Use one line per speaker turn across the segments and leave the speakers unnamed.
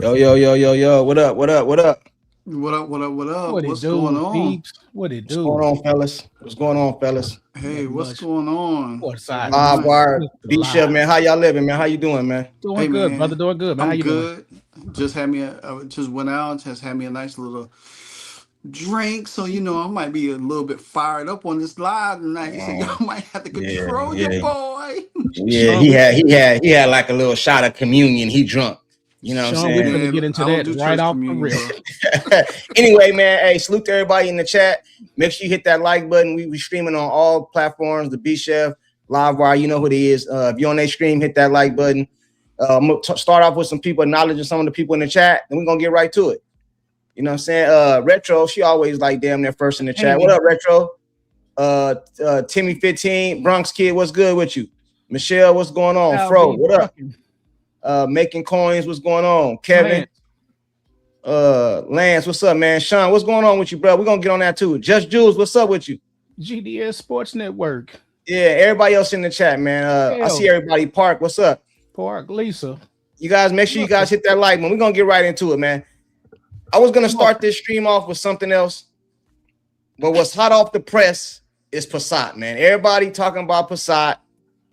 Yo, yo, yo, yo, yo. What up? What up? What up?
What up? What up? What up?
What it
What's going
do,
on?
peeps? What it
What's going
do?
on, fellas? What's going on, fellas?
Hey,
Nothing
what's
much.
going on?
Courtside,
Everything
Live
nice?
wire,
Mr.
B Chef, man.
Live.
How y'all living, man? How you doing, man?
Hey,
Doing good, brother.
man,
Doing good, man. How
I'm
you doing?
good. Just had me. Just went out. Just had me a nice little drink. So I might be a little bit fired up on this live tonight. So
Oh,
y'all might have to
yeah,
control your
yeah,
boy.
yeah.
Sean,
He had, he had, he had like a little shot of communion. He drunk. You know what I'm
Sean, we
saying?
finna
Man,
get into
I don't
that
do
right
church
off the
communion,
rip.
bro.
Anyway, man. Hey, salute to everybody in the chat. Make sure you hit that like button. We streaming on all platforms. The B Chef, Live Wire. You know who it is. If you're on that stream, hit that like button. I'm gonna start off with some people acknowledging some of the people in the chat, and we're gonna get right to it. You know what I'm saying? Retro, she always like damn near first in the chat. What
Hey,
up, Retro? Timmy 15, Bronx Kid, what's good with you? Michelle, what's going on?
I'll
Fro,
be
what up?
trucking.
Making coins, what's going on? Kevin,
Lance,
Lance, what's up, man? Sean, what's going on with you, bro? We're gonna get on that too. Just Jules, what's up with you?
GDS Sports Network.
Yeah, everybody else in the chat, man. I see
Hell,
everybody. Park, what's up?
Park Lisa.
You guys, make sure you
Look,
guys hit that like, man. We're gonna get right into it, man. I was gonna
look.
start this stream off with something else, but what's hot off the press is Passat, man. Everybody talking about Passat.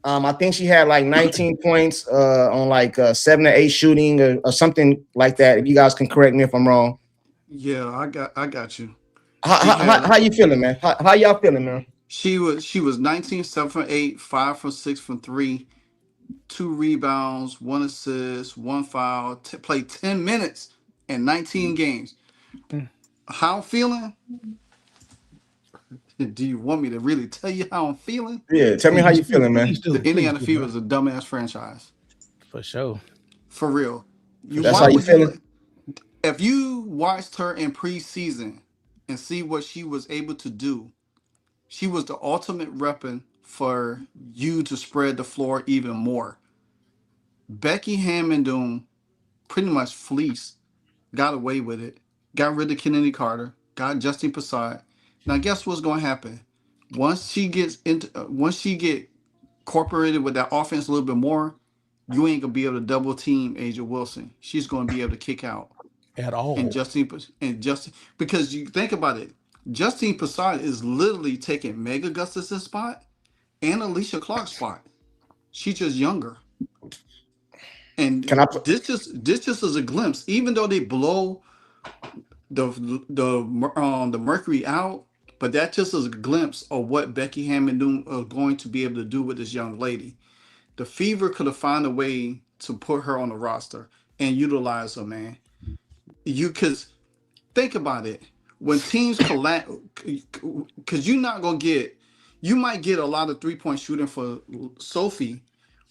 I think she had like 19 points on like 7 or 8 shooting or something like that. If you guys can correct me if I'm wrong.
Yeah, I got you.
How,
She
how,
had
how you feeling, man? How y'all feeling, man?
she was 19, 7 from 8, 5 from 6 from 3, 2 rebounds, 1 assist, 1 foul. Played 10 minutes and 19 games.
Mm,
How I'm feeling? Do you want me to really tell you how I'm feeling?
Yeah, tell me how
Please
you
do,
feeling,
please
man.
The
do, please
Indiana
do,
Fever
bro.
is a dumbass franchise.
For sure.
For real.
For
You
That's
why
how
sure.
you
would you
feeling.
if you watched her in preseason and see what she was able to do, she was the ultimate weapon for you to spread the floor even more. Becky Hammond pretty much fleeced, got away with it, got rid of Kennedy Carter, got Justin Passad. Now guess what's going to happen? Once she get incorporated with that offense a little bit more, you ain't gonna be able to double team Asia Wilson. She's gonna be able to kick out.
At
And
all.
Justin, because you think about it, Justine Passad is literally taking Mega Gustus's spot and Alicia Clark's spot. She's just younger.
Can
And
I?
this just is a glimpse. Even though they blow the Mercury out, but that just is a glimpse of what Becky Hammond are going to be able to do with this young lady. The Fever could have found a way to put her on the roster and utilize her, man. You Because think about it. When teams collapse, because you're not gonna get, you might get a lot of 3-point shooting for Sophie,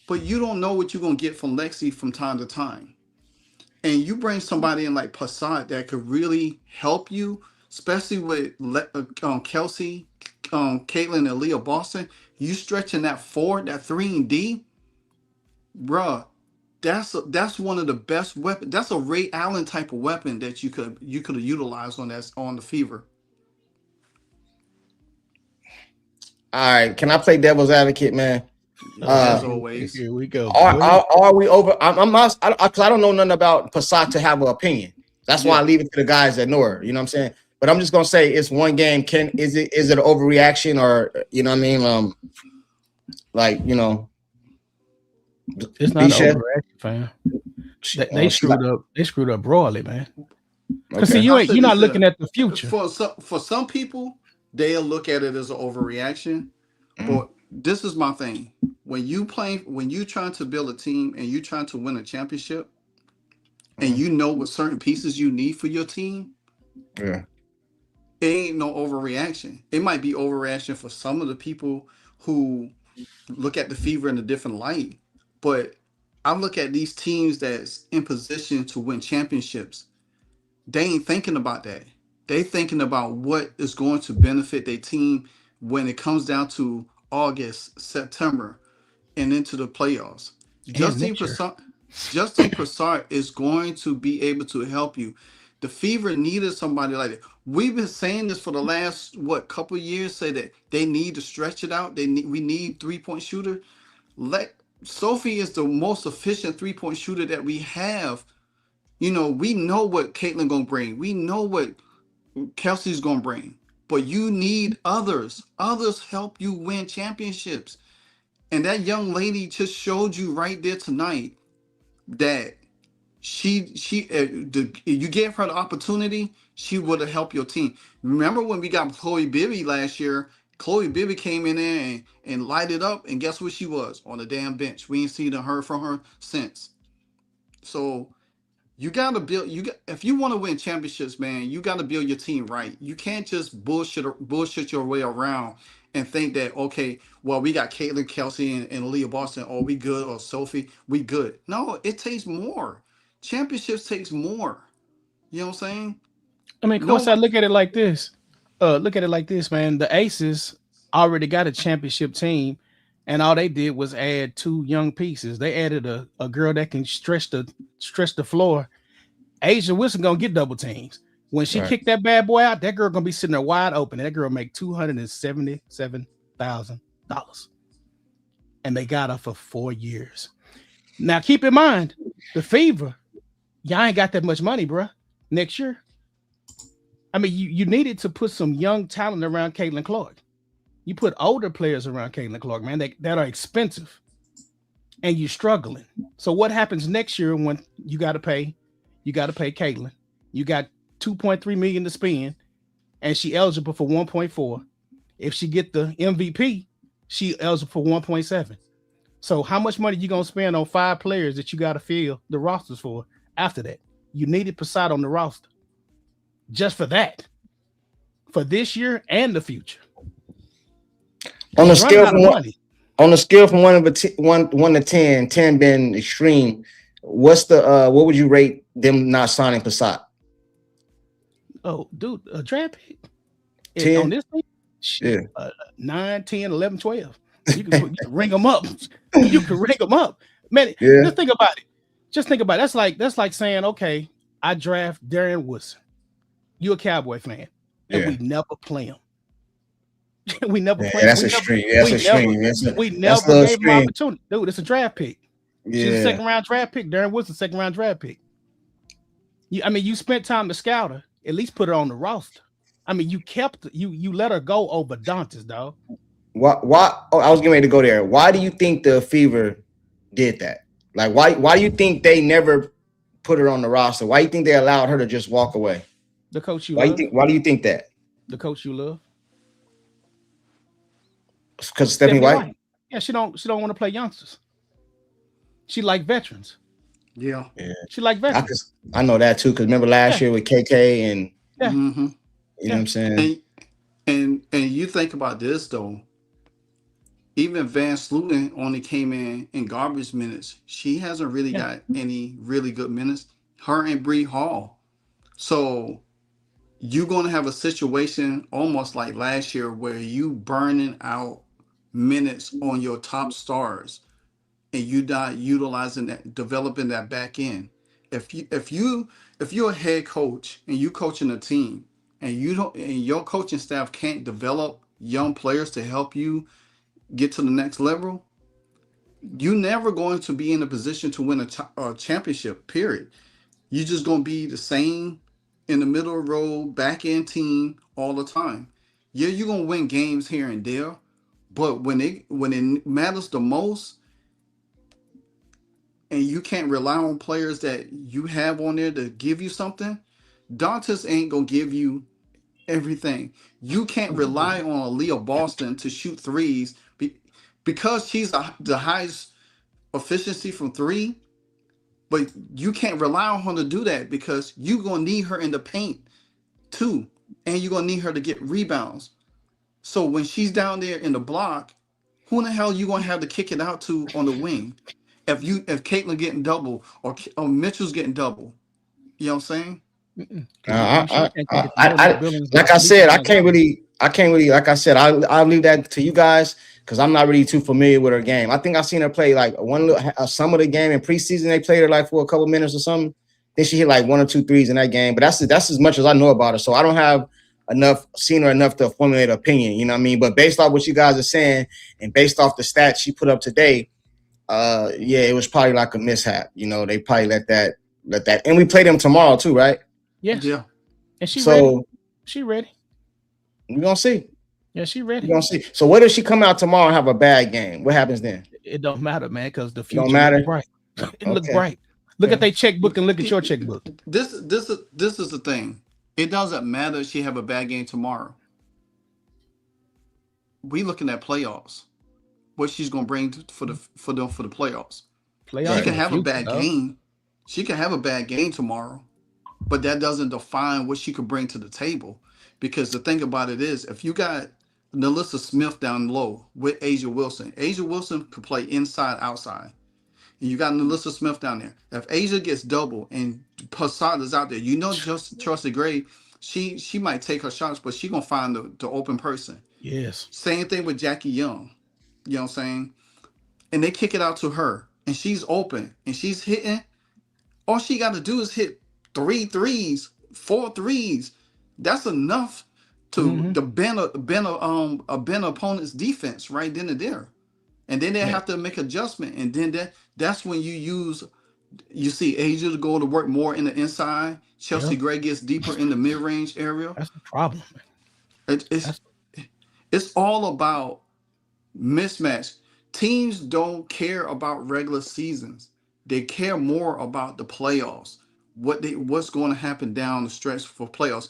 but you don't know what you're gonna get from Lexi from time to time. And you bring somebody in like Passat that could really help you, especially with Kelsey, Caitlin, and Leah Boston. You stretching that forward, that 3 and D, bruh. That's one of the best weapons. That's a Ray Allen type of weapon that you could have utilized on the Fever.
All right. Can I play devil's advocate, man?
As
Uh,
always.
Here we go.
are,
Go ahead.
are, are we over? I'm not, because I don't know nothing about Passat to have an opinion. That's why I
Yeah.
leave it to the guys that know her. You know what I'm saying? But I'm just gonna say it's one game. Is it an overreaction or you know what I mean? Like
It's
B
not an
chef.
overreaction, fam. They
She like
screwed up. They screwed up broadly, man. Cause see,
okay.
you
I'll
ain't
say
you're not
this
looking at the future.
for some people, they'll look at it as an overreaction.
Mhm.
But this is my thing. When you trying to build a team and you trying to win a championship and
Mhm.
you know what certain pieces you need for your team,
Yeah.
it ain't no overreaction. It might be overreaction for some of the people who look at the Fever in a different light. But I look at these teams that's in position to win championships. They ain't thinking about that. They thinking about what is going to benefit their team when it comes down to August, September, and into the playoffs.
And
Justine
next year.
Prasad, Justine Prasad is going to be able to help you. The Fever needed somebody like that. We've been saying this for the last couple of years. Say that they need to stretch it out. We need 3-point shooter. Let Sophie is the most efficient 3-point shooter that we have. we know what Caitlyn gonna bring. We know what Kelsey's gonna bring. But you need others. Others help you win championships. And that young lady just showed you right there tonight that you gave her the opportunity, she would have helped your team. Remember when we got Chloe Bibby last year? Chloe Bibby came in there and lighted up, and guess what she was? On the damn bench. We ain't seen her from her since. So you gotta build. If you want to win championships, man, you gotta build your team right. You can't just bullshit your way around and think that, okay, well, we got Caitlin, Kelsey, and Leah Boston. Oh, we good? Or Sophie, we good? No, it takes more. Championships takes more. You know what I'm saying?
I mean, Courtside, look at it like this. Look at it like this, man. The Aces already got a championship team, and all they did was add 2 young pieces. They added a girl that can stretch the floor. Asia Wilson gonna get double teams. When she kicked that bad boy out, that girl gonna be sitting there wide open. And that girl make $277,000, and they got her for 4 years. Now, keep in mind, the Fever, y'all ain't got that much money, bro. Next year, I mean, you needed to put some young talent around Caitlin Clark. You put older players around Caitlin Clark, man, that are expensive, and you're struggling. So what happens next year when you got to pay Caitlin? You got $2.3 million to spend, and she eligible for 1.4. If she get the MVP, she eligible for 1.7. So how much money you gonna spend on 5 players that you got to fill the rosters for after that? You needed Posada on the roster just for that, for this year and the future.
On a scale from 1 to 10, 10 being extreme, what would you rate them not signing Posada?
Oh, dude, a draft pick
10?
On this thing? Yeah. 9, 10, 11, 12. You can ring them up. You can ring them up. Man, just think about it. That's like saying, okay, I draft Darren Woodson. You a Cowboy fan, and we never play him. We never play him.
That's extreme.
We never gave him an opportunity. Dude, it's a draft pick.
Yeah.
She's a second-round draft pick. Darren Woodson, second-round draft pick. You spent time to scout her. At least put her on the roster. I mean, you let her go over Dantas, dog.
Why? Oh, I was getting ready to go there. Why do you think the Fever did that? Like, why do you think they never put her on the roster? Why do you think they allowed her to just walk away?
The coach you love.
Why do you think that?
The coach you love.
Because Stephanie White.
Yeah, she don't want to play youngsters. She like veterans.
Yeah.
She like veterans.
I know that too. Because remember last year with KK and
you
know what I'm saying.
And you think about this though. Even Van Sluten only came in garbage minutes. She hasn't really got any really good minutes. Her and Bree Hall. So you're going to have a situation almost like last year where you burning out minutes on your top stars and you not utilizing that, developing that back end. If you're a head coach and you coaching a team and your coaching staff can't develop young players to help you get to the next level, you're never going to be in a position to win a championship, period. You're just going to be the same in the middle of the road, back end team all the time. Yeah, you're going to win games here and there, but when it matters the most, and you can't rely on players that you have on there to give you something, Dantas ain't going to give you everything. You can't rely on Aaliyah Boston to shoot threes because she's the highest efficiency from 3, but you can't rely on her to do that because you're going to need her in the paint too, and you're going to need her to get rebounds. So when she's down there in the block, who in the hell are you going to have to kick it out to on the wing? If Caitlin getting double or Mitchell's getting double, you know what I'm saying?
Like I said, I can't really. Like I said, I'll leave that to you guys because I'm not really too familiar with her game. I think I've seen her play like some of the game in preseason. They played her like for a couple minutes or something. Then she hit like 1 or 2 threes in that game. But that's as much as I know about her. So I don't have seen her enough to formulate an opinion. You know what I mean? But based off what you guys are saying and based off the stats she put up today, it was probably like a mishap. You know, they probably let that let that, and we play them tomorrow too, right?
Yes.
Yeah.
And she ready.
So
She ready.
we're gonna see.
Yeah, she
We're
ready.
gonna see. So what if she come out tomorrow and have a bad game? What happens then?
It don't matter, man, because the
It don't
future look
matter.
bright. It look
Okay.
bright. Look at
Okay.
their checkbook and look at your checkbook.
This is the thing. It doesn't matter if she have a bad game tomorrow. We looking at playoffs. What she's gonna bring for the playoffs. She
Playoffs
Right.
in
can
the
have a
future,
bad
dog.
game. She can have a bad game tomorrow, but that doesn't define what she could bring to the table. Because the thing about it is, if you got Nalissa Smith down low with Asia Wilson could play inside, outside. And you got Nalissa Smith down there. If Asia gets double and Passat is out there, just Chelsea Gray, she might take her shots, but she gonna find the open person.
Yes.
Same thing with Jackie Young. You know what I'm saying? And they kick it out to her, and she's open, and she's hitting. All she got to do is hit three threes, four threes. That's enough to
Mm-hmm.
bend opponent's defense right then and there. And then they
Man,
have to make adjustment, and then that's when you see Asia to go to work more in the inside.
yeah,
Chelsea Gray gets deeper in the mid range area.
that's the problem. Man.
It, it's
That's
it's all about mismatch. Teams don't care about regular seasons. They care more about the playoffs. What's going to happen down the stretch for playoffs.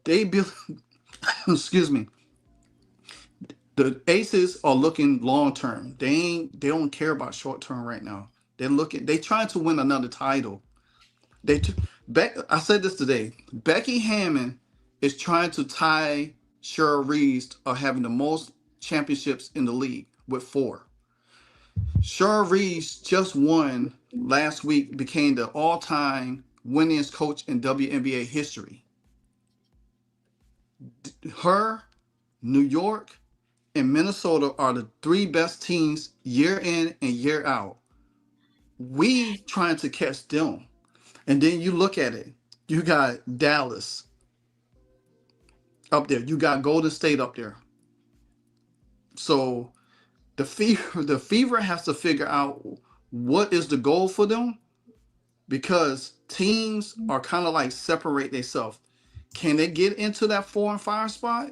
They build excuse me. The Aces are looking long term. They don't care about short term right now. They trying to win another title. They t- I said this today. Becky Hammond is trying to tie Cheryl Reeves of having the most championships in the league with 4. Cheryl Reeves just won last week, became the all-time winningest coach in WNBA history. Her, New York, and Minnesota are the 3 best teams year in and year out. We trying to catch them. And then you look at it. You got Dallas up there. You got Golden State up there. So the fever has to figure out what is the goal for them, because teams are kind of like separate themselves. Can they get into that 4 and 5 spot?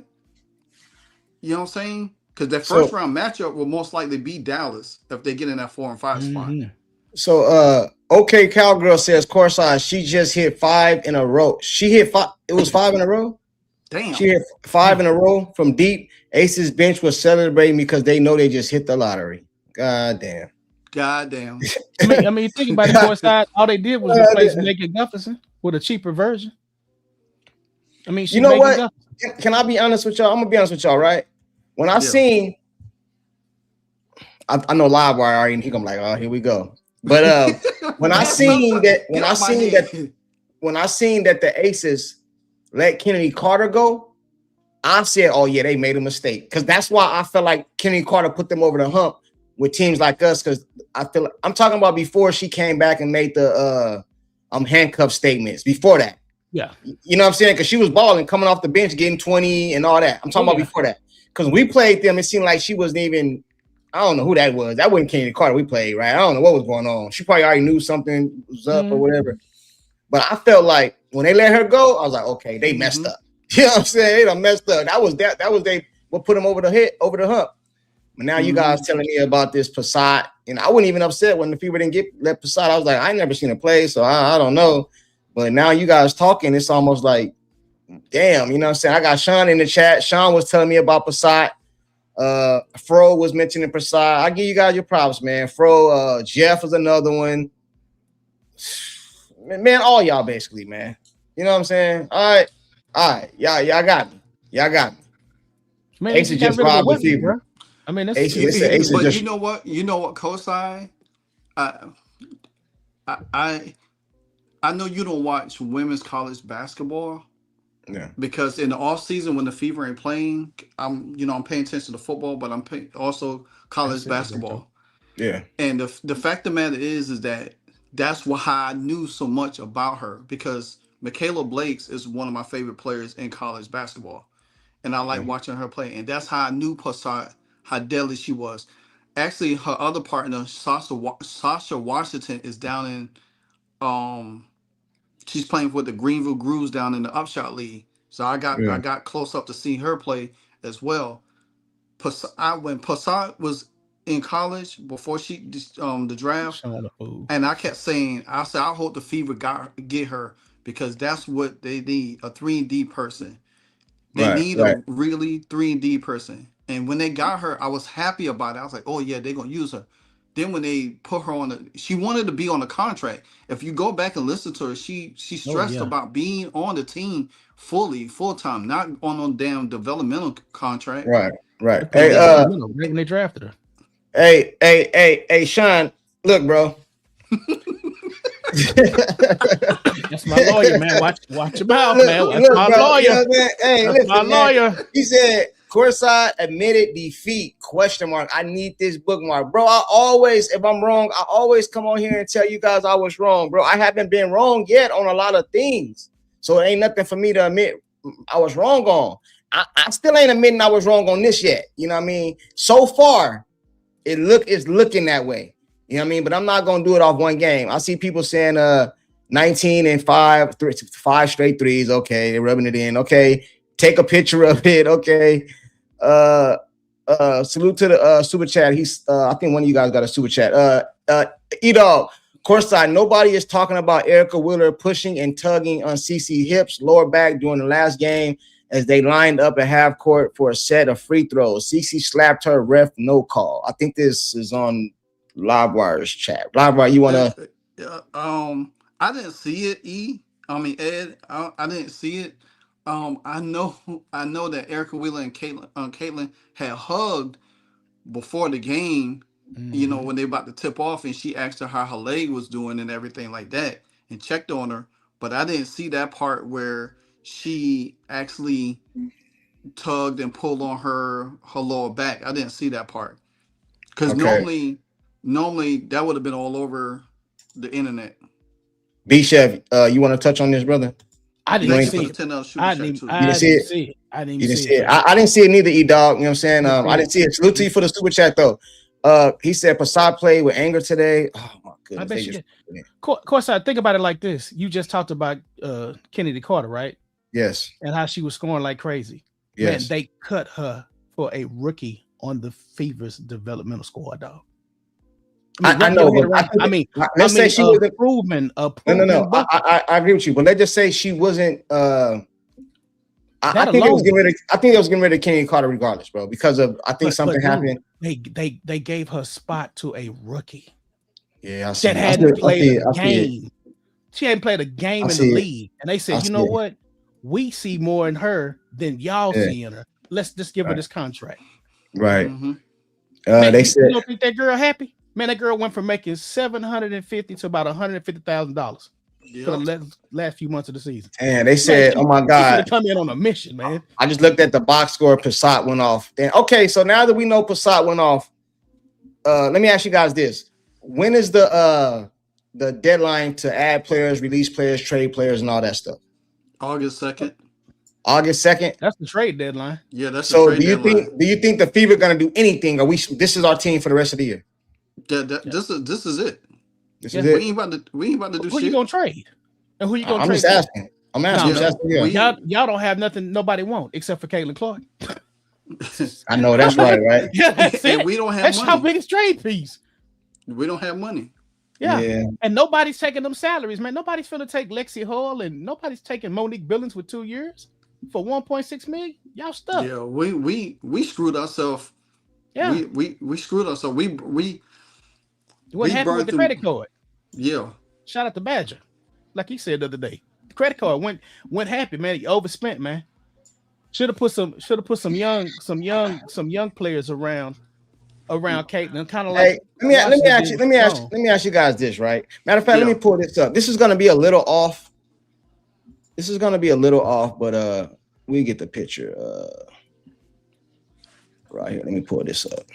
You know what I'm saying? Because their first
So
round matchup will most likely be Dallas if they get in that 4 and 5 spot.
mm-hmm.
okay, Cowgirl says Courtside, she just hit 5 in a row. She hit 5, it was 5 in a row. She
Damn.
hit 5 in a row from deep. Ace's bench was celebrating because they know they just hit the lottery. God damn.
Goddamn.
I mean, think about it. Courtside, all they did was replace Megan Gufferson with a cheaper version. I mean,
You
she
know
Megan
what?
Gufferson.
Can I be honest with y'all? I'm gonna be honest with y'all, right? When I
Yeah.
seen, I know LiveWire already, and he gonna be like, oh, here we go. But when I
Man, stop,
seen
stop.
that,
Get off my head.
when I seen that the Aces let Kennedy Carter go, I said, oh yeah, they made a mistake. Because that's why I felt like Kennedy Carter put them over the hump with teams like us. Because I feel like, I'm talking about before she came back and made the handcuff statements. Before that.
Yeah.
You know what I'm saying? Because she was balling, coming off the bench, getting 20 and all that. I'm talking about before that. Because we played them, it seemed like she wasn't even, I don't know who that was. That wasn't Kennedy Carter we played, right? I don't know what was going on. She probably already knew something was up or whatever. But I felt like when they let her go, I was like, okay, they messed up. You know what I'm saying? They done messed up. That was they what put them over the hump. But now you guys telling me about this Passat, and I wasn't even upset when the Fever didn't let Passat. I was like, I never seen her play, so I don't know. But now you guys talking, it's almost like, damn, you know what I'm saying? I got Sean in the chat. Sean was telling me about Passat. Fro was mentioning Passat. I give you guys your props, man. Fro, Jeff is another one. Man, all y'all basically, man. You know what I'm saying? All right. Y'all got me.
Man, they
Ace
just got
just
rid of a
robbed the
weapon,
Fever.
bro. I mean, that's
Ace
it's
But
just
you know what? You know what, Courtside? I I I know you don't watch women's college basketball,
yeah.
because in the off season when the Fever ain't playing, I'm paying attention to football, but I'm also college
it, Roberto.
basketball.
Yeah.
And the fact of the matter is that that's why I knew so much about her, because Michaela Blakes is one of my favorite players in college basketball, and I like
Yeah.
watching her play. And that's how I knew Passat, how deadly she was. Actually, her other partner, Sasha Washington, is down in she's playing with the Greenville Grooves down in the Upshot League. So I got close up to see her play as well. When Passat was in college before the draft, and I kept saying, I said I hope the Fever get her because that's what they need, a 3-and-D person. They need a really 3-and-D person. And when they got her, I was happy about it. I was like, oh yeah, they're gonna use her. Then when they put her on she wanted to be on the contract. If you go back and listen to her, she stressed about being on the team full time, not on a damn developmental contract.
Right.
Hey, right when they drafted her.
Hey, Sean, look, bro.
That's my lawyer, man. Watch your mouth, man. That's my lawyer.
You know what hey,
that's my lawyer.
He said Courtside admitted defeat ? I need this bookmark, bro. If I'm wrong, I always come on here and tell you guys I was wrong, bro. I haven't been wrong yet on a lot of things, so it ain't nothing for me to admit I was wrong on. I still ain't admitting I was wrong on this yet. You know what I mean? So far, it's looking that way. You know what I mean? But I'm not gonna do it off one game. I see people saying 19 and 5 straight threes. Okay, they're rubbing it in. Okay, take a picture of it. Okay. Salute to the super chat. I think one of you guys got a super chat. E-Dog, Courtside, nobody is talking about Erica Wheeler pushing and tugging on CeCe hips, lower back during the last game as they lined up at half court for a set of free throws. CeCe slapped her, ref no call. I think this is on LiveWire's chat. LiveWire, you want
to? I didn't see it, Ed. I didn't see it. I know that Erica Wheeler and Caitlin had hugged before the game, you know, when they about to tip off, and she asked her how her leg was doing and everything like that and checked on her. But I didn't see that part where she actually tugged and pulled on her lower back. I didn't see that part. Because normally that would have been all over the internet.
B-Chef, you want to touch on this, brother?
I didn't see it. I didn't see it. I
didn't see it neither, E-Dog. You know what I'm saying? I didn't see it. Salute to you for the super chat, though. He said Passat played with anger today. Oh, my goodness.
I bet you did. Of course, I think about it like this. You just talked about Kennedy Carter, right?
Yes.
And how she was scoring like crazy.
Yes.
Man, they cut her for a rookie on the Fever's developmental squad, dog.
I know. Let's say she was
improvement.
No. I agree with you, but let's just say she wasn't. I think it was getting rid of Kennedy Carter regardless, bro, because of something happened.
They gave her spot to a rookie.
Yeah, I see.
That hadn't played a game. She hadn't played a game in the league, and they said, you know what? We see more in her than y'all see in her. Let's just give her this contract.
Right.
Mm-hmm.
Man, they said, you don't think that girl happy? Man, that girl went from making $750 to about $150,000 for the last few months of the season.
And they said, "Oh my God,
come in on a mission, man."
I just looked at the box score. Passat went off. Then so now that we know Passat went off, let me ask you guys this: when is the deadline to add players, release players, trade players, and all that stuff?
August 2nd.
August 2nd.
That's the trade deadline.
Yeah, that's
so. Do you think the Fever gonna do anything? Or this is our team for the rest of the year?
This is it.
This is it.
We ain't about to do
who
shit.
You gonna trade? And who you gonna
trade?
I'm
just asking. I'm asking.
Y'all don't have nothing nobody want except for Caitlin Clark.
I know that's right.
Yeah, that's it.
We don't have
that's
money.
our biggest trade piece.
We don't have money.
Yeah. And nobody's taking them salaries, man. Nobody's finna take Lexi Hall, and nobody's taking Monique Billings with 2 years for $1.6 million. Y'all stuck.
Yeah, we screwed ourselves.
Yeah,
we screwed ourselves.
What happened with the credit card?
Yeah.
Shout out to Badger. Like he said the other day. The credit card went happy, man. He overspent, man. Should have put some young players around Caitlin. Kind of like
let me ask you guys this, right? Matter of fact, let me pull this up. This is gonna be a little off. But we get the picture. Right here. Let me pull this up.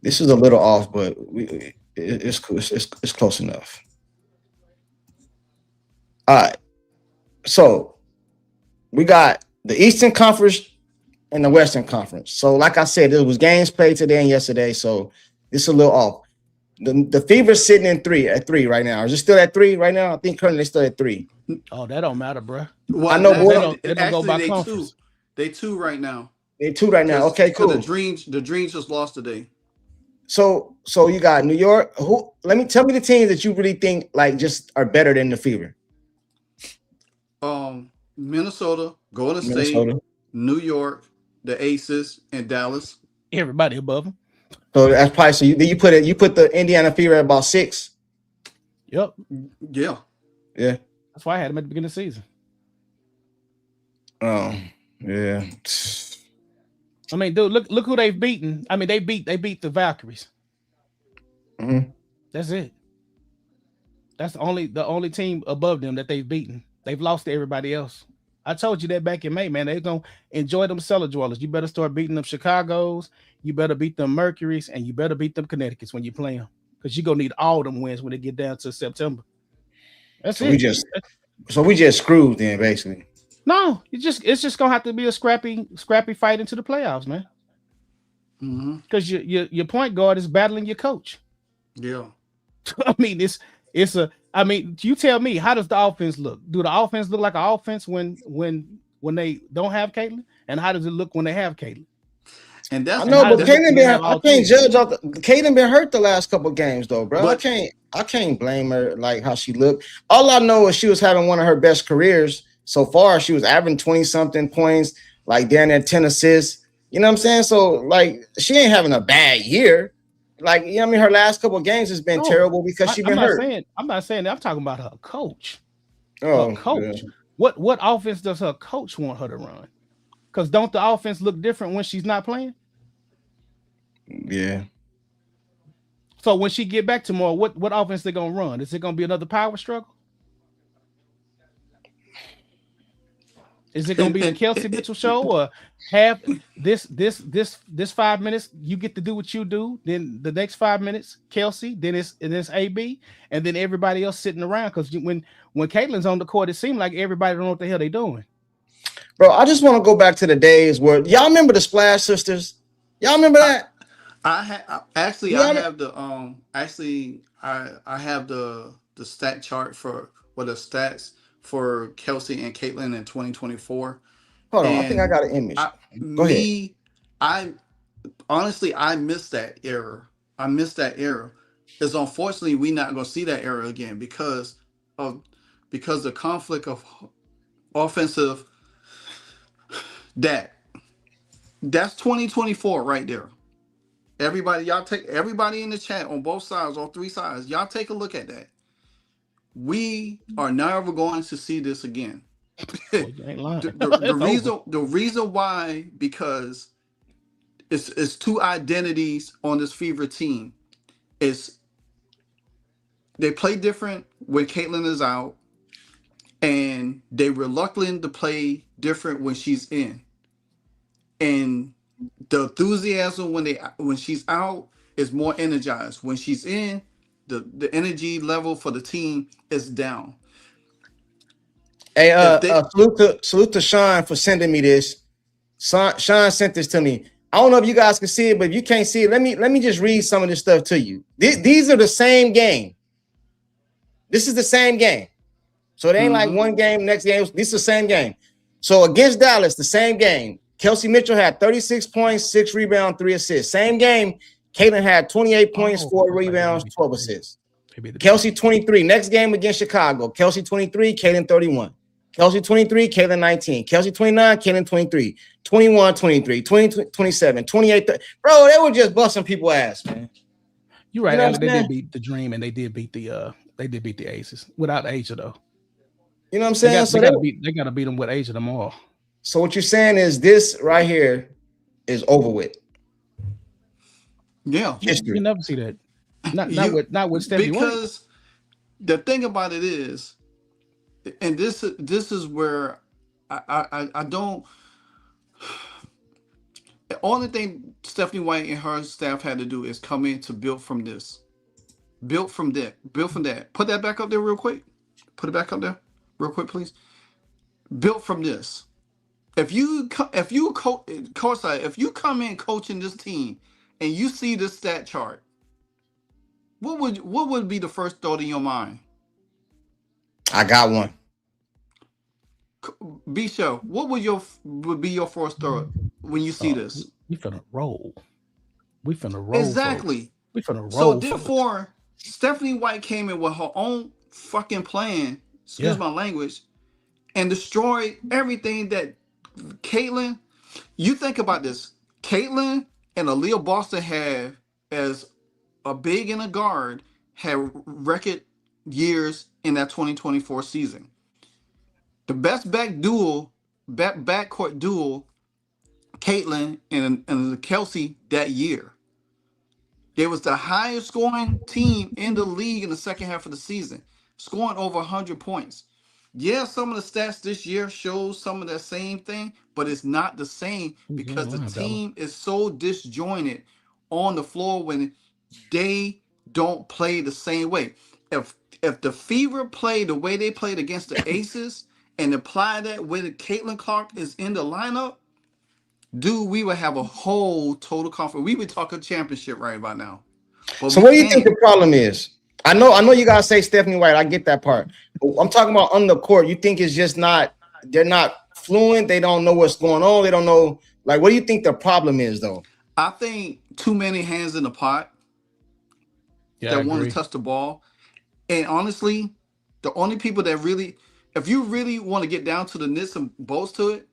This is a little off, but it's close enough. All right. So we got the Eastern Conference and the Western Conference. So like I said, there was games played today and yesterday. So this is a little off. The Fever's sitting at three right now. Is it still at 3 right now? I think currently they're still at 3.
Oh, that don't matter, bro.
I
Well,
know,
Because
boy.
they don't go
actually
by conference.
they two right now
They two right now.
because
Okay,
the
cool.
Dreams just lost today.
So you got New York. Who? Tell me the teams that you really think like just are better than the Fever.
Minnesota, Golden State,
Minnesota.
New York, the Aces, and Dallas.
Everybody above them.
So that's probably so. You put it. You put the Indiana Fever at about 6.
Yep.
Yeah.
Yeah.
That's why I had them at the beginning of the season.
Oh, yeah.
I mean, dude, look who they've beaten. I mean, they beat the Valkyries.
Mm-hmm.
That's it. That's the only team above them that they've beaten. They've lost to everybody else. I told you that back in May, man. They're gonna enjoy them cellar dwellers. You better start beating them Chicago's. You better beat them Mercury's, and you better beat them Connecticut's when you play them, because you're gonna need all them wins when they get down to September. That's
So
it.
we just screwed then, basically.
No, it's just gonna have to be a scrappy fight into the playoffs, man. Because your point guard is battling your coach.
Yeah.
I mean, it's a. I mean, you tell me, how does the offense look? Do the offense look like an offense when they don't have Caitlin? And how does it look when they have Caitlin?
And that's
I know, but Caitlin
been.
I can't judge off. Caitlin been hurt the last couple of games though, bro.
But,
I can't blame her like how she looked. All I know is she was having one of her best careers so far. She was averaging 20-something points, like down there 10 assists. You know what I'm saying? So like she ain't having a bad year. Like, you know what I mean? Her last couple of games has been terrible because she's been hurt.
I'm not saying that. I'm talking about her coach.
Oh,
her coach.
yeah.
What offense does her coach want her to run? Because don't the offense look different when she's not playing?
Yeah.
So when she get back tomorrow, what offense they gonna run? Is it gonna be another power struggle? Is it gonna be the Kelsey Mitchell show, or have this 5 minutes you get to do what you do, then the next 5 minutes Kelsey, then it's AB, and then everybody else sitting around? Because when Caitlin's on the court, it seems like everybody don't know what the hell they doing.
Bro, I just want to go back to the days where y'all remember the Splash Sisters. Y'all remember that?
I have the stat chart for the stats for Kelsey and Caitlin in 2024.
Hold on, I think I got an image. Go ahead.
I honestly missed that era. I missed that era. It's unfortunately we not gonna see that era again because the conflict of offensive that's 2024 right there. Everybody in the chat on both sides, on three sides, y'all take a look at that. We are never going to see this again.
Boy, you ain't lying.
the reason why, because it's two identities on this Fever team. It's they play different when Caitlin is out, and they reluctant to play different when she's in. And the enthusiasm when she's out is more energized. When she's in, the energy level for the team is down.
Hey, salute to Sean for sending me this. Sean sent this to me. I don't know if you guys can see it, but if you can't see it, let me just read some of this stuff to you. These are the same game. This is the same game. So it ain't like one game, next game. This is the same game. So against Dallas, the same game. Kelsey Mitchell had 36 points, 6 rebounds, 3 assists. Same game. Caitlin had 28 points, 4 rebounds, 12 assists. Kelsey 23. Next game against Chicago. Kelsey 23, Caitlin 31. Kelsey 23, Caitlin 19. Kelsey 29, Caitlin 23. 21, 23, 20, 27, 28. 30. Bro, they were just busting people's ass, man.
You're right, Alec. They did beat the Dream, and they did beat the Aces without Asia though.
You know what I'm saying?
They gotta beat them with Asia tomorrow.
So what you're saying is this right here is over with.
Yeah,
you never see that. Not with Stephanie
because the thing about it is, and this is where I don't. The only thing Stephanie White and her staff had to do is come in to build from this, build from that. Put that back up there real quick. Put it back up there real quick, please. Built from this. If you Courtside, if you come in coaching this team and you see this stat chart, what would be the first thought in your mind?
I got one.
B Show, what would be your first thought when you see this?
We finna roll. We finna roll, folks.
Exactly.
We finna
So
roll, folks.
therefore, Stephanie White came in with her own fucking plan, excuse my language, and destroyed everything that Caitlyn. You think about this. Caitlyn and Aaliyah Boston have as a big and a guard had record years in that 2024 season. The best backcourt duel, Caitlyn and Kelsey that year. It was the highest scoring team in the league in the second half of the season, scoring over 100 points. Yeah, some of the stats this year shows some of that same thing, but it's not the same because the team is so disjointed on the floor when they don't play the same way. If the Fever play the way they played against the Aces and apply that way that Caitlin Clark is in the lineup, dude, we would have a whole total confidence. We would talk a championship right about now.
But so what do you think the problem is? I know you guys say Stephanie White. I get that part. But I'm talking about on the court. You think it's just they're not fluent. They don't know what's going on. They don't know. Like, what do you think the problem is, though?
I think too many hands in the pot that want to touch the ball. And honestly, the only people that really, if you really want to get down to the nits and bolts to it,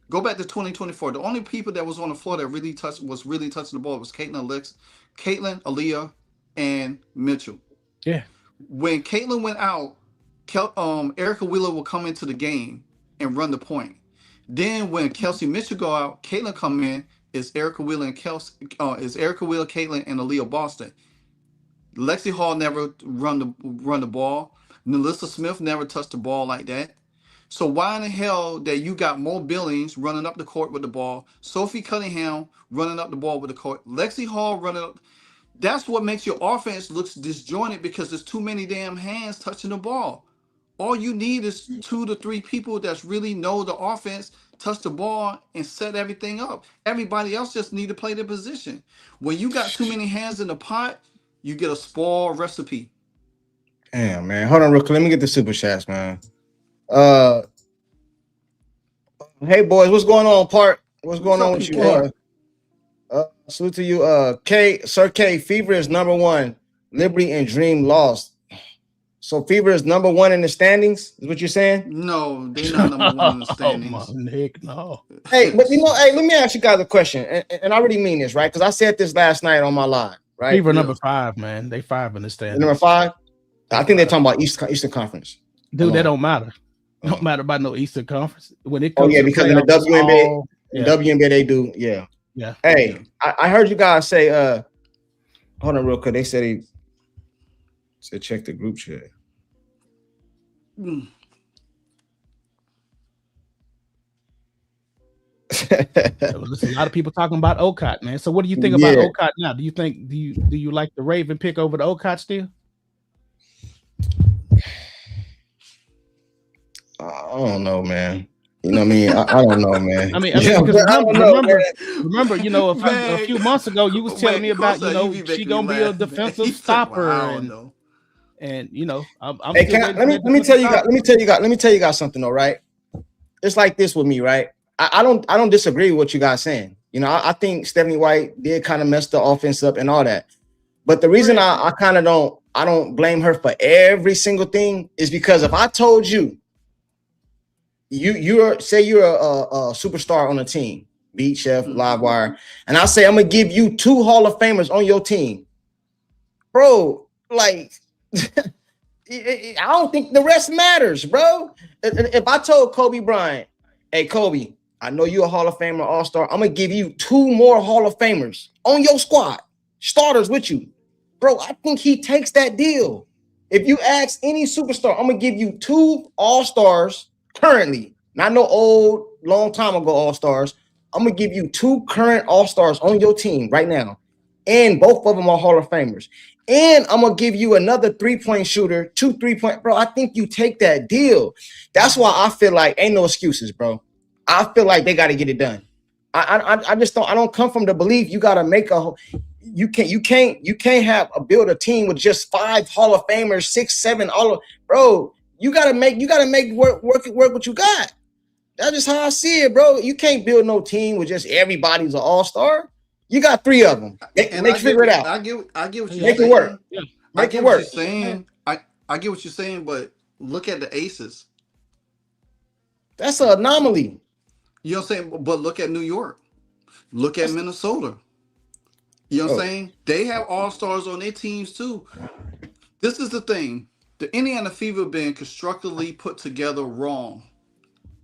go back to 2024. The only people that was on the floor that was really touching the ball was Caitlin, Aaliyah, and Mitchell.
Yeah.
When Caitlin went out, Erica Wheeler will come into the game and run the point. Then when Kelsey Mitchell go out, Caitlin come in. Is Erica Wheeler, Caitlin, and Aaliyah Boston. Lexi Hall never run the ball. Nalissa Smith never touched the ball like that. So why in the hell that you got Mo Billings running up the court with the ball, Sophie Cunningham running up the ball with the court, Lexi Hall running up? That's what makes your offense looks disjointed because there's too many damn hands touching the ball. All you need is 2 to 3 people that really know the offense, touch the ball, and set everything up. Everybody else just need to play their position. When you got too many hands in the pot, you get a spoiled recipe.
Damn, man. Hold on real quick. Let me get the super chats, man. Hey, boys. What's going on, Park? What's going on with you? Salute to you. Sir K, Fever is #1. Liberty and Dream lost. So Fever is #1 in the standings, is what you're saying?
No, they're not #1 in the standings.
Nick, no.
Hey, but let me ask you guys a question. And I really mean this, right? Because I said this last night on my live, right?
Fever #5, man. They 5 in the standings.
Number 5? I think they're talking about Eastern Conference.
Dude, that don't matter. Don't matter about no Eastern Conference. When it comes
because in the WNBA, they do, yeah.
Yeah.
Hey, I heard you guys say, hold on real quick. They said check the group chat.
There's a lot of people talking about Ocott, man. So what do you think about Ocott now? Do you like the Raven pick over the Ocott still?
I don't know, man. You know what I mean? I don't know, man.
I mean, remember, you know, a few months ago, you was telling me about, you know, she gonna be a defensive stopper, and you know, let me tell you guys something, though, right? It's like this with me, right? I don't disagree with what you guys saying. You know, I think Stephanie White did kind of mess the offense up and all that, but the reason I kind of don't blame her for every single thing is because if I told you. You're a superstar on a team, Beat Chef, LiveWire, and I say I'm gonna give you 2 Hall of Famers on your team, bro. Like, I don't think the rest matters, bro. If I told Kobe Bryant, "Hey, Kobe, I know you're a Hall of Famer, All-Star. I'm gonna give you 2 more Hall of Famers on your squad, starters with you, bro," I think he takes that deal. If you ask any superstar, I'm gonna give you 2 All-Stars. Currently, not no old, long time ago All-Stars. I'm going to give you 2 current All-Stars on your team right now. And both of them are Hall of Famers. And I'm going to give you another 3-point shooter, 2 3-point. Bro, I think you take that deal. That's why I feel like ain't no excuses, bro. I feel like they got to get it done. I just don't come from the belief you got to make you can't build a team with just 5 Hall of Famers, 6, 7, bro. You gotta make work what you got.
That's just how I see it, bro. You can't build no team with just everybody's an all-star. You got 3 of them. Figure it out.
I get what you're
Make it work.
Yeah.
I
Make
get
it
what
work.
you're saying. I get what you're saying, but look at the Aces.
That's an anomaly.
You know what I'm saying? But look at New York. Look at Minnesota. You know what I'm saying? They have all-stars on their teams too. This is the thing. The Indiana Fever been constructively put together wrong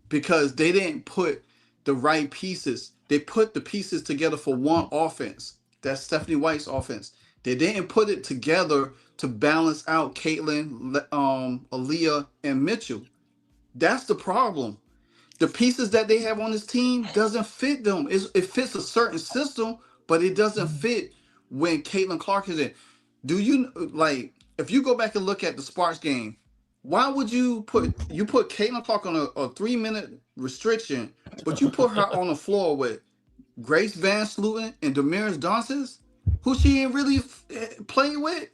because they didn't put the right pieces. They put the pieces together for one offense. That's Stephanie White's offense. They didn't put it together to balance out Caitlin, Aaliyah, and Mitchell. That's the problem. The pieces that they have on this team doesn't fit them. It fits a certain system, but it doesn't fit when Caitlin Clark is in. Do you like if you go back and look at the Sparks game? Why would you put Caitlin Clark on a 3-minute restriction, but you put her on the floor with Grace Van Sluten and Damaris Doncic, who she ain't really playing with?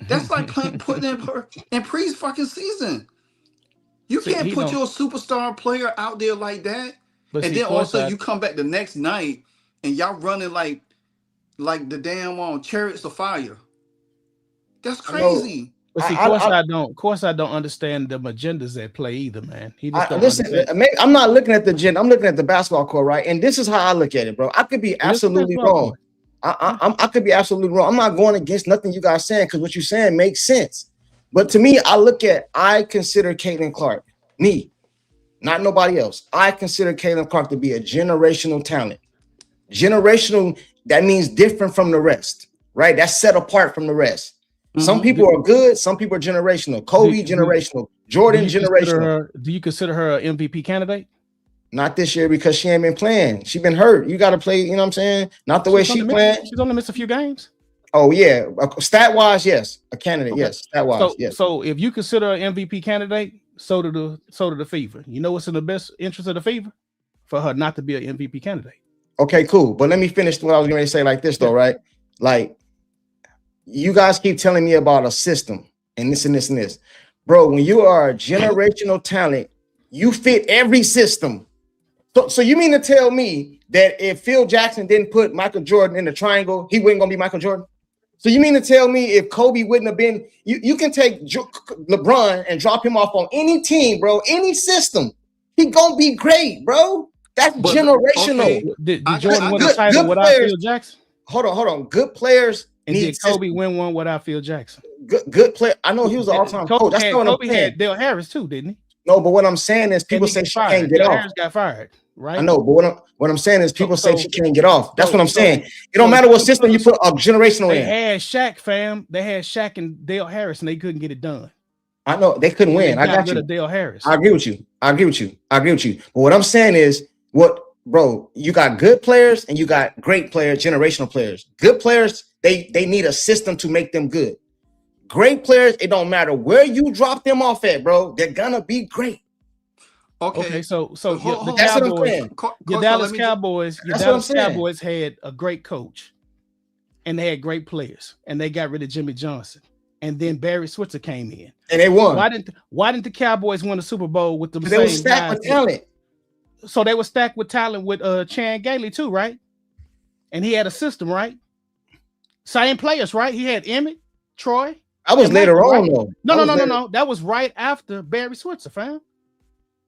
That's like putting her in Pre's fucking season. You can't put your superstar player out there like that, and then all of a sudden you come back the next night and y'all running like the damn Chariots of Fire. That's crazy.
But see, Courtside don't understand the agendas at play either, man. He just
listen. I'm not looking at the agenda. I'm looking at the basketball court, right? And this is how I look at it, bro. I could be absolutely wrong. I could be absolutely wrong. I'm not going against nothing you guys saying because what you're saying makes sense. But to me, I consider Caitlin Clark, me, not nobody else. I consider Caitlin Clark to be a generational talent. Generational, that means different from the rest, right? That's set apart from the rest. Mm-hmm. Some people are good, some people are generational. Kobe, generational. Jordan, generational.
Do you consider her an MVP candidate?
Not this year because she ain't been playing. She been hurt. You got to play, you know what I'm saying? Not the way she playing.
She's only missed a few games.
Oh, yeah. Stat-wise, yes. A candidate, yes. Stat-wise, yes.
So if you consider an MVP candidate, so do the Fever. You know what's in the best interest of the Fever? For her not to be an MVP candidate.
Okay, cool. But let me finish what I was going to say like this, though, right? Like, you guys keep telling me about a system and this and this and this. Bro, when you are a generational talent, you fit every system. So you mean to tell me that if Phil Jackson didn't put Michael Jordan in the triangle, he wasn't going to be Michael Jordan? So you mean to tell me if Kobe wouldn't have been, you can take LeBron and drop him off on any team, bro, any system. He going to be great, bro. That's generational.
Okay. Did Jordan win the title without Phil Jackson?
Hold on. Good players.
And did Kobe win one without Phil Jackson?
Good player. I know he was an all-time coach. That's what I'm saying.
Kobe had Dale Harris too, didn't he?
No, but what I'm saying is people say she can't get off.
Harris got fired, right?
I know, but what I'm saying is people say she can't get off. That's what I'm saying. It don't matter what system you put a generational in.
They had Shaq, fam. They had Shaq and Dale Harris, and they couldn't get it done.
I know they couldn't win. I got you.
Dale Harris.
I agree with you. But what I'm saying is, bro, you got good players and you got great players, generational players. Good players, they need a system to make them good. Great players, it don't matter where you drop them off at, bro. They're gonna be great.
Okay, so the
that's
Cowboys,
what I'm saying.
Your Dallas Cowboys had a great coach, and they had great players, and they got rid of Jimmy Johnson, and then Barry Switzer came in,
and they won.
Why didn't the Cowboys win the Super Bowl with them?
They were stacked with talent.
So they were stacked with talent with Chan Gailey too, right? And he had a system, right? Same players, right? He had Emmett, Troy.
I was later on, though.
No. That was right after Barry Switzer, fam.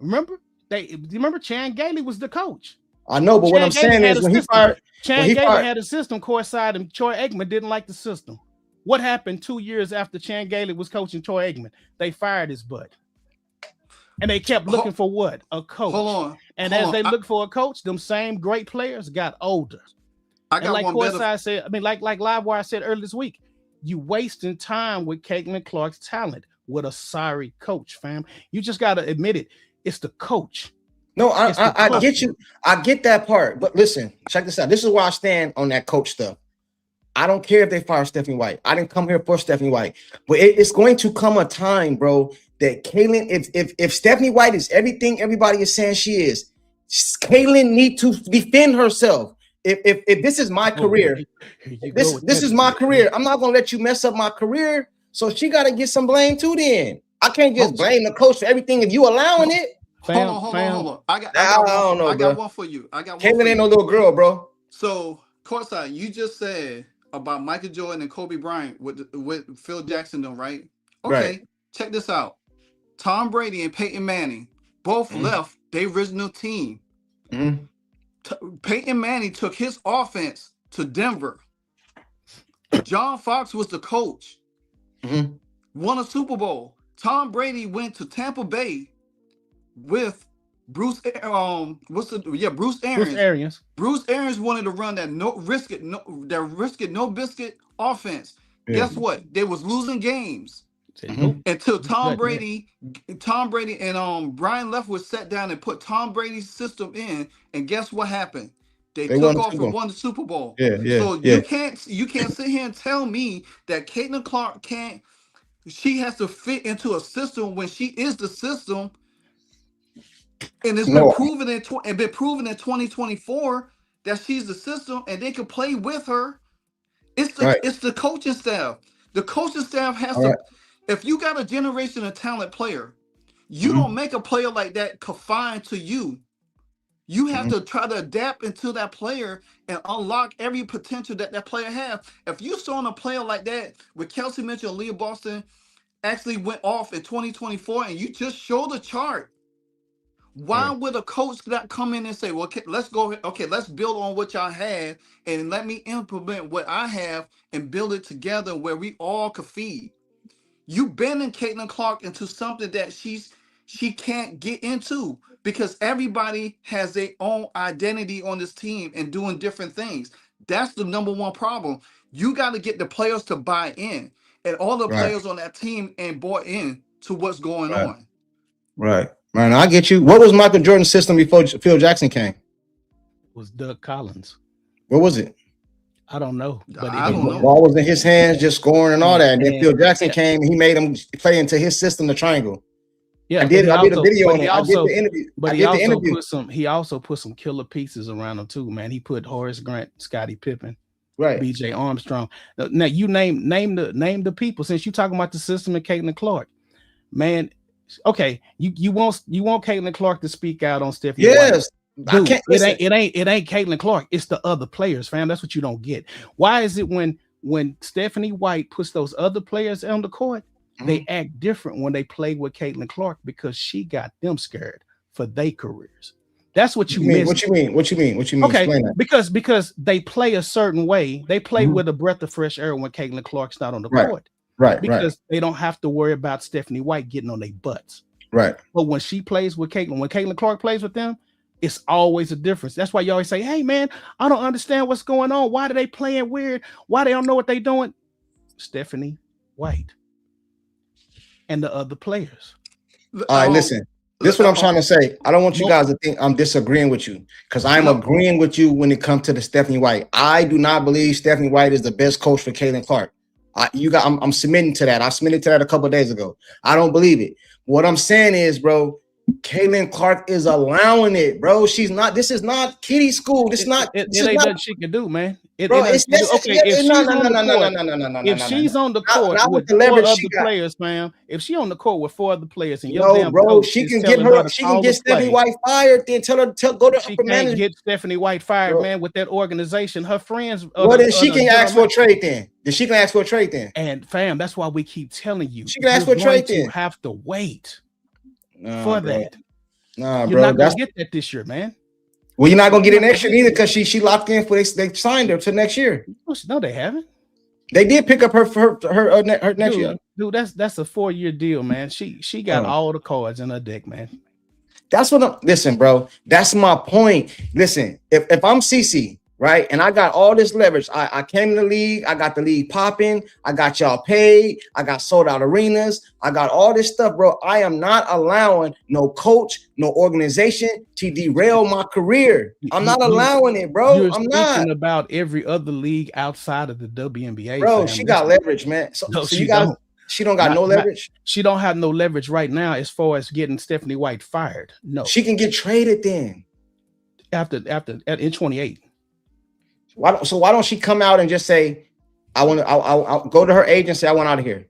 Remember? Remember Chan Gailey was the coach.
I know, but what I'm saying is when he fired,
Chan Gailey had a system, Courtside, and Troy Aikman didn't like the system. What happened 2 years after Chan Gailey was coaching Troy Aikman? They fired his butt. And they kept looking for what? A coach. As they looked for a coach, them same great players got older. Like Courtside said, like LiveWire said earlier this week, you wasting time with Caitlin Clark's talent with a sorry coach, fam. You just got to admit it. It's the coach.
No, I get you. I get that part. But listen, check this out. This is where I stand on that coach stuff. I don't care if they fire Stephanie White. I didn't come here for Stephanie White. But it's going to come a time, bro, that Caitlin, if Stephanie White is everything everybody is saying she is, Caitlin need to defend herself. If this is my career, this is my career. I'm not gonna let you mess up my career. So she got to get some blame too. Then I can't just blame the coach for everything if you allowing it.
Fam,
hold on. I got
don't know, bro.
one for you.
Caitlyn ain't no little girl, bro.
So, Courtside, you just said about Michael Jordan and Kobe Bryant with Phil Jackson, though, right? Okay,
Right.
check this out. Tom Brady and Peyton Manning both left their original team. Peyton Manning took his offense to Denver. John Fox was the coach. Won a Super Bowl. Tom Brady went to Tampa Bay with Bruce Arians.
Bruce Arians.
Bruce Arians wanted to run that no biscuit offense. Yeah. Guess what? They was losing games. Until Tom Brady and Brian Leftwich sat down and put Tom Brady's system in, and guess what happened? They took off and won the Super Bowl. You can't sit here and tell me that Caitlin Clark can't. She has to fit into a system when she is the system, and it's been proven in 2024 that she's the system, and they can play with her. It's the coaching staff. The coaching staff has to. If you got a generation of talent player, you don't make a player like that confined to you. You have to try to adapt into that player and unlock every potential that player has. If you saw a player like that with Kelsey Mitchell and Leah Boston actually went off in 2024 and you just show the chart, why would a coach not come in and say, well, let's go, let's build on what y'all had and let me implement what I have and build it together where we all could feed? You bending Caitlin Clark into something that she can't get into because everybody has their own identity on this team and doing different things. That's the number one problem. You got to get the players to buy in, and all the players on that team ain't bought in to what's going on.
Right. Man, I get you. What was Michael Jordan's system before Phil Jackson came?
It was Doug Collins.
What was it?
I don't know. But
I don't know.
The ball was in his hands, just scoring and all that. And then Phil Jackson came and he made him play into his system, the triangle.
Yeah,
I did a video on it. I did the interview.
But he also put some killer pieces around him too, man. He put Horace Grant, Scottie Pippen, BJ Armstrong. Now you name the people, since you're talking about the system and Caitlin Clark. Man, okay, you want Caitlin Clark to speak out on Stephanie White. Dude, it ain't Caitlin Clark, it's the other players, fam. That's what you don't get. Why is it when Stephanie White puts those other players on the court, they act different when they play with Caitlin Clark because she got them scared for their careers? That's what you mean. What you mean? Okay, because they play a certain way. They play with a breath of fresh air when Caitlin Clark's not on the court. Because they don't have to worry about Stephanie White getting on their butts. Right. But when she plays with Caitlin, when Caitlin Clark plays with them, it's always a difference. That's why you always say, hey, man, I don't understand what's going on. Why are they playing weird? Why they don't know what they're doing? Stephanie White and the other players.
All right, listen. This is what I'm trying to say. I don't want you guys to think I'm disagreeing with you, because I'm agreeing with you when it comes to the Stephanie White. I do not believe Stephanie White is the best coach for Caitlin Clark. I'm submitting to that. I submitted to that a couple of days ago. I don't believe it. What I'm saying is, bro, Caitlin Clark is allowing it, bro. She's not. This is not kiddie school. This not.
It ain't nothing she can do, man. If she's on the court with four other players, fam. If she on the court with four other players, and
she can get her. She can get Stephanie White fired. Then tell her to go to upper management.
Get Stephanie White fired, man. With that organization, her friends.
Well, then she can ask for a trade. Then she can ask for a trade. Then
and fam, that's why we keep telling you.
She can ask for a trade. Then
you have to wait. That.
Nah,
you're not gonna get that this year, man.
Well, you're not gonna get it next year either, because she locked in for they signed her to next year.
No, they haven't.
They did pick up her next year.
Dude, that's a 4-year deal, man. She got all the cards in her deck, man.
That's what listen, bro. That's my point. Listen, if I'm CC, right, and I got all this leverage, I came in the league, I got the league popping, I got y'all paid, I got sold out arenas, I got all this stuff, bro. I am not allowing no coach, no organization to derail my career. I'm not allowing it, bro. I'm not.
Thinking about every other league outside of the WNBA,
bro. She got leverage, man. So you guys, she don't got no leverage.
She don't have no leverage right now as far as getting Stephanie White fired. No,
she can get traded then
after in 28.
Why don't she come out and just say, I'll go to her agent and say, I want out of here.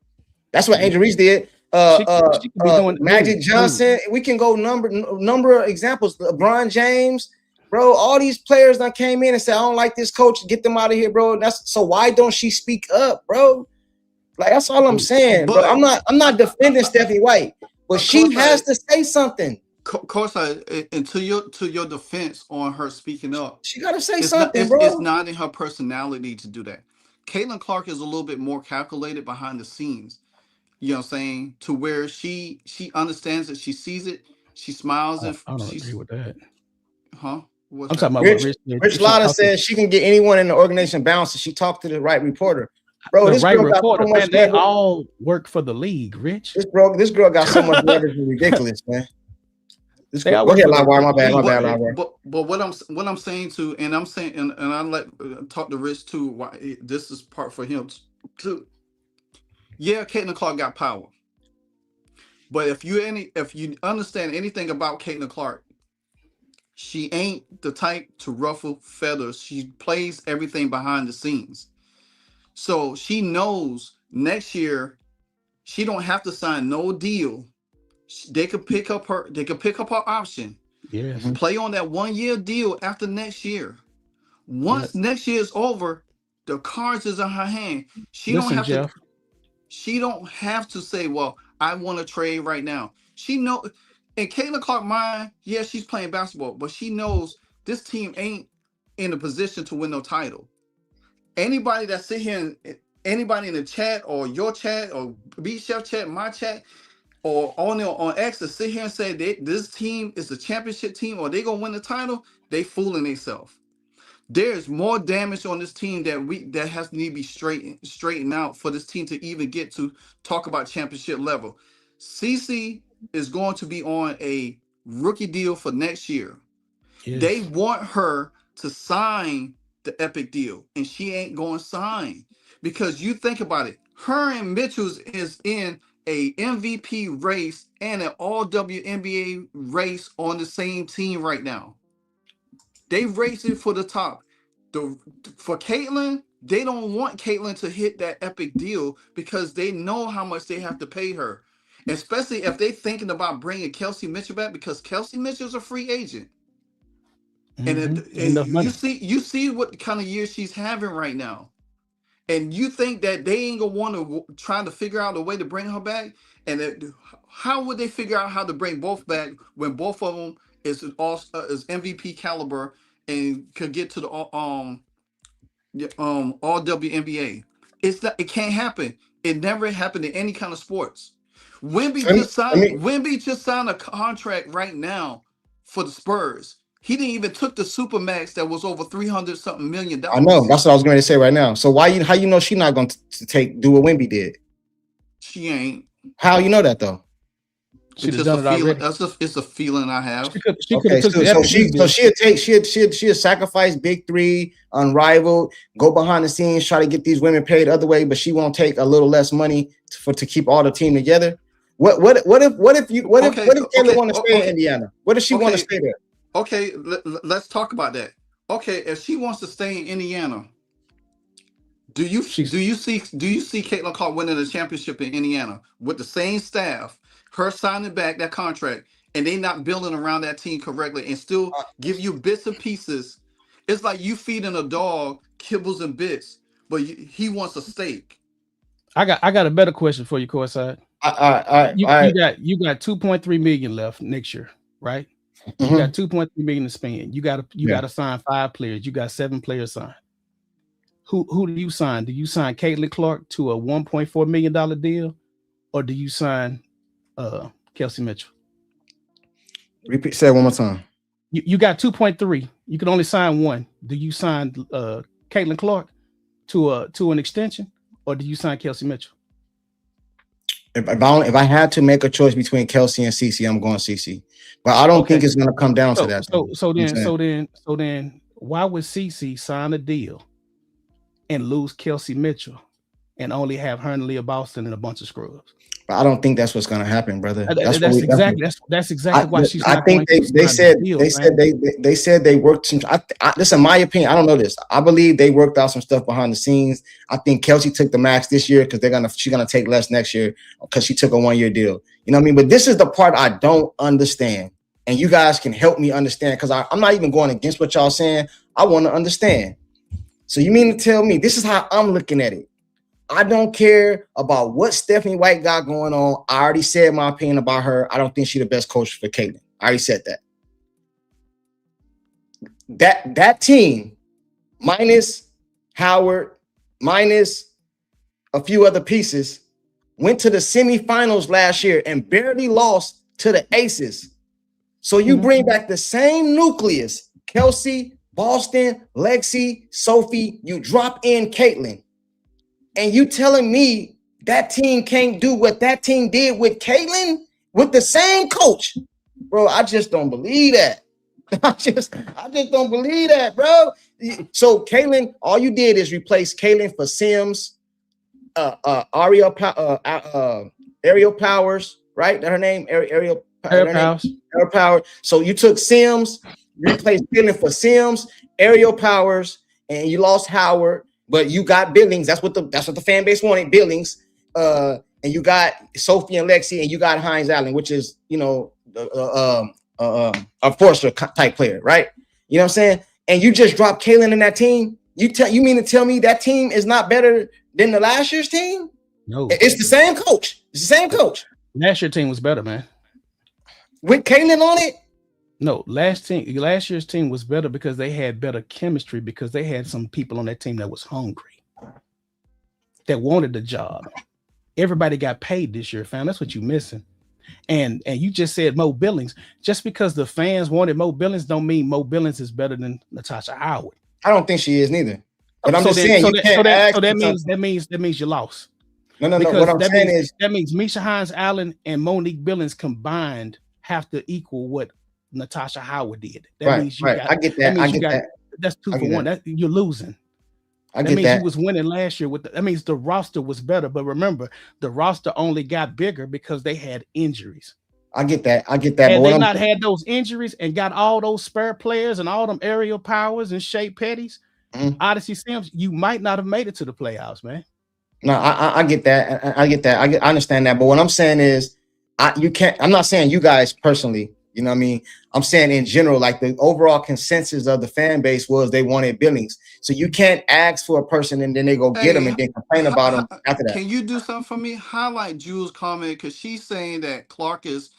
That's what Angel Reese did.
She could be doing
Magic Johnson. We can go number of examples. LeBron James, bro. All these players that came in and said, "I don't like this coach. Get them out of here, bro." That's so. Why don't she speak up, bro? Like that's all I'm saying, bro. I'm not defending Stephanie White, but she has to say something.
Courtside, and to your defense on her speaking up,
she gotta say something, bro.
It's not in her personality to do that. Caitlin Clark is a little bit more calculated behind the scenes. You know what I'm saying? To where she understands it, she sees it, she smiles, and
I don't agree with that.
Huh?
I'm talking about
Rich Lotta says she can get anyone in the organization bounced if she talked to the right reporter. Bro, this girl got so much.
They all work for the league, Rich.
This girl got so much leverage, ridiculous, man. Go ahead, LiveWire. My bad, LiveWire.
But what I'm saying to, and I'm saying, and I let talk to Rich too. Why this is part for him too. Yeah, Caitlin Clark got power, but if you understand anything about Caitlin Clark, she ain't the type to ruffle feathers. She plays everything behind the scenes. So she knows next year she don't have to sign no deal. They could pick up her option.
Yes.
Play on that 1 year deal after next year. Once next year is over, the cards is in her hand. She don't have to say, well, I want to trade right now. She know, and Caitlin Clark mind, yeah, she's playing basketball, but she knows this team ain't in a position to win no title. Anybody that sit here, anybody in the chat or your chat or B Chef chat, my chat, or on X to sit here and say this team is a championship team or they gonna win the title, they fooling themselves. There's more damage on this team that has to need to be straightened out for this team to even get to talk about championship level. CC is going to be on a rookie deal for next year. Yes. They want her to sign the epic deal, and she ain't going to sign because you think about it. Her and Mitchell's is in a MVP race and an all WNBA race on the same team right now. They racing for the top. For Caitlin, they don't want Caitlin to hit that epic deal because they know how much they have to pay her. Especially if they're thinking about bringing Kelsey Mitchell back because Kelsey Mitchell's a free agent. Mm-hmm. And you see what kind of year she's having right now. And you think that they ain't gonna want to try to figure out a way to bring her back? And how would they figure out how to bring both back when both of them is MVP caliber and could get to the all WNBA? It can't happen. It never happened in any kind of sports. Wemby just signed a contract right now for the Spurs. He didn't even took the Supermax that was over $300-something million.
I know. That's what I was going to say right now. So how you know she's not going to do what Wemby did?
She ain't.
How you know that though?
It's just a feeling. It's a feeling I have.
She'll sacrifice big three, unrivaled, go behind the scenes, try to get these women paid the other way, but she won't take a little less money to keep all the team together. What if Taylor want to stay in Indiana? What if she want to stay there?
Okay, let's talk about that. Okay, if she wants to stay in Indiana, do you see Caitlin Clark winning a championship in Indiana with the same staff, her signing back that contract, and they not building around that team correctly and still give you bits and pieces? It's like you feeding a dog kibbles and bits, but he wants a steak.
I got a better question for you, Courtside. You got 2.3 million left next year, right? Mm-hmm. You got 2.3 million to spend. You got to sign 5 players. You got 7 players signed. Who do you sign? Do you sign Caitlin Clark to a $1.4 million deal, or do you sign Kelsey Mitchell?
Say it one more time.
You got 2.3. You can only sign 1. Do you sign Caitlin Clark to an extension, or do you sign Kelsey Mitchell?
If I had to make a choice between Kelsey and CC, I'm going CC. But I don't think it's going to come down to that.
So then, why would CC sign a deal and lose Kelsey Mitchell and only have her and Leah Boston and a bunch of scrubs?
I don't think that's what's gonna happen, brother.
That's exactly why she's
I
not
think
going to
they said
deal,
they said they worked some. This in my opinion. I don't know this. I believe they worked out some stuff behind the scenes. I think Kelsey took the max this year because she's gonna take less next year because she took a 1 year deal. You know what I mean? But this is the part I don't understand, and you guys can help me understand because I'm not even going against what y'all saying. I want to understand. So you mean to tell me this is how I'm looking at it? I don't care about what Stephanie White got going on. I already said my opinion about her. I don't think she's the best coach for Caitlin. I already said that. That team, minus Howard, minus a few other pieces, went to the semifinals last year and barely lost to the Aces. So you bring back the same nucleus, Kelsey, Boston, Lexi, Sophie, you drop in Caitlin. And you telling me that team can't do what that team did with Caitlin with the same coach, bro? I just don't believe that. I just don't believe that, bro. So Caitlin, all you did is replace Caitlin for Sims, Ariel Powers, right? That her name, Ariel Powers. So you took Sims, replaced Caitlin for Sims, Ariel Powers, and you lost Howard. But you got Billings. That's what the fan base wanted. Billings, and you got Sophie and Lexi, and you got Hines Allen, which is a Forster type player, right? You know what I'm saying? And you just dropped Kaylin in that team. You mean to tell me that team is not better than the last year's team?
No,
it's the same coach. It's the same coach.
Last year's team was better, man.
With Kaylin on it.
No, last year's team was better because they had better chemistry because they had some people on that team that was hungry, that wanted the job. Everybody got paid this year, fam. That's what you're missing. And you just said Mo Billings. Just because the fans wanted Mo Billings don't mean Mo Billings is better than Natasha Howard.
I don't think she is neither. But I'm just saying
that means you lost.
No. What I'm saying is
that means Misha Hines Allen and Monique Billings combined have to equal what Natasha Howard did. That means you got.
I get that.
That's 2 for 1. You're losing.
That means
you was winning last year that means the roster was better. But remember, the roster only got bigger because they had injuries.
I get that.
And they not had those injuries and got all those spare players and all them Aerial Powers and Shea Petties, Odyssey Sims, you might not have made it to the playoffs, man.
No, I get that. I get that. I understand that. But what I'm saying is, I'm not saying you guys personally. You know what I mean? I'm saying in general, like the overall consensus of the fan base was they wanted Billings. So you can't ask for a person and then they go get them and then complain about them after that.
Can you do something for me? Highlight Jules' comment because she's saying that Clark is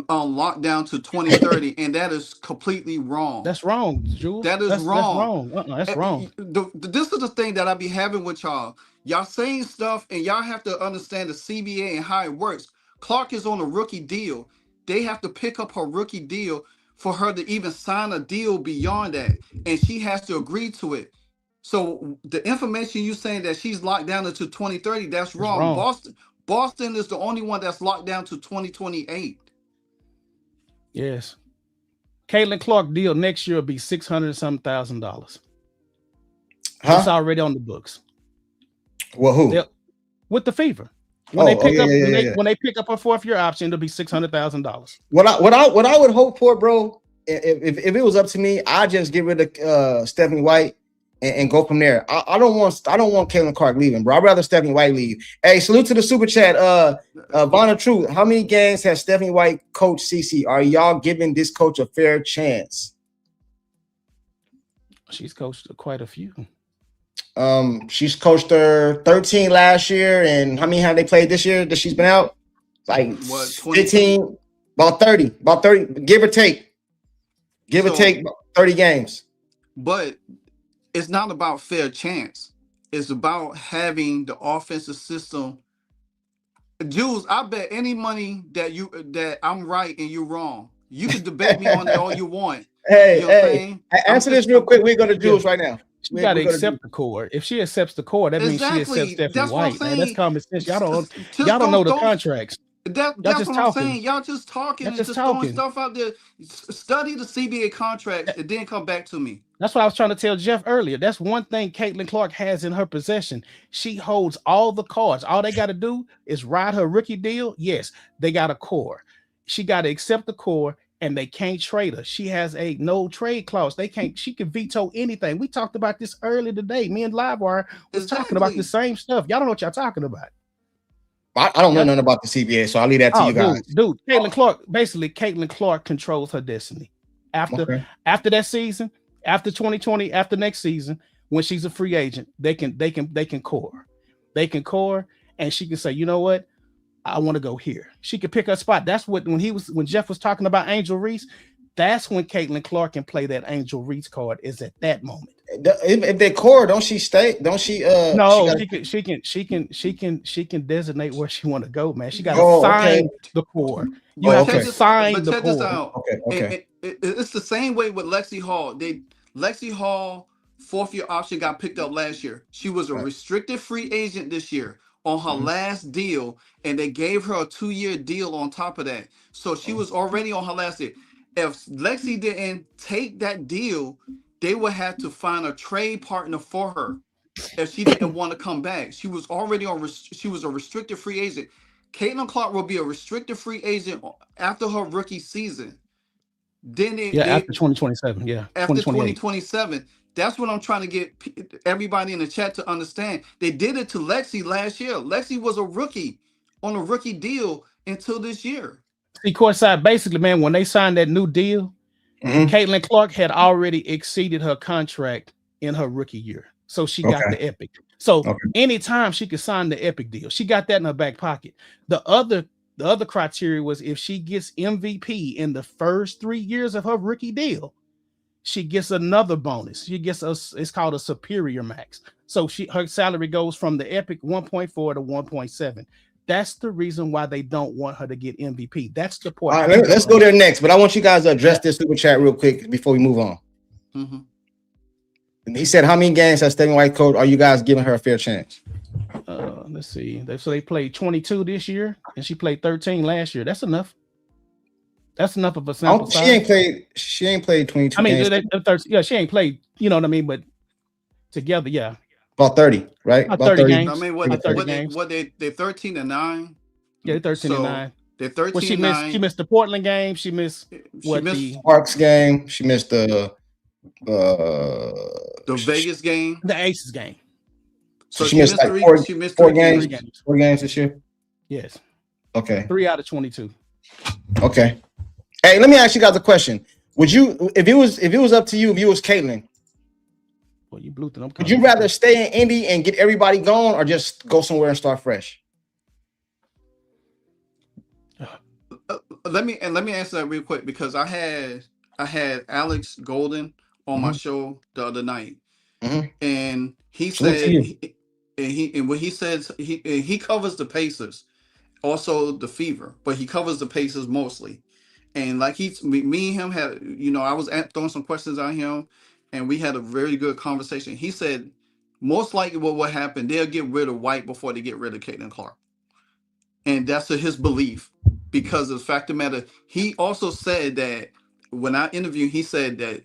on lockdown to 2030, and that is completely wrong.
That's wrong, Jules.
That is wrong.
That's wrong.
This is the thing that I be having with y'all. Y'all saying stuff, and y'all have to understand the CBA and how it works. Clark is on a rookie deal. They have to pick up her rookie deal for her to even sign a deal beyond that. And she has to agree to it. So the information you saying that she's locked down until 2030, that's wrong. Boston is the only one that's locked down to 2028.
Yes. Caitlin Clark deal next year will be $600,000. It's already on the books.
Well, who?
With the Fever. When they pick up a 4th year option, it'll be $600,000.
What I would hope for, bro, if it was up to me, I'd just get rid of Stephanie White and go from there. I don't want Caitlin Clark leaving, bro. I'd rather Stephanie White leave. Hey, salute to the super chat. Vonna Truth, how many games has Stephanie White coached CC? Are y'all giving this coach a fair chance?
She's coached quite a few.
She's coached her 13 last year, and how many have they played this year that she's been out? Like 15, about 30, give or take. Give or take 30 games.
But it's not about fair chance. It's about having the offensive system. Jules, I bet any money that I'm right and you're wrong. You can debate me on it all you want.
Hey, answer this real quick. We're going to Jules right now.
She got to accept the core. If she accepts the core, that means she accepts Stephanie White. Man, that's common sense. Y'all don't know the contracts. Y'all
That's
just
what I'm
talking.
saying. Y'all just talking
Y'all
and
just
just throwing
talking.
stuff out there. Study the CBA contracts and then come back to me.
That's what I was trying to tell Jeff earlier. That's one thing Caitlin Clark has in her possession. She holds all the cards. All they got to do is ride her rookie deal. Yes, they got a core. She got to accept the core, and they can't trade her. She has a no trade clause. They can't. She can veto anything. We talked about this earlier today. Me and Livewire was talking about the
Exactly.
same stuff. Y'all don't know what y'all talking about.
I don't know
Y'all,
nothing about the CBA, so I'll leave that to
oh,
you guys.
dude. Caitlin Clark controls her destiny. After
Okay.
after that season, after 2020, after next season, when she's a free agent, they can core. They can core, and she can say, you know what? I want to go here. She could pick her spot. That's what when Jeff was talking about Angel Reese, that's when Caitlin Clark can play that Angel Reese card, is at that moment.
If they core, don't she stay? Don't she? She
No,
got.
she can designate where she want to go, man. She got to
Oh, okay.
sign the core. You
But
Oh,
have to
okay.
sign the
check this
core.
out.
Okay. Okay.
It's the same way with Lexi Hall. Lexi Hall 4th-year option got picked up last year. She was a
Right.
restricted free agent this year on her last deal, and they gave her a 2-year deal on top of that. So she was already on her last deal. If Lexi didn't take that deal, they would have to find a trade partner for her. If she didn't want to come back, she was already on. She was a restricted free agent. Caitlin Clark will be a restricted free agent after her rookie season. Then
Yeah, after 2027. Yeah,
after
2028.
2027. That's what I'm trying to get everybody in the chat to understand. They did it to Lexi last year. Lexi was a rookie on a rookie deal until this year.
See, Courtside, basically, man, when they signed that new deal, Caitlin Clark had already exceeded her contract in her rookie year. So she got
Okay.
the Epic. So
Okay.
anytime she could sign the Epic deal, she got that in her back pocket. The other criteria was if she gets MVP in the first 3 years of her rookie deal, she gets another bonus. She gets it's called a superior max. So her salary goes from the Epic 1.4 to 1.7. That's the reason why they don't want her to get MVP. That's the part.
All right, let's go there next. But I want you guys to address this super chat real quick before we move on. He said, "How many games has Stephen White coached? Are you guys giving her a fair chance?"
Let's see. So they played 22 this year, and she played 13 last year. That's enough. That's enough of a sample size.
She ain't played 22.
I mean,
games.
yeah, she ain't played. You know what I mean? But together, yeah,
about 30, right?
About 30 games.
I mean,
what
they 13-9.
Yeah, 13-9.
They're 13.
Well, she missed the Portland game. She missed
the Sparks game. She missed the
Vegas game,
the Aces game.
So she missed like four games. 4 games this year.
Yes.
Okay.
3 out of 22.
Okay. Hey, let me ask you guys a question. Would you, if it was up to you, if you was Caitlin,
well, you blew them.
Would you rather stay in Indy and get everybody going, or just go somewhere and start fresh?
Let me answer that real quick, because I had Alex Golden on my show the other night, and he said, when he says he covers the Pacers, also the Fever, but he covers the Pacers mostly. And like me and him had, I was throwing some questions at him, and we had a very good conversation. He said, most likely what will happen, they'll get rid of White before they get rid of Caitlin Clark. And that's his belief, because of the fact of the matter, he also said that when I interviewed, he said that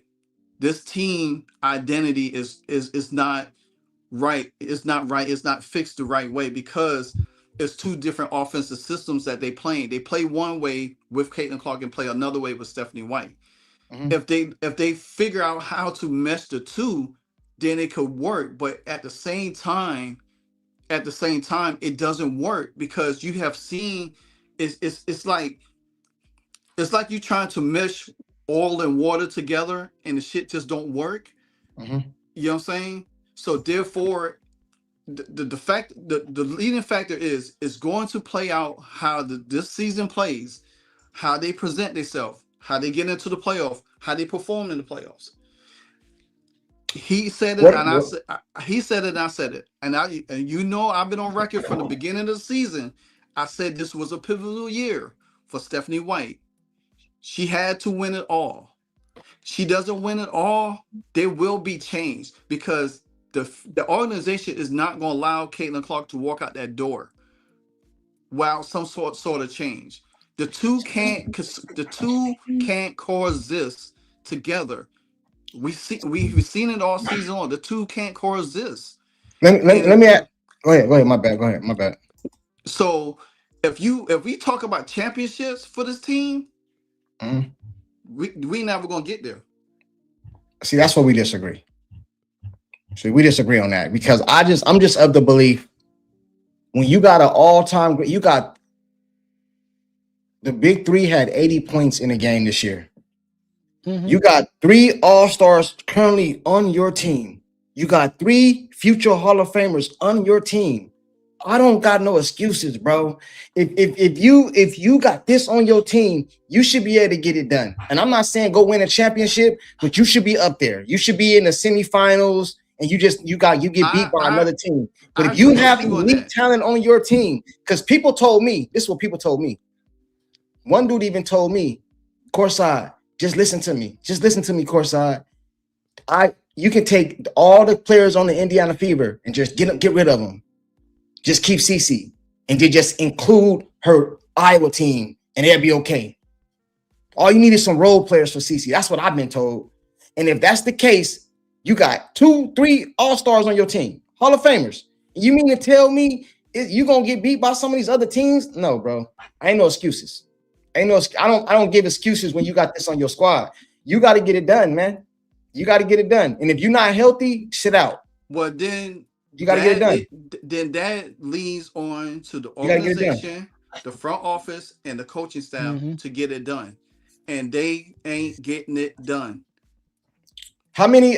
this team identity is not right. It's not right. It's not fixed the right way, because it's 2 different offensive systems that they play. They play one way with Caitlin Clark and play another way with Stephanie White. If they figure out how to mesh the 2, then it could work. But at the same time, it doesn't work, because you have seen it's like you trying to mesh oil and water together, and the shit just don't work. You know what I'm saying? So therefore, the leading factor is going to play out how this season plays, how they present themselves, how they get into the playoff, how they perform in the playoffs. He said it, and I said he said it, and I said it, and I've been on record from the beginning of the season. I said this was a pivotal year for Stephanie White. She had to win it all. She doesn't win it all, there will be change, because the organization is not going to allow Caitlin Clark to walk out that door. without some sort of change. The two can't coexist together. We've seen it all season long. The two can't coexist.
Let
And
me add, go ahead. My bad.
so if we talk about championships for this team,
Mhm.
we never gonna get there.
See, that's where we disagree. See, we disagree on that because I'm just of the belief when you got an all-time, you got the big three had 80 points in a game this year.
Mhm.
You got 3 all-stars currently on your team. You got 3 future Hall of Famers on your team. I don't got no excuses, bro. If you got this on your team, you should be able to get it done. And I'm not saying go win a championship, but you should be up there. You should be in the semifinals, and you get beat by another team. But if you have elite talent on your team, because people told me, this is what people told me. One dude even told me, Courtside, just listen to me. Just listen to me, Courtside. You can take all the players on the Indiana Fever and just get rid of them. Just keep Cece and then just include her Iowa team and they'll be okay. All you need is some role players for Cece. That's what I've been told. And if that's the case, you got 2, 3 all-stars on your team, Hall of Famers. You mean to tell me you gonna get beat by some of these other teams? No, bro. I ain't no excuses. I don't give excuses when you got this on your squad. You got to get it done, man. You got to get it done. And if you're not healthy, sit out.
Well, then
you got to get it done.
Then that leads on to the organization, the front office, and the coaching staff to get it done. And they ain't getting it done.
How many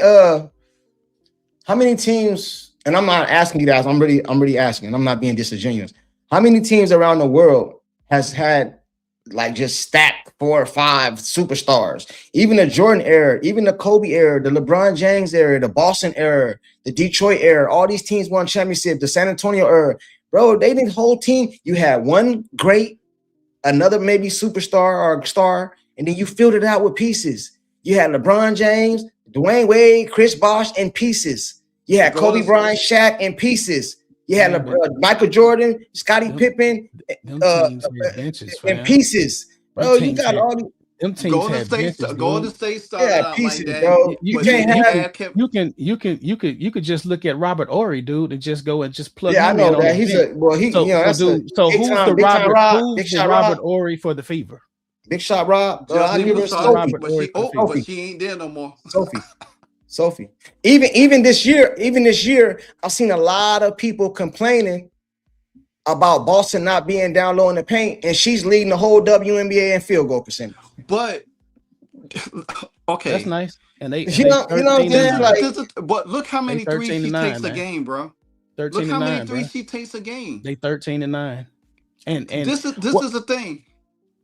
teams, and I'm not asking you guys, I'm really asking, I'm not being disingenuous. How many teams around the world has had like just stacked 4 or 5 superstars? Even the Jordan era, even the Kobe era, the LeBron James era, the Boston era, the Detroit era, all these teams won championship, the San Antonio era. Bro, they did the whole team. You had one great, another maybe superstar or star, and then you filled it out with pieces. You had LeBron James, Dwayne Wade, Chris Bosh in pieces. You had Kobe Bryant, Shaq in pieces. You had Michael Jordan, Scottie Pippen, in pieces. Bro, you got all these.
Them teams
Golden State started out
pieces,
like that.
Bro.
You could just look at Robert Ory, dude, and just go and just plug him
I know
in.
That he's
who's the Robert Ory for the Fever?
Big Shot Rob.
I give her Sophie, but she ain't there no more.
Sophie. Even this year, I've seen a lot of people complaining about Boston not being down low in the paint, and she's leading the whole WNBA in field goal percentage.
But okay,
that's nice. And they,
you know what I'm saying? Like,
but look how many threes she takes a game, bro. Look how many threes she takes a game.
They 13-9. And
this is the thing.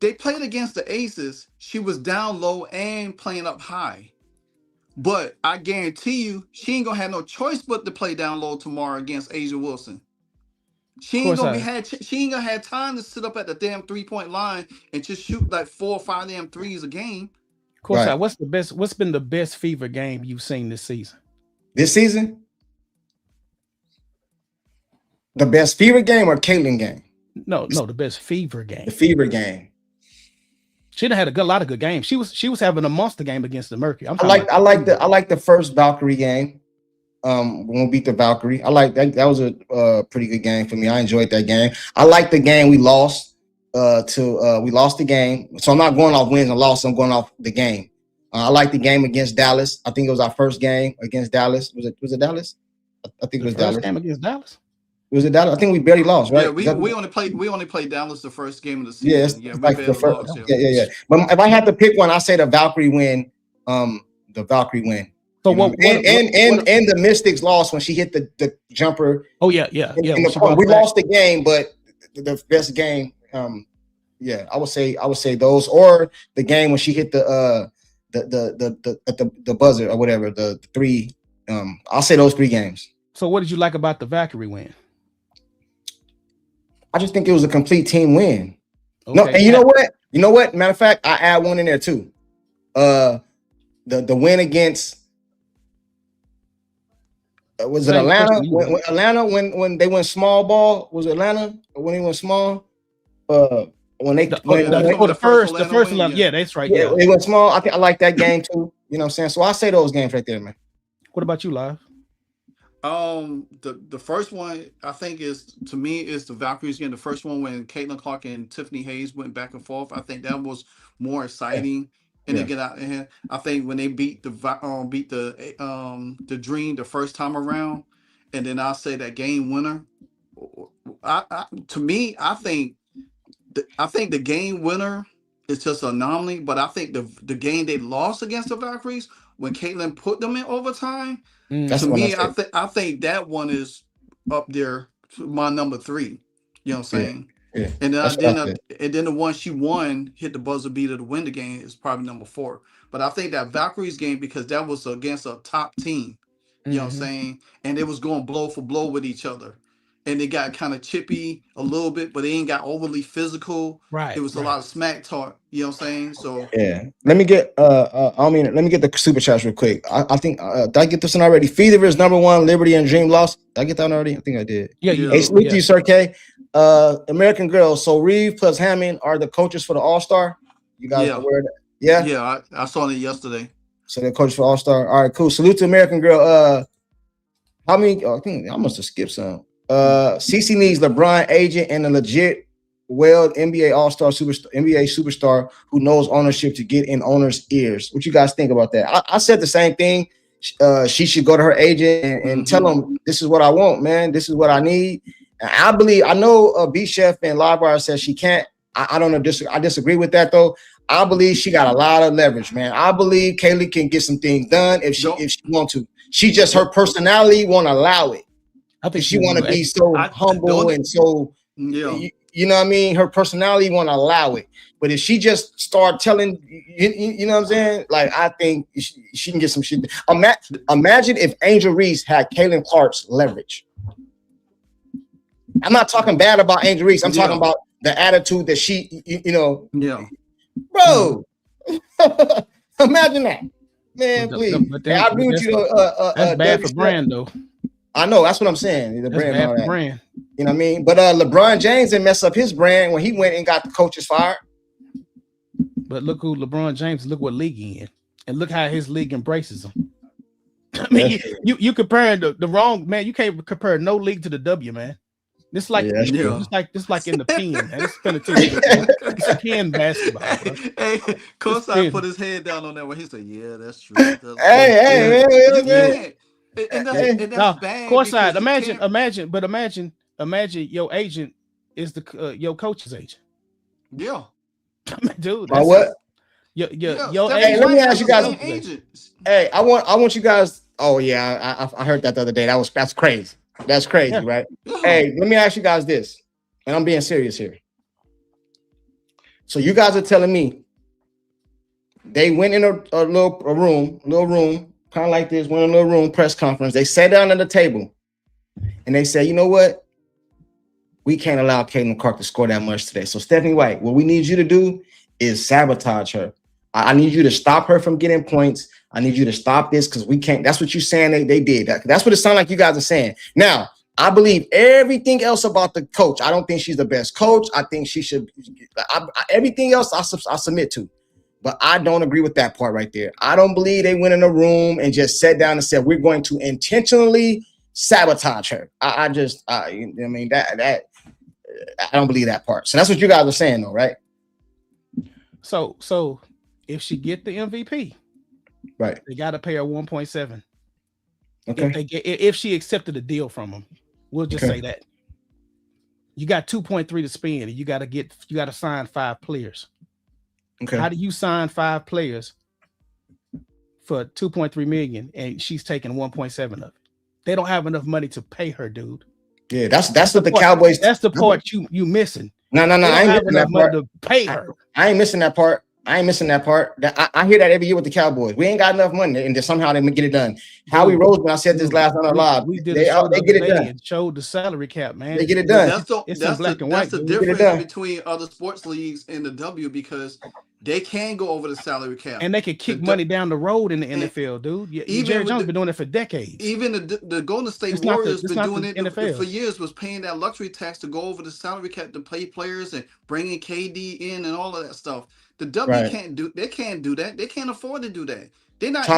They played against the Aces. She was down low and playing up high. But I guarantee you, she ain't gonna have no choice but to play down low tomorrow against Asia Wilson. She ain't gonna have time to sit up at the damn 3-point line and just shoot like 4 or 5 damn threes a game.
Courtside, what's been the best Fever game you've seen this season?
This season? The best Fever game or Caitlin game?
No, the best Fever game.
The Fever game.
She done had a lot of good games. She was having a monster game against the Mercury. I like the first Valkyrie game. When we beat the Valkyrie, I like that. That was a pretty good game for me. I enjoyed that game. I like the game we lost. We lost the game, so I'm not going off wins and losses. I'm going off the game. I like the game against Dallas. I think it was our first game against Dallas. Was it Dallas? I think it was Dallas. First game against Dallas.
Was it Dallas? I think we barely lost, right?
Yeah, we only played Dallas the first game of the season.
Yeah, we barely lost. Yeah. But if I had to pick one, I say the Valkyrie win. The Valkyrie win.
So
and the Mystics lost when she hit the jumper.
Oh yeah.
We lost the game, but the best game. I would say those, or the game when she hit the buzzer or whatever, the 3. I'll say those 3 games.
So what did you like about the Valkyrie win?
I just think it was a complete team win.
Okay.
No, and you know what? Matter of fact, I add one in there too. The win against was it Atlanta? When they went small ball, was it Atlanta when they went small? when they
the first Orlando, yeah, that's right. Yeah,
it was small. I think I like that game too. You know what I'm saying? So I say those games right there, man.
What about you, Live?
The first one I think is the Valkyries game. The first one when Caitlin Clark and Tiffany Hayes went back and forth. I think that was more exciting. And they get out in here. I think when they beat the Dream the first time around, and then I'll say that game winner. To me, I think the game winner is just an anomaly. But I think the game they lost against the Valkyries when Caitlin put them in overtime. To me, I think that one is up there to my number 3. You know what I'm saying?
Yeah.
And then the one she won, hit the buzzer beater to win the game, is probably number 4. But I think that Valkyries game, because that was against a top team, you know what I'm saying? And it was going blow for blow with each other. And they got kind of chippy a little bit, but they ain't got overly physical.
Right.
It was a lot of smack talk, you know what I'm saying? So
yeah. Let me get let me get the super chats real quick. I think did I get this one already? Fever is number 1, Liberty and Dream lost. Did I get that one already? I think I did.
Yeah.
Hey, salute to you, Sir K. American Girls. So Reeve plus Hammond are the coaches for the All-Star. You guys are aware of that? Yeah.
Yeah, I saw it yesterday.
So they're coaches for All-Star. All right, cool. Salute to American Girl. How many? I think I must have skipped some. CC needs LeBron agent and a legit NBA All-Star NBA superstar who knows ownership to get in owners' ears. What you guys think about that? I said the same thing. She should go to her agent and tell them, this is what I want, man. This is what I need. And I know B Chef and LiveWire says she can't. I don't know. I disagree with that though. I believe she got a lot of leverage, man. I believe Kaylee can get some things done if she wants to. She just, her personality won't allow it. I think she want to be so humble and so, you know what I mean? Her personality won't allow it. But if she just start telling, you know what I'm saying? Like, I think she can get some shit. Imagine if Angel Reese had Caitlin Clark's leverage. I'm not talking bad about Angel Reese. I'm talking about the attitude that she, you know.
Yeah.
Bro, imagine that. Man, please. I agree with you.
That's bad for brand, though.
I know. That's what I'm saying. The brand,
bad for brand.
You know what I mean? But LeBron James didn't mess up his brand when he went and got the coaches fired.
But look who LeBron James, look what league he in. And look how his league embraces him. I mean, you comparing the wrong, man. You can't compare no league to the W, man. It's like it's like in the pen, man. It's it's a pen basketball. Bro.
Hey, Courtside put his head down on that one. He said, "Yeah, that's true."
Man.
And that's bad.
Courtside, imagine your agent is the your coach's agent.
Yeah,
I mean, dude.
That's what?
Your
hey, let me ask you guys. Hey, I want you guys. Oh yeah, I heard that the other day. That's crazy. That's crazy, right? Hey, let me ask you guys this, and I'm being serious here. So you guys are telling me they went in a little room, kind of like this, went in a little room, press conference. They sat down at the table, and they said, you know what? We can't allow Caitlin Clark to score that much today. So Stephanie White, what we need you to do is sabotage her. I need you to stop her from getting points. I need you to stop this because we can't. That's what you're saying they did. That's what it sounds like you guys are saying. Now, I believe everything else about the coach. I don't think she's the best coach. I think she should. Everything else I submit to. But I don't agree with that part right there. I don't believe they went in a room and just sat down and said, we're going to intentionally sabotage her. I mean, that I don't believe that part. So that's what you guys are saying though, right?
So if she get the MVP,
right,
they got to pay her 1.7.
Okay.
If she accepted a deal from them, we'll just say that. You got 2.3 to spend, and you got to sign 5 players. Okay. How do you sign 5 players for 2.3 million and she's taking 1.7 of it? They don't have enough money to pay her, dude.
Yeah, that's what the Cowboys.
That's the part you missing.
No. I ain't missing that part.
To pay her.
I ain't missing that part. I hear that every year with the Cowboys. We ain't got enough money, and then somehow they get it done. Howie Roseman, I said this last on our live.
We did they get it done. And showed the salary cap, man.
They get it done.
That's the difference between other sports leagues and the W, because They can go over the salary cap,
and they can kick money down the road in the NFL, dude. Jerry Jones been doing it for decades.
Even the Golden State Warriors been doing it for years. Was paying that luxury tax to go over the salary cap to pay players and bringing KD in and all of that stuff. The W can't do. They can't do that. They can't afford to do that. They're not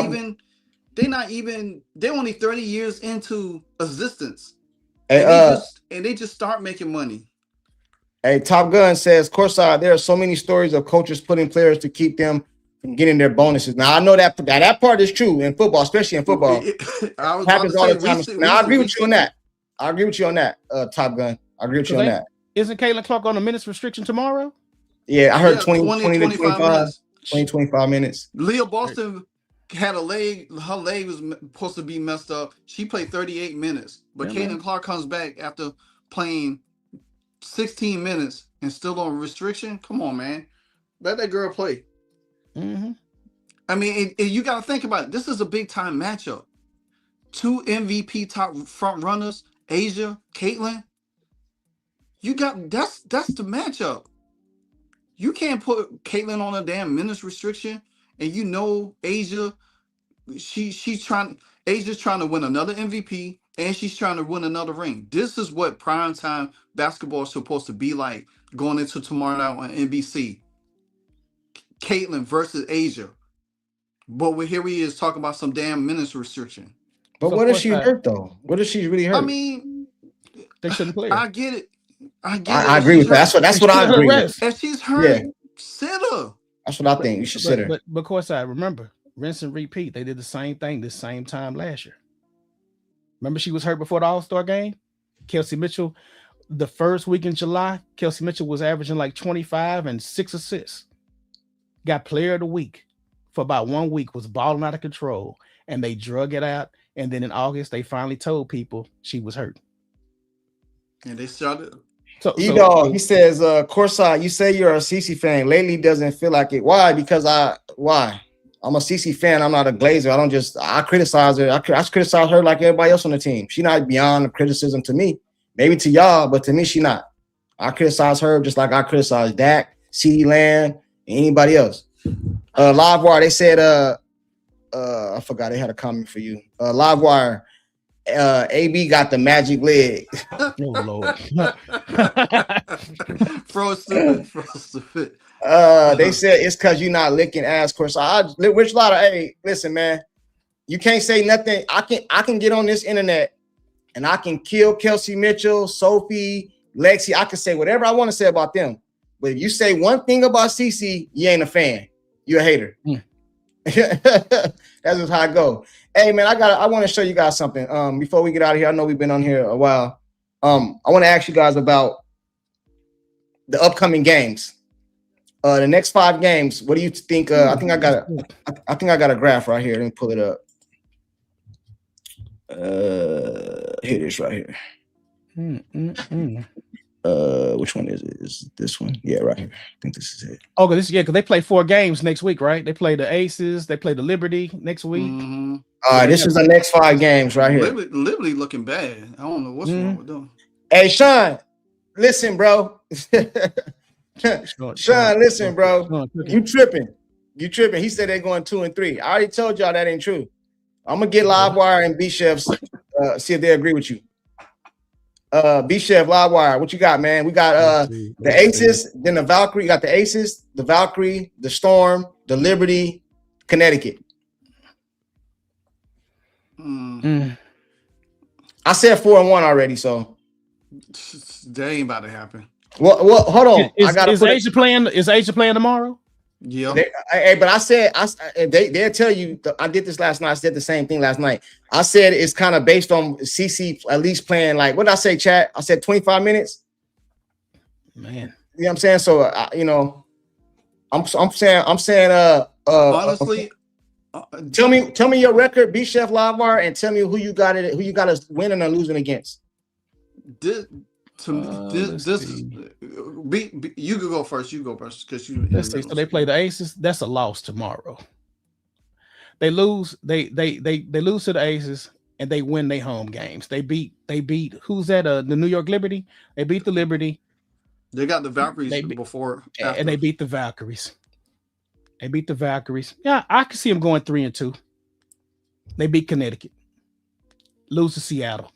even. They're only 30 years into existence, and they just start making money.
Hey, Top Gun says, Courtside, there are so many stories of coaches putting players to keep them from getting their bonuses. Now, I know that part is true in football, especially in football.
It
happens all the time. Now, I agree with you on that. I agree with you on that, Top Gun. I agree with you on that.
Isn't Caitlin Clark on a minutes restriction tomorrow?
Yeah, I heard 20 to 25 minutes.
Leah Boston had a leg. Her leg was supposed to be messed up. She played 38 minutes. But Caitlin Clark comes back after playing 16 minutes and still on restriction. Come on, man. Let that girl play.
Mm-hmm.
I mean, you got to think about it. This is a big time matchup. 2 MVP top front runners, Asia, Caitlin. You got that's the matchup. You can't put Caitlin on a damn minutes restriction, and you know Asia's trying to win another MVP, and she's trying to win another ring. This is what primetime basketball is supposed to be like going into tomorrow night on NBC. Caitlin versus Asia. But here he is talking about some damn minutes restriction.
But what if she hurt though? What if she's really hurt?
I mean,
they shouldn't play.
I get it.
I agree with that. That's what I agree with.
If she's hurt, sit her.
That's what I think. You should sit her.
But of course, I remember rinse and repeat. They did the same thing the same time last year. Remember, she was hurt before the All-Star game. Kelsey Mitchell, the first week in July, Kelsey Mitchell was averaging like 25 and 6 assists. Got player of the week for about 1 week, was balling out of control, and they drug it out. And then in August, they finally told people she was hurt.
And they started.
He says, Courtside, you say you're a CC fan. Lately doesn't feel like it. Why? Because I'm a CC fan. I'm not a Glazer. I criticize her. I criticize her like everybody else on the team. She's not beyond criticism to me. Maybe to y'all, but to me, she not. I criticize her just like I criticize Dak, CeeDee Lamb, and anybody else. LiveWire, they said, I forgot they had a comment for you. LiveWire, AB got the magic leg.
Oh Lord.
Frosted.
They said it's because you're not licking ass, course. Which lot of listen, man. You can't say nothing. I can get on this internet and I can kill Kelsey Mitchell, Sophie, Lexi. I can say whatever I want to say about them. But if you say one thing about CC, you ain't a fan. You're a hater. That's just how I go. Hey man, I want to show you guys something. Before we get out of here, I know we've been on here a while. I want to ask you guys about the upcoming games. The next 5 games. What do you think? I think I got a graph right here. Let me pull it up. Here it is right here. Which one is it? Is this one? Yeah, right here. I think this is it.
Oh, because they play 4 games next week, right? They play the Aces, they play the Liberty next week.
Mm-hmm.
This is the next 5 games right here.
Liberty looking bad. I don't know what's wrong with them.
Hey, Sean, listen, bro. Sean, listen, bro. You tripping. He said they're going 2 and 3. I already told y'all that ain't true. I'm gonna get LiveWire and B-Chefs, see if they agree with you. B-Chef, LiveWire, what you got, man? We got the Aces, then the Valkyrie. You got the Aces, the Valkyrie, the Storm, the Liberty, Connecticut. I said 4 and 1 already, so
that ain't about to happen.
Well, hold on.
Is Asia playing tomorrow?
Yeah.
But I said they'll tell you. I did this last night. I said the same thing last night. I said it's kind of based on CC at least playing like what did I say, chat? I said 25 minutes.
Man,
you know what I'm saying? So I'm saying
honestly,
tell me your record, B-Chef, LiveWire, and tell me who you got us winning or losing against.
You could go first. You go first because you.
Let's see. So they play the Aces. That's a loss tomorrow. They lose. They lose to the Aces and they win their home games. They beat. Who's that? The New York Liberty. They beat the Liberty.
They got the Valkyries before,
and they beat the Valkyries. They beat the Valkyries. Yeah, I can see them going 3-2. They beat Connecticut. Lose to Seattle.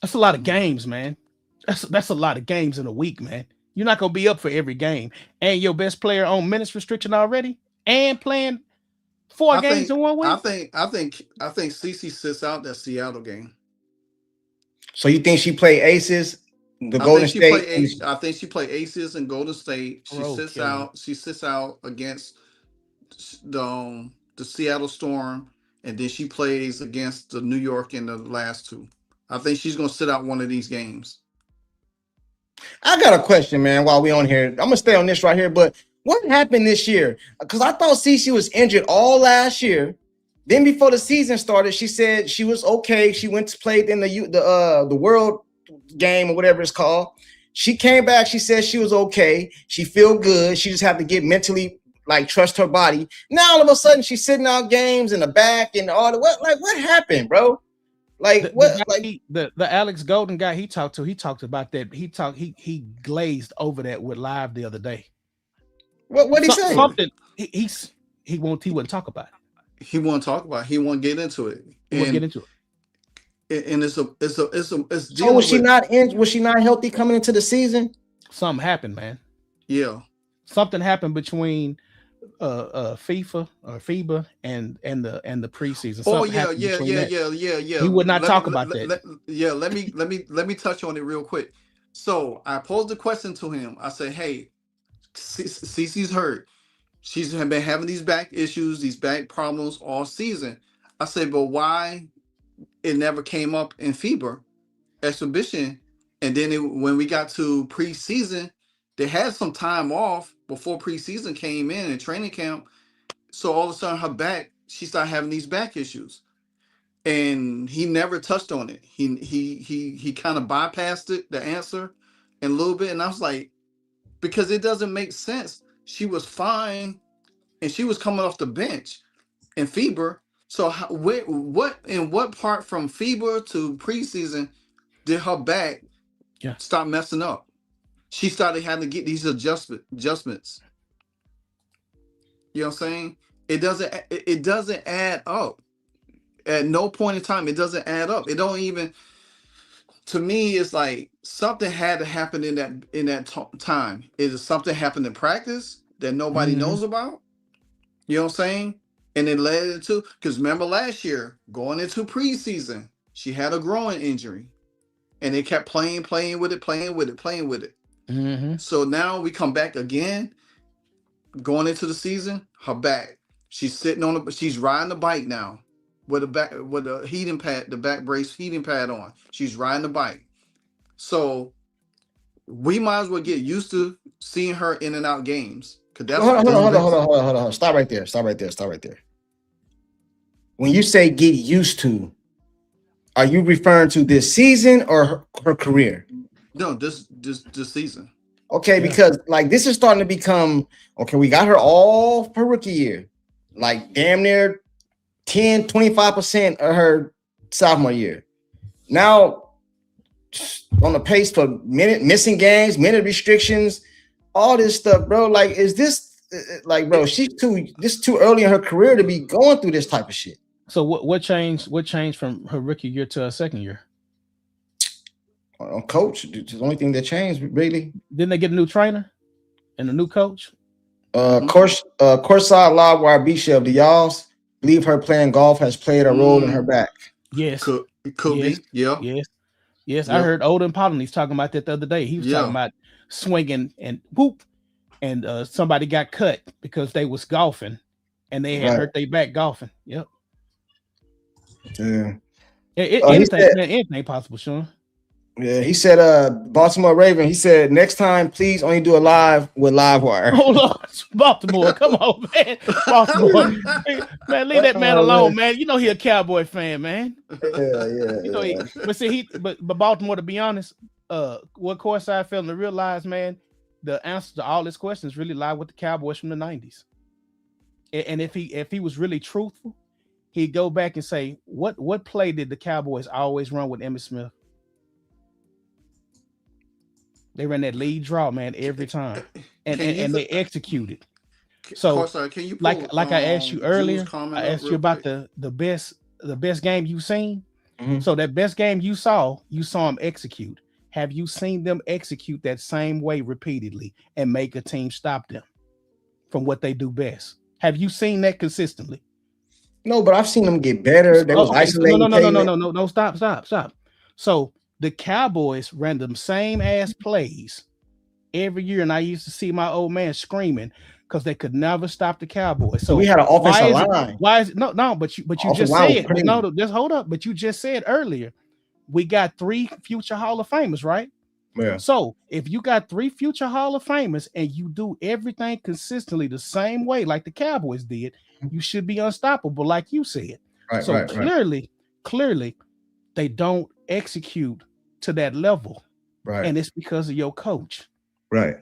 That's a lot of games, man. That's a lot of games in a week, man. You're not gonna be up for every game, and your best player on minutes restriction already, and playing 4 games in 1 week.
I think CC sits out that Seattle game.
So you think she play aces, the
I
Golden
think she
State?
play. I think she play aces and Golden State. She
Bro,
sits
killer.
out. She sits out against the Seattle Storm, and then she plays against the New York in the last two. I think she's gonna sit out one of these games.
I got a question, man. While we on here, I'm gonna stay on this right here. But what happened this year? Because I thought Cece was injured all last year. Then before the season started, she said she was okay. She went to play in the World game or whatever it's called. She came back. She said she was okay. She feel good. She just had to get mentally like trust her body. Now all of a sudden she's sitting out games in the back and all the what happened, bro? Like
the Alex Golden guy he talked about that. He glazed over that with Live the other day.
What did he say?
Something he wouldn't talk about it.
He won't talk about it. He won't get into it. And it's
so was she not healthy coming into the season?
Something happened, man.
Yeah.
Something happened between FIFA or FIBA and the preseason.
Yeah.
He would not talk about that.
Let me touch on it real quick. So I posed a question to him. I said, hey, Cece's hurt. She's been having these back issues, these back problems all season. I said, but why it never came up in FIBA exhibition? And then when we got to preseason, they had some time off before preseason came in and training camp. So all of a sudden she started having these back issues. And he never touched on it. He kind of bypassed it, the answer, a little bit. And I was like, because it doesn't make sense. She was fine, and she was coming off the bench in FIBA. So what part from FIBA to preseason did her back start messing up? She started having to get these adjustments. You know what I'm saying? It doesn't add up. At no point in time, it doesn't add up. It don't even. To me, it's like something had to happen in that time. Is something happened in practice that nobody knows about? You know what I'm saying? And it led into, because remember last year, going into preseason, she had a groin injury, and they kept playing with it. So now we come back again, going into the season. Her back, she's she's riding the bike now with a heating pad, the back brace heating pad on. She's riding the bike. So we might as well get used to seeing her in and out games.
Hold on. Stop right there. When you say get used to, are you referring to this season or her career?
No, this season.
Okay, because like this is starting to become okay. We got her all her rookie year, like damn near 10-25% of her sophomore year. Now on the pace for missing games, minute restrictions, all this stuff, bro. Like, is this like, bro? She's too early in her career to be going through this type of shit.
So what changed? What changed from her rookie year to her second year?
Coach, it's the only thing that changed, really.
Didn't they get a new trainer and a new coach?
Courtside LiveWire B-Chef. Do y'all believe her playing golf has played a role in her back?
Yes.
Could be. Yeah.
Yes. I heard Odin Pollini's talking about that the other day. He was talking about swinging and whoop, and somebody got cut because they was golfing and they had hurt their back golfing. Yep.
Yeah.
Anything possible, Sean.
Yeah, he said, Baltimore Raven, he said, next time, please only do a live with LiveWire.
Hold on, Baltimore, come on, man. Baltimore, man, leave that man alone, man. You know he a Cowboy fan, man.
Yeah.
But Baltimore, to be honest, what Courtside failing to realize, man, the answer to all his questions really lie with the Cowboys from the 90s. And if he was really truthful, he'd go back and say, what play did the Cowboys always run with Emmitt Smith? They ran that lead draw, man, every time, and
Can you,
they executed. So,
Courtside, can you pull
like I asked you
Jules'
earlier,
comment
I
up
asked you
real
about
quick?
the best game you seen.
Mhm.
So that best game you saw them execute. Have you seen them execute that same way repeatedly and make a team stop them from what they do best? Have you seen that consistently?
No, but I've seen them get better. They was
Okay, so no,
isolating
no, no, no, no,
payment.
no, no, no, stop, stop, stop. So the Cowboys ran them same ass plays every year, and I used to see my old man screaming because they could never stop the Cowboys.
We
So
had an
why
offensive
is it?
line.
Why is it? No, no, but you
Offensive
just
line was
said, but
crazy.
no, just hold up. But you just said earlier we got 3 future Hall of Famers, right?
Yeah.
So if you got 3 future Hall of Famers and you do everything consistently the same way, like the Cowboys did, you should be unstoppable, like you said.
Right,
So
right, right,
clearly, they don't execute to that level,
right,
and it's because of your coach.
right.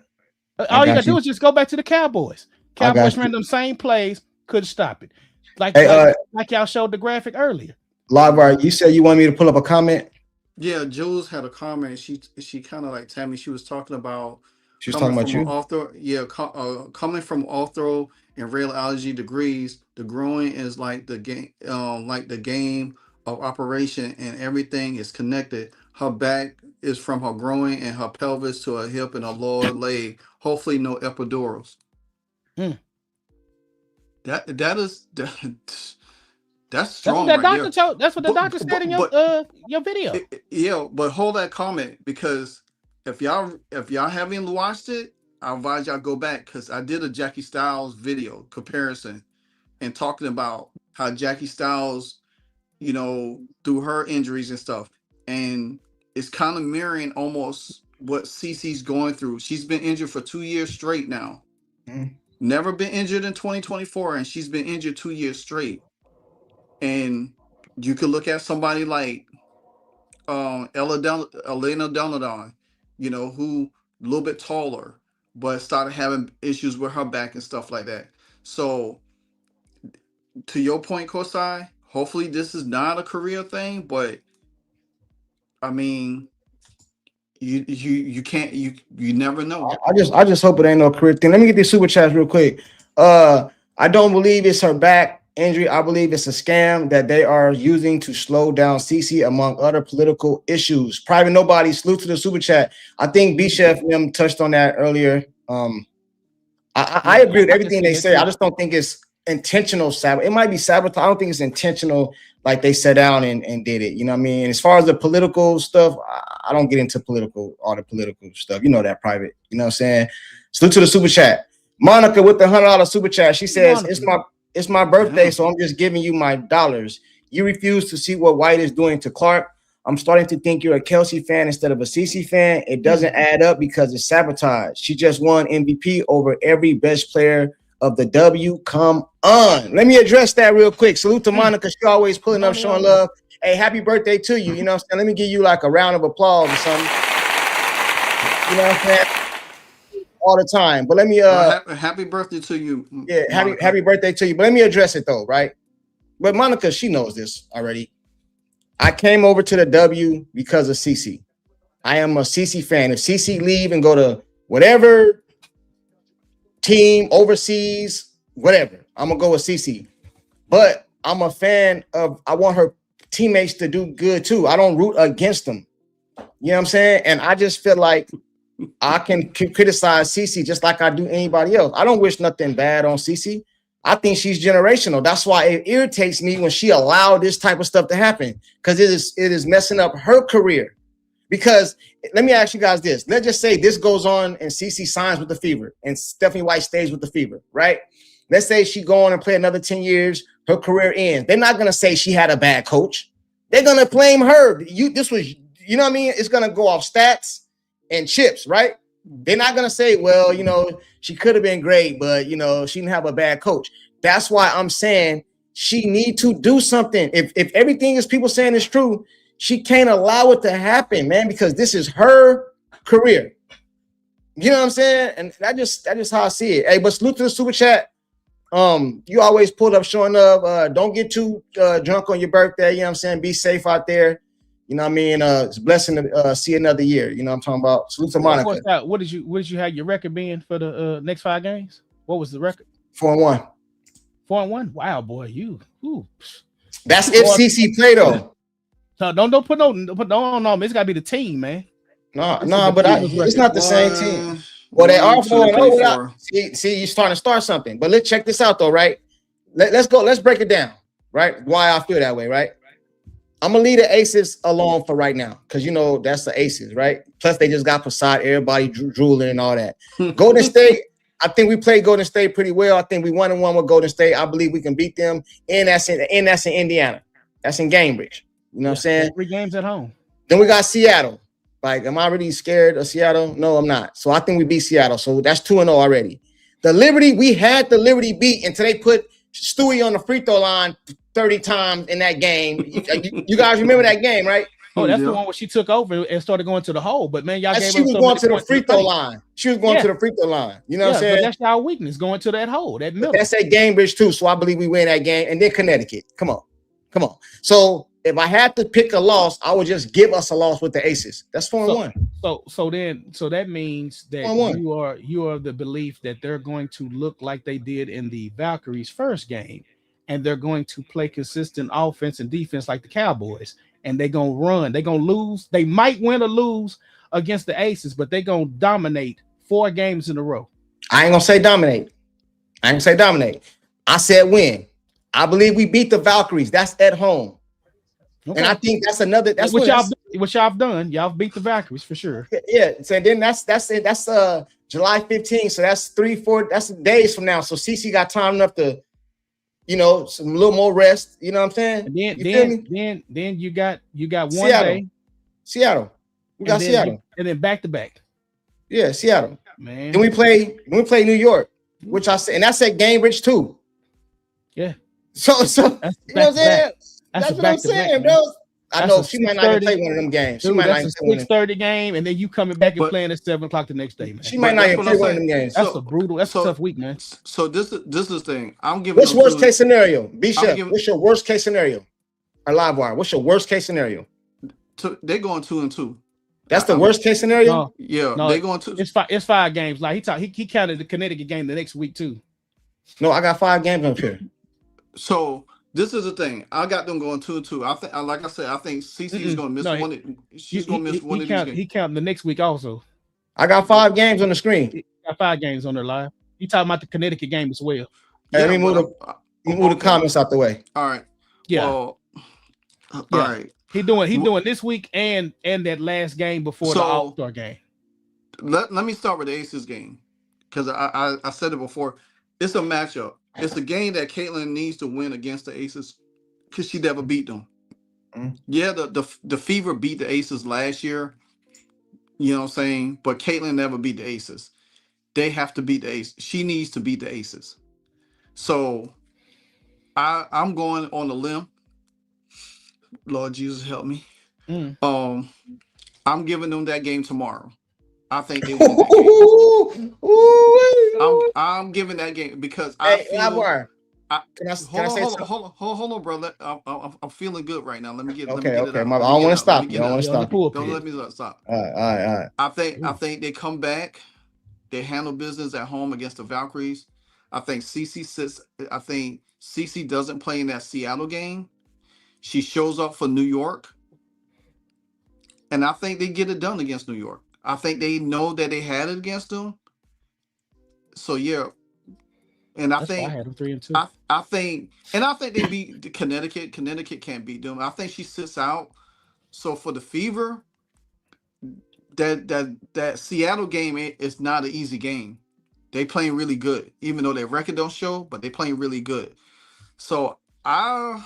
I
All you
got
gotta do
you.
is just go back to the Cowboys.
I got
Cowboys ran
you.
them same plays, couldn't stop it. Like
Hey,
like like y'all showed the graphic earlier.
LiveWire, you said you want me to pull up a comment.
Yeah, Jules had a comment. She kind of like Tammy. She was talking about
She was
coming
talking about
from an
you.
ortho. Yeah, coming from ortho and radiology degrees. The growing is like the game of operation, and everything is connected. Her back is from her groin and her pelvis to her hip and her lower leg. Hopefully, no epidurals.
Mm.
That is that's
That's what
strong
that
right
doctor
there.
told. That's what the
But
doctor said
but
in
but
your video.
Yeah, but hold that comment because if y'all haven't watched it, I advise y'all go back because I did a Jackie Styles video comparison and talking about how Jackie Styles, through her injuries and stuff, and it's kind of mirroring almost what Cece's going through. She's been injured for 2 years straight now.
Mhm.
Never been injured in 2024, and she's been injured 2 years straight. And you could look at somebody like Elena Donadon, who a little bit taller, but started having issues with her back and stuff like that. So to your point, Kosai, hopefully this is not a career thing, but I mean, you can't you never know.
I just hope it ain't no career thing. Let me get these super chats real quick. I don't believe it's her back injury. I believe it's a scam that they are using to slow down CC among other political issues. Private Nobody, salute to the super chat. I think B Chef them touched on that earlier. I agree with
I can
everything
see
they
that
say. I
too.
just don't think it's intentional sabotage. It might be sabotage. I don't think it's intentional, like they sat down and did it. You know what I mean? As far as the political stuff, I don't get into all the political stuff. You know that, Private. You know what I'm saying? Salute to the super chat. Monica with the $100 super chat. She says,
Monica.
it's my birthday,
Damn.
so I'm just giving you my dollars. You refuse to see what White is doing to Clark. I'm starting to think you're a Kelsey fan instead of a CC fan. It doesn't add up because it's sabotage. She just won MVP over every best player of the W. Come on. Let me address that real quick. Salute to Monica. She always pulling up, showing love. Hey, happy birthday to you. You know what I'm saying? Let me give you like a round of applause or something. You know what I'm saying? All the time. But let me
Happy birthday to you,
yeah,
Monica.
happy birthday to you. But let me address it though, right? But Monica, she knows this already. I came over to the W because of CC. I am a CC fan. If CC leave and go to whatever team overseas, whatever, I'm gonna go with CC. But I'm a fan of. I want her teammates to do good too. I don't root against them. You know what I'm saying? And I just feel like I can criticize CC just like I do anybody else. I don't wish nothing bad on CC. I think she's generational. That's why it irritates me when she allowed this type of stuff to happen because it is messing up her career. Because let me ask you guys this. Let's just say this goes on and CC signs with the Fever and Stephanie White stays with the Fever, right? Let's say she go on and play another 10 years, her career ends. They're not going to say she had a bad coach. They're going to blame her. You know what I mean? It's going to go off stats and chips, right? They're not going to say, well, she could have been great, but, she didn't have a bad coach. That's why I'm saying she need to do something. If everything is people saying is true, she can't allow it to happen, man, because this is her career. You know what I'm saying? And that just how I see it. Hey, but salute to the super chat. You always pulled up showing up. Don't get too drunk on your birthday. You know what I'm saying? Be safe out there. You know what I mean? It's a blessing to see another year. You know what I'm talking about? Salute to Monica.
What did you have your record being for the next 5 games? What was the record?
4-1.
4-1. Wow, boy, you.
That's if CC play though.
So don't put no. It's got to be the team, man.
No, but it's not the same team. Well, they are 4-0. See, you're starting to start something. But let's check this out though, right? Let's go. Let's break it down, right? Why I feel that way, right? I'm gonna leave the Aces alone for right now, because you know that's the Aces, right? Plus, they just got Courtside, everybody drooling and all that. Golden State, I think we played Golden State pretty well. I think we 1-1 with Golden State. I believe we can beat them, and that's in Indiana. That's in Cambridge. You know what I'm saying?
3 games at home.
Then we got Seattle. Like, am I really scared of Seattle? No, I'm not. So I think we beat Seattle. So that's 2-0 already. The Liberty, we had the Liberty beat until they put Stewie on the free throw line 30 times in that game. You guys remember that game, right?
Oh, that's the one where she took over and started going to the hole. But man, y'all gave
she was going to the free throw line. She was going to the free throw line. You know what I'm saying?
But that's our weakness, going to that hole, that middle.
That's at Cambridge too. So I believe we win that game. And then Connecticut. Come on. So if I had to pick a loss, I would just give us a loss with the Aces. That's 4-1.
So that means that 4-1. you are the belief that they're going to look like they did in the Valkyries' first game, and they're going to play consistent offense and defense like the Cowboys, and they're gonna run. They're gonna lose. They might win or lose against the Aces, but they're gonna dominate 4 games in a row.
I ain't gonna say dominate. I said win. I believe we beat the Valkyries. That's at home. Okay. And I think that's another. That's
what y'all done. Y'all beat the Valkyries for sure.
Yeah. So then that's it. That's July 15th. So that's 3-4. That's days from now. So CC got time enough to, some little more rest. You know what I'm saying?
And then you got one day.
Seattle. We got Seattle.
And then back to back.
Yeah, Seattle.
Man.
Then we play New York, which I said, and that's at Cambridge too.
Yeah.
So you know what I'm saying? That's what I'm saying, bro. I know she might not even play one of them games. She might not even play
6:30 game, and then you coming back and playing at 7 o'clock the next day, man.
She might not even play one of them games.
That's a brutal. That's a tough week, man.
So this is the thing. I'm giving.
What's worst case scenario? B-Chef, what's your worst case scenario? Or LiveWire, what's your worst case scenario?
They're going 2-2.
That's the worst case scenario.
They're going to.
It's 5 games. Like he counted the Connecticut game the next week too.
No, I got 5 games up here.
So this is the thing. I got them going 2-2. I think, like I said, I think CC is going to miss one. She's going to miss one of these games.
He counted the next week also.
I got 5 games on the screen.
He got 5 games on there live. He talking about the Connecticut game as well.
Hey, let me move the comments out the way.
All right.
Yeah.
All right.
He doing this week and that last game before the All-Star game.
Let me start with the Aces game, because I said it before. It's a matchup. It's a game that Caitlin needs to win against the Aces because she never beat them. Mm-hmm. Yeah, the Fever beat the Aces last year. You know what I'm saying? But Caitlin never beat the Aces. They have to beat the Aces. She needs to beat the Aces. So I'm going on a limb. Lord Jesus, help me. I'm giving them that game tomorrow. I think they win that game. I'm giving that game because I feel. Hold on, brother. I'm feeling good right now. Let me get.
Okay.
I
don't want to stop. I don't want to stop.
Don't let me stop.
All right.
I think they come back. They handle business at home against the Valkyries. I think CC sits. I think CC doesn't play in that Seattle game. She shows up for New York, and I think they get it done against New York. I think they know that they had it against them. So yeah, and I think
I had them 3-2.
I think they beat Connecticut. Connecticut can't beat them. I think she sits out. So for the Fever, that Seattle game is not an easy game. They playing really good, even though their record don't show, but they playing really good. So I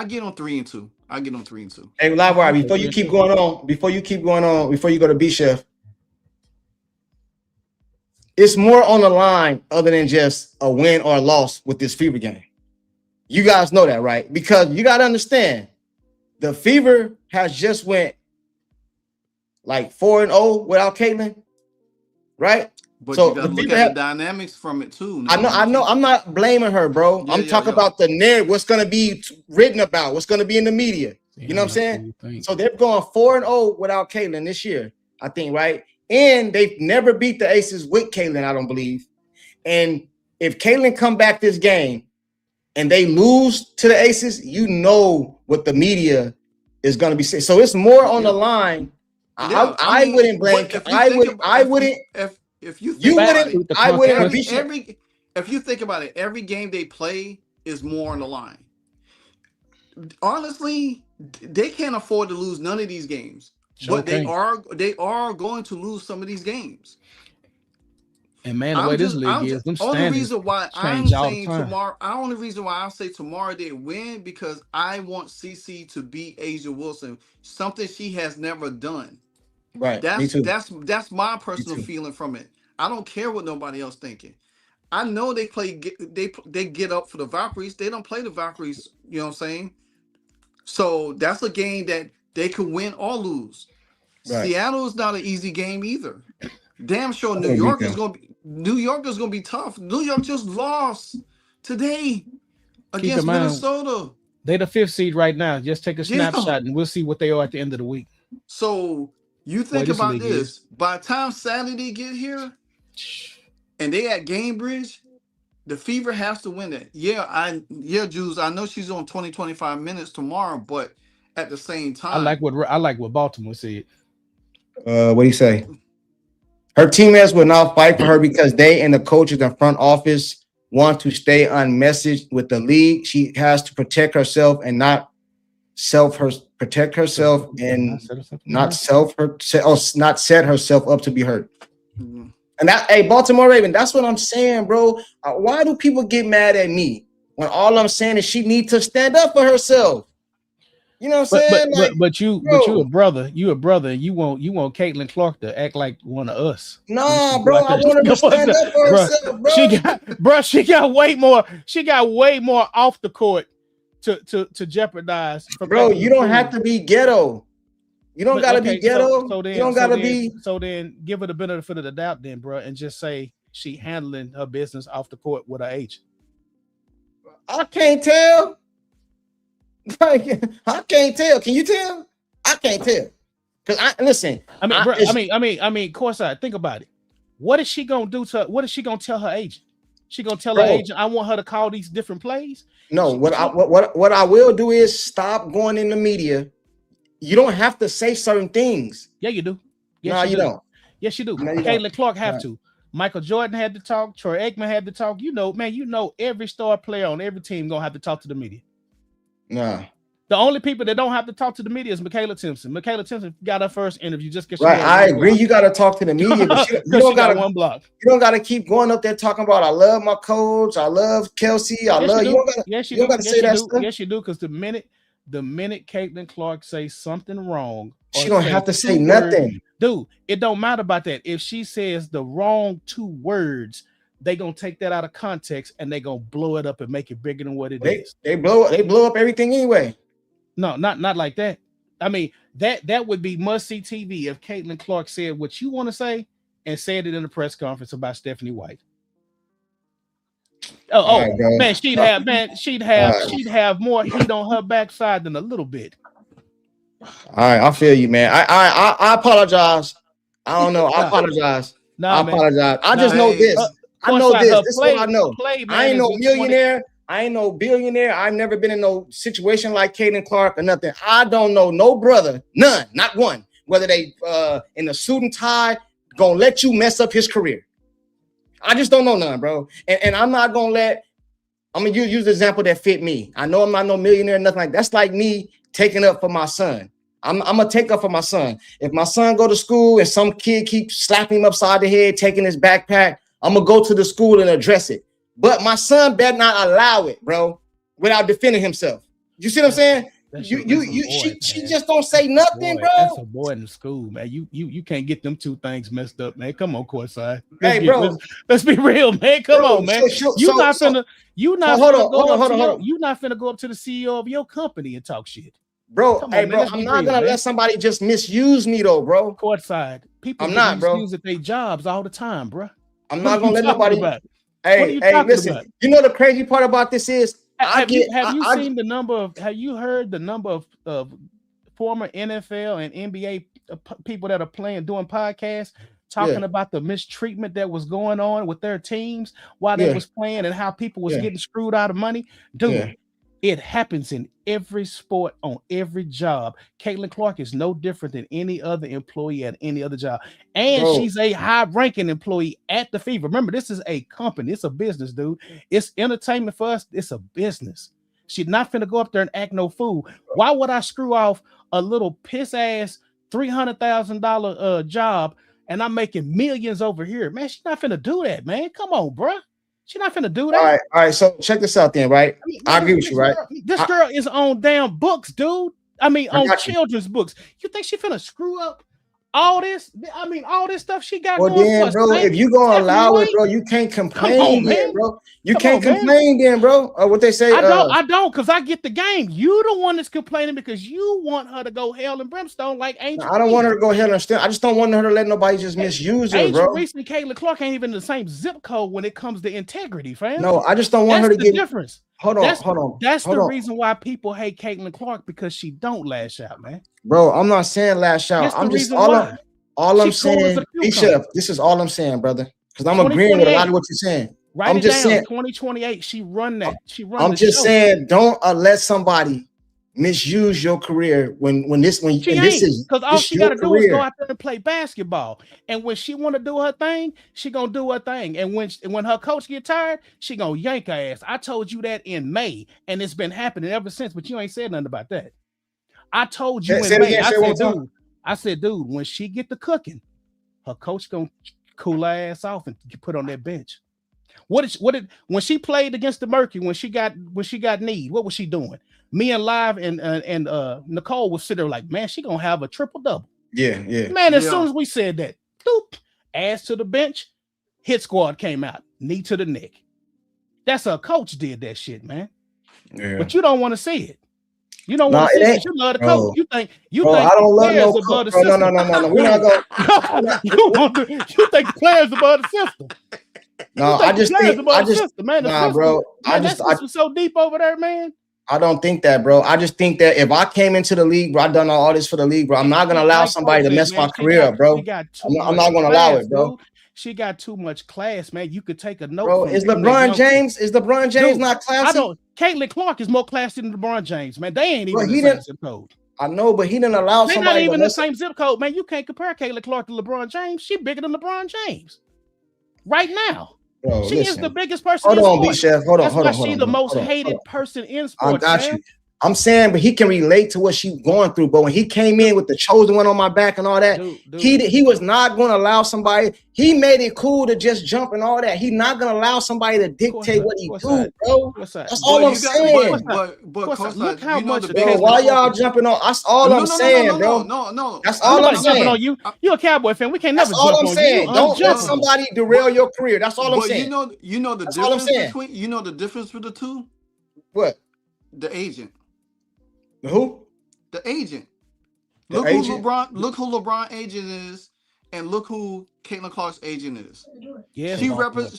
get on 3-2. I get on 3-2.
Hey, LiveWire, before you keep going on, before you go to B-Chef, it's more on the line other than just a win or a loss with this Fever game. You guys know that, right? Because you got to understand, the Fever has just went like 4-0 without Caitlin, right?
But so you got to look at the dynamics from it too.
I know. I'm not blaming her, bro. I'm talking about the narrative, what's going to be written about, what's going to be in the media. You know what I'm saying? So they're going 4-0 without Caitlin this year, I think, right? And they've never beat the Aces with Caitlin, I don't believe. And if Caitlin come back this game and they lose to the Aces, you know what the media is going to be saying. So it's more on the line.
Yeah,
I wouldn't blame. I wouldn't. If you
think about it, every game they play is more on the line. Honestly, they can't afford to lose none of these games, but they are going to lose some of these games.
And man, the way this league is, them
only reason why I'm saying
tomorrow.
Only reason why I say tomorrow they win because I want CC to beat Asia Wilson, something she has never done.
Right.
That's my personal feeling from it. I don't care what nobody else thinking. I know they get up for the Valkyries. They don't play the Valkyries. You know what I'm saying? So that's a game that they could win or lose. Right. Seattle is not an easy game either. Damn sure New York is gonna be tough. New York just lost today against Minnesota.
They the 5th seed right now. Just take a snapshot and we'll see what they are at the end of the week.
So you think about this. By the time Saturday get here and they at Gamebridge, the Fever has to win it. Jules, I know she's on 20-25 minutes tomorrow, but at the same time,
I like what Baltimore said.
What do you say? Her teammates will now fight for her because they and the coaches and front office want to stay unmessaged with the league. She has to protect herself and not set herself up to be hurt. Mm-hmm. And Baltimore Raven, that's what I'm saying, bro. Why do people get mad at me when all I'm saying is she needs to stand up for herself? You know what I'm saying?
But you a brother, and you want Caitlin Clark to act like one of us.
No, bro, I want her to stand up for herself, bro.
She got way more off the court to jeopardize.
Bro, you don't have to be ghetto. You don't gotta be ghetto. You don't gotta be.
So then, give her the benefit of the doubt, then, bro, and just say she handling her business off the court with her agent.
I can't tell. I can't tell. Can you tell? I can't tell. Because listen.
I mean, Courtside, think about it. What is she gonna do to? What is she gonna tell her agent? She gonna tell her agent, I want her to call these different plays.
No, what I will do is stop going in the media. You don't have to say certain things.
Yeah, you do.
Yes, no, you don't.
Yes, you do. No, Caitlin Clark have to. Michael Jordan had to talk. Troy Aikman had to talk. You know, every star player on every team gonna have to talk to the media.
Nah.
The only people that don't have to talk to the media is Michaela Timpson. Michaela Timpson got her first interview just because.
Right, I agree. You got to talk to the media, but you don't got one block. You don't got to keep going up there talking about I love my coach, I love Kelsey, I love you.
Yes, you don't got to say that stuff. Yes, you do, because the minute Caitlin Clark says something wrong,
she don't have to say nothing,
dude. It don't matter about that. If she says the wrong 2 words, they gonna take that out of context and they gonna blow it up and make it bigger than what it is.
They blow up everything anyway.
No, not like that. I mean, that would be must-see TV if Caitlin Clark said what you want to say and said it in a press conference about Stephanie White. Man, she'd have more heat on her backside than a little bit.
All right, I feel you, man. I apologize. I don't know. I apologize. I apologize. I just know this. I know this. This is what I know. I ain't no millionaire. I ain't no billionaire. I've never been in no situation like Caitlin Clark or nothing. I don't know no brother, none, not one, whether they in a suit and tie, gonna let you mess up his career. I just don't know none, bro. And I'm not gonna I'm gonna use the example that fit me. I know I'm not no millionaire, nothing like that. That's like me taking up for my son. I'm gonna take up for my son. If my son go to school and some kid keeps slapping him upside the head, taking his backpack, I'm gonna go to the school and address it. But my son better not allow it, bro, without defending himself. You see what I'm saying? She just don't say nothing, bro.
That's a boy in school, man. You can't get them 2 things messed up, man. Come on, Courtside. Let's be real, man. Come on, man. You're not finna go up to the CEO of your company and talk shit.
Bro, I'm not gonna let somebody just misuse me though, bro.
Courtside. People misuse at their jobs all the time, bro.
I'm not gonna let nobody. Hey, listen. You know the crazy part about this is
Have you seen the number of? Have you heard the number of former NFL and NBA people that are doing podcasts talking about the mistreatment that was going on with their teams while they was playing and how people was getting screwed out of money? Dude, it happens in every sport, on every job. Caitlin Clark is no different than any other employee at any other job. And she's a high-ranking employee at the Fever. Remember, this is a company. It's a business, dude. It's entertainment for us. It's a business. She's not finna go up there and act no fool. Why would I screw off a little piss-ass $300,000 job and I'm making millions over here? Man, she's not finna do that, man. Come on, bro. She's not finna do that.
All right. So check this out then, right? I agree with you, right?
This girl is on damn books, dude. I mean, on children's books. You think she finna screw up all this? I mean, all this stuff she got going
then, bro, if you gonna allow it, bro, you can't complain, then, bro. You can't complain, then, bro. What they say?
I don't, because I get the game. You the one that's complaining because you want her to go hell and brimstone like Angel.
I don't want her to go hell and brimstone. I just don't want her to let nobody just misuse her,
Angel
bro.
Reese and Caitlin Clark ain't even in the same zip code when it comes to integrity, fam.
No, I just don't want her to get
difference.
Hold on.
That's the reason why people hate Caitlin Clark, because she don't lash out, man.
Bro, I'm not saying lash out. I'm just all I'm saying, Chef, this is all I'm saying, brother. Because I'm agreeing with a lot of what you're saying.
I'm just saying 2028, she run that.
I'm just saying, don't let somebody misuse your career when this is,
because all she got to do is go out there and play basketball. And when she want to do her thing, she gonna do her thing. And when her coach get tired, she gonna yank her ass. I told you that in May, and it's been happening ever since. But you ain't said nothing about that. I told you in May. I said, dude, when she get the cooking, her coach gonna cool her ass off and put on that bench. When she played against the Mercury, when she got need, what was she doing? Me and Live and Nicole was sitting there like, man, she gonna have a triple double.
Yeah.
Man, as soon as we said that, doop, ass to the bench, hit squad came out, knee to the neck. That's her coach did that shit, man. Yeah. But you don't want to see it. You don't want to see it. You love the coach. You think
I don't love no coach. No. We're not going.
You think the players above the system?
No, I just
was so deep over there, man.
I don't think that, bro. I just think that if I came into the league, bro, I done all this for the league, bro. I'm not gonna allow somebody to mess my career up, bro. I'm not gonna allow it, bro.
She got too much class, man. You could take a note.
Bro, is LeBron James not classy?
Caitlin Clark is more classy than LeBron James, man. They ain't even in the same zip code.
I know, but he didn't allow somebody.
They're not even in the same zip code, man. You can't compare Caitlin Clark to LeBron James. She's bigger than LeBron James right now.
Bro,
she is the biggest person.
Hold on, B-Chef. Hold on.
She's the most hated person in sports.
I got you. I'm saying, but he can relate to what she's going through. But when he came in with the chosen one on my back and all that, dude. He was not going to allow somebody. He made it cool to just jump and all that. He's not going to allow somebody to dictate what he do, bro. That's all I'm saying.
But
look how much.
Bro, why y'all jumping on? That's all I'm saying, bro.
No.
That's all I'm saying.
On you. You're a Cowboy fan. We can't never jump on you.
That's all I'm saying. Don't let somebody derail your career. That's all I'm saying.
You know the difference between. You know the difference between the two.
What?
The agent.
Who?
The agent. Look who LeBron agent is, and look who Caitlin Clark's agent is.
Yeah,
she represent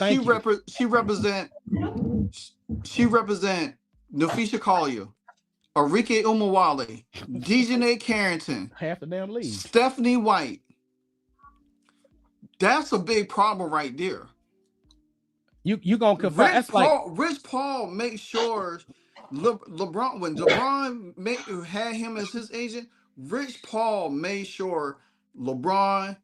Nafisha Collier, Arike Umawale, Dejanay Carrington,
half the damn league,
Stephanie White. That's a big problem right there.
You gonna confess?
Rich Paul makes sure. LeBron, when LeBron had him as his agent, Rich Paul made sure LeBron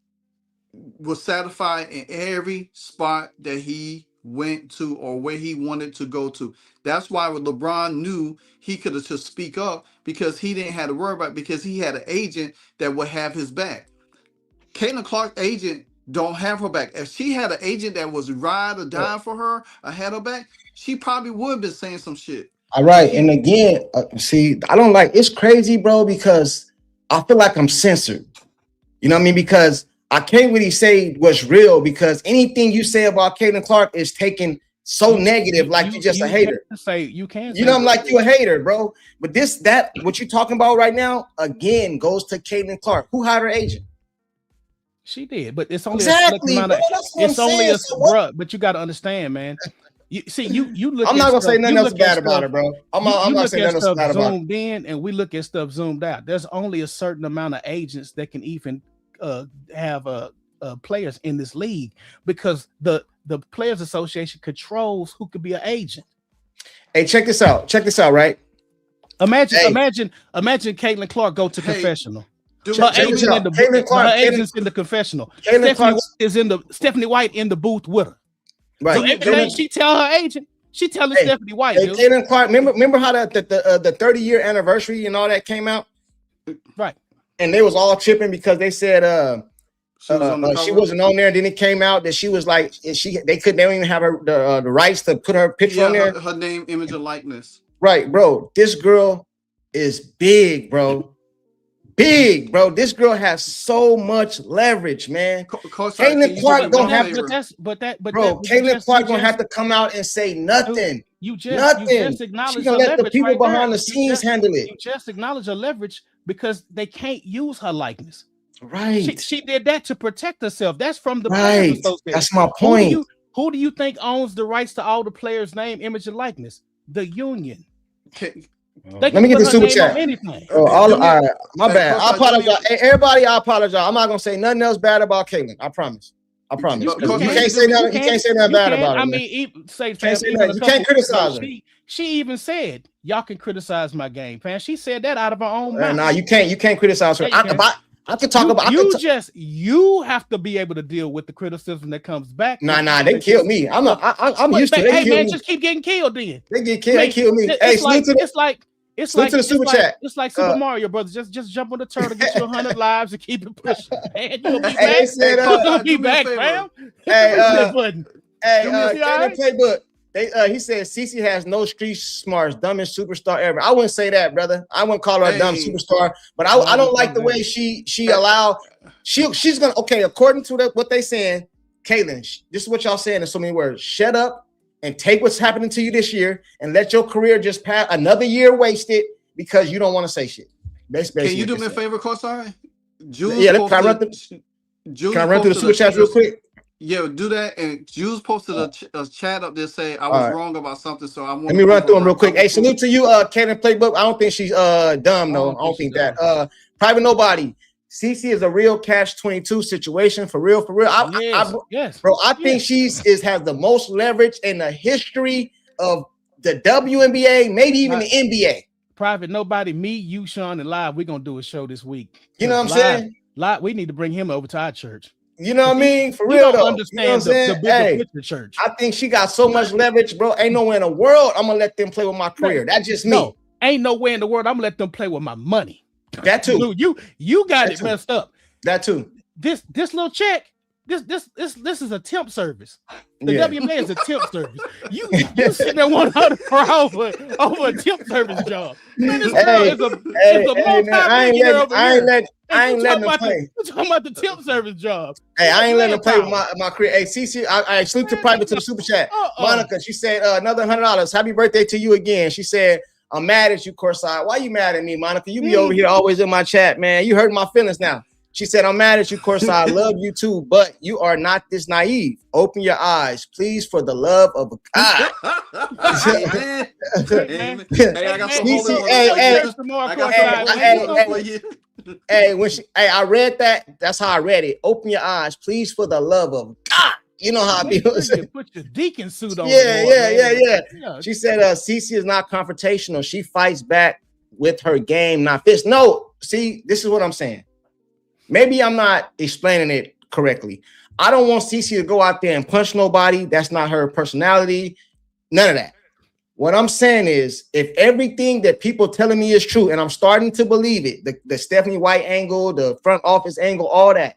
was satisfied in every spot that he went to or where he wanted to go to. That's why when LeBron knew he could have just speak up, because he didn't have to worry about it, because he had an agent that would have his back. Caitlin Clark's agent don't have her back. If she had an agent that was ride or die for her or had her back, she probably would have been saying some shit.
All right, and again, see, I don't like. It's crazy, bro, because I feel like I'm censored. You know what I mean? Because I can't really say what's real, because anything you say about Caitlin Clark is taken so negative, like you're just a hater. I'm like, you a hater, bro. But what you're talking about right now, again, goes to Caitlin Clark. Who hired her agent?
She did, but it's only a select amount of. It's only a bruh, but you got to understand, man. You see, you look.
I'm
at
not gonna
stuff,
say nothing
you
else
look
bad
at
about
stuff,
her, bro. I'm
you
not
look
saying
at
nothing else
stuff
bad about her.
zoomed in, and we look at stuff zoomed out. There's only a certain amount of agents that can even have players in this league because the Players Association controls who could be an agent.
Hey, check this out. Check this out, right?
Imagine,
Hey.
imagine Caitlin Clark go to confessional. Her
Check this
agent
out.
in the
Caitlin Clark,
her agent's in the confessional.
Caitlin
Stephanie White in the booth with her.
Right.
So everything she tell her agent, she telling Stephanie White.
Hey, Caitlin Clark, remember how the 30-year anniversary and all that came out?
Right.
And they was all tripping because they said she wasn't on there. And then it came out that she was like, they don't even have the rights to put her picture on there.
Her name, image, and likeness.
Right, bro. This girl is big, bro. Big, bro. This girl has so much leverage, man. Caitlin Clark don't have to. Caitlin Clark gonna have to come out and say nothing.
You just acknowledge.
She's gonna let the people behind the scenes handle it.
You just acknowledge her leverage because they can't use her likeness.
Right.
She did that to protect herself. That's from the
right. That's my point.
Who do you think owns the rights to all the players' name, image, and likeness? The union.
Let me get the super chat. All right, my bad. I apologize. Hey, everybody, I apologize. I'm not gonna say nothing else bad about Caitlin. I promise. You can't say nothing. You can't say nothing bad about her.
I mean, you
can't criticize her.
She even said, "Y'all can criticize my game plan." She said that out of her own mouth.
Nah, you can't criticize her. I can talk about.
You have to be able to deal with the criticism that comes back.
Nah, they killed me. I'm used to it.
Hey man, just keep getting killed then.
They get killed. They kill me. Hey,
it's like
to the super chat.
It's like Super Mario Brothers. Just jump on the turtle, get you 100 lives, and keep it pushing. Man, you gonna be back. You gonna be back, fam.
Playbook. He said Cece has no street smarts, dumbest superstar ever. I wouldn't say that, brother. I wouldn't call her a dumb superstar, but I don't like the way she's gonna. Okay, according to what they saying, Caitlin, this is what y'all saying in so many words. Shut up and take what's happening to you this year and let your career just pass another year wasted because you don't want to say shit. Basically,
can you do me a favor, Courtside?
Can I run through the super chats real quick?
Yeah, do that. And Jules posted a chat up there saying I was wrong about something, so I want.
Let me run through them real quick. Hey, salute to you, Caitlin Playbook. I don't think she's dumb though. I don't think that. Private Nobody. CC is a real catch-22 situation for real.
Yes,
bro. I think has the most leverage in the history of the WNBA, maybe even the NBA.
Private Nobody, me, you, Sean, and Live. We're gonna do a show this week.
You know what I'm saying?
Live, we need to bring him over to our church.
You know what I mean? For real though.
Understand the bigger picture church.
I think she got so much leverage, bro. Ain't nowhere in the world I'm gonna let them play with my career. That's just me.
No, ain't nowhere in the world I'm gonna let them play with my money.
That too.
You got it messed up.
That too.
This little check. This is a temp service. The WNBA is a temp service. You sitting there $100 over a temp service job. Man, this girl is a
I ain't letting them play.
We're talking about the temp service job.
Hey, I ain't letting them play with my career. Hey, CC, I salute to private to the super chat. Monica, she said another $100. Happy birthday to you again. She said, I'm mad at you, Courtside. Why you mad at me, Monica? You be over here always in my chat, man. You hurt my feelings now. She said, I'm mad at you, Courtside. I love you too, but you are not this naive. Open your eyes, please, for the love of God. I read that. That's how I read it. Open your eyes, please, for the love of God. You know how I be.
Put your deacon suit on.
Yeah. She said, Cece is not confrontational. She fights back with her game, not fist. No, see, this is what I'm saying. Maybe I'm not explaining it correctly. I don't want Cece to go out there and punch nobody. That's not her personality. None of that. What I'm saying is, if everything that people telling me is true, and I'm starting to believe it, the Stephanie White angle, the front office angle, all that,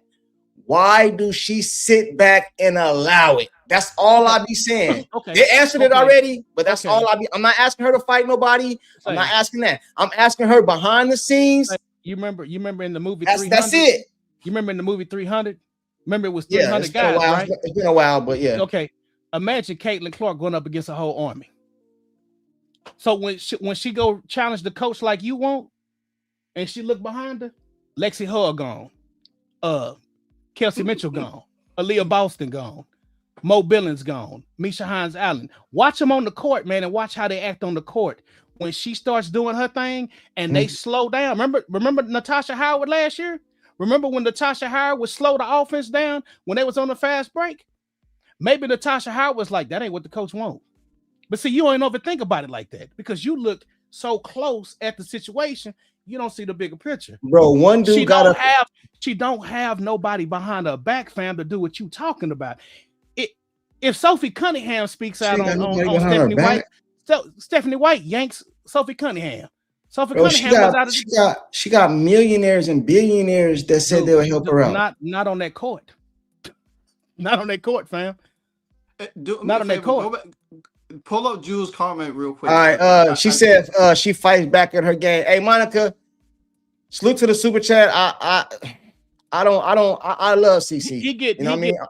why do she sit back and allow it? That's all I be saying.
Okay.
They answered it already, but that's all I be. I'm not asking her to fight nobody. I'm not asking that. I'm asking her behind the scenes.
You remember in the movie
300? That's it.
You remember in the movie 300? Remember it was 300 guys, right?
It's been a while, but yeah.
Okay. Imagine Caitlin Clark going up against a whole army. So when she go challenge the coach like you want, and she look behind her, Lexi Hull gone, Kelsey Mitchell gone, Aaliyah Boston gone, Mo Billings gone. Misha Hines Allen. Watch them on the court, man, and watch how they act on the court. When she starts doing her thing and they slow down. Remember Natasha Howard last year? Remember when Natasha Howard would slow the offense down when they was on the fast break? Maybe Natasha Howard was like, that ain't what the coach wants. But see, you don't ever think about it like that because you look so close at the situation, you don't see the bigger picture.
Bro, one dude
she don't have nobody behind her back, fam, to do what you talking about. If Sophie Cunningham speaks out on Stephanie White, Stephanie White yanks Sophie Cunningham. Sophie Cunningham was out of
she got millionaires and billionaires that said they would help her out.
Not on that court. Not on that court, fam.
Not on that court. Pull up Jules' comment real quick.
All right. She said she fights back at her game. Hey, Monica, salute to the super chat. I love CC.
He get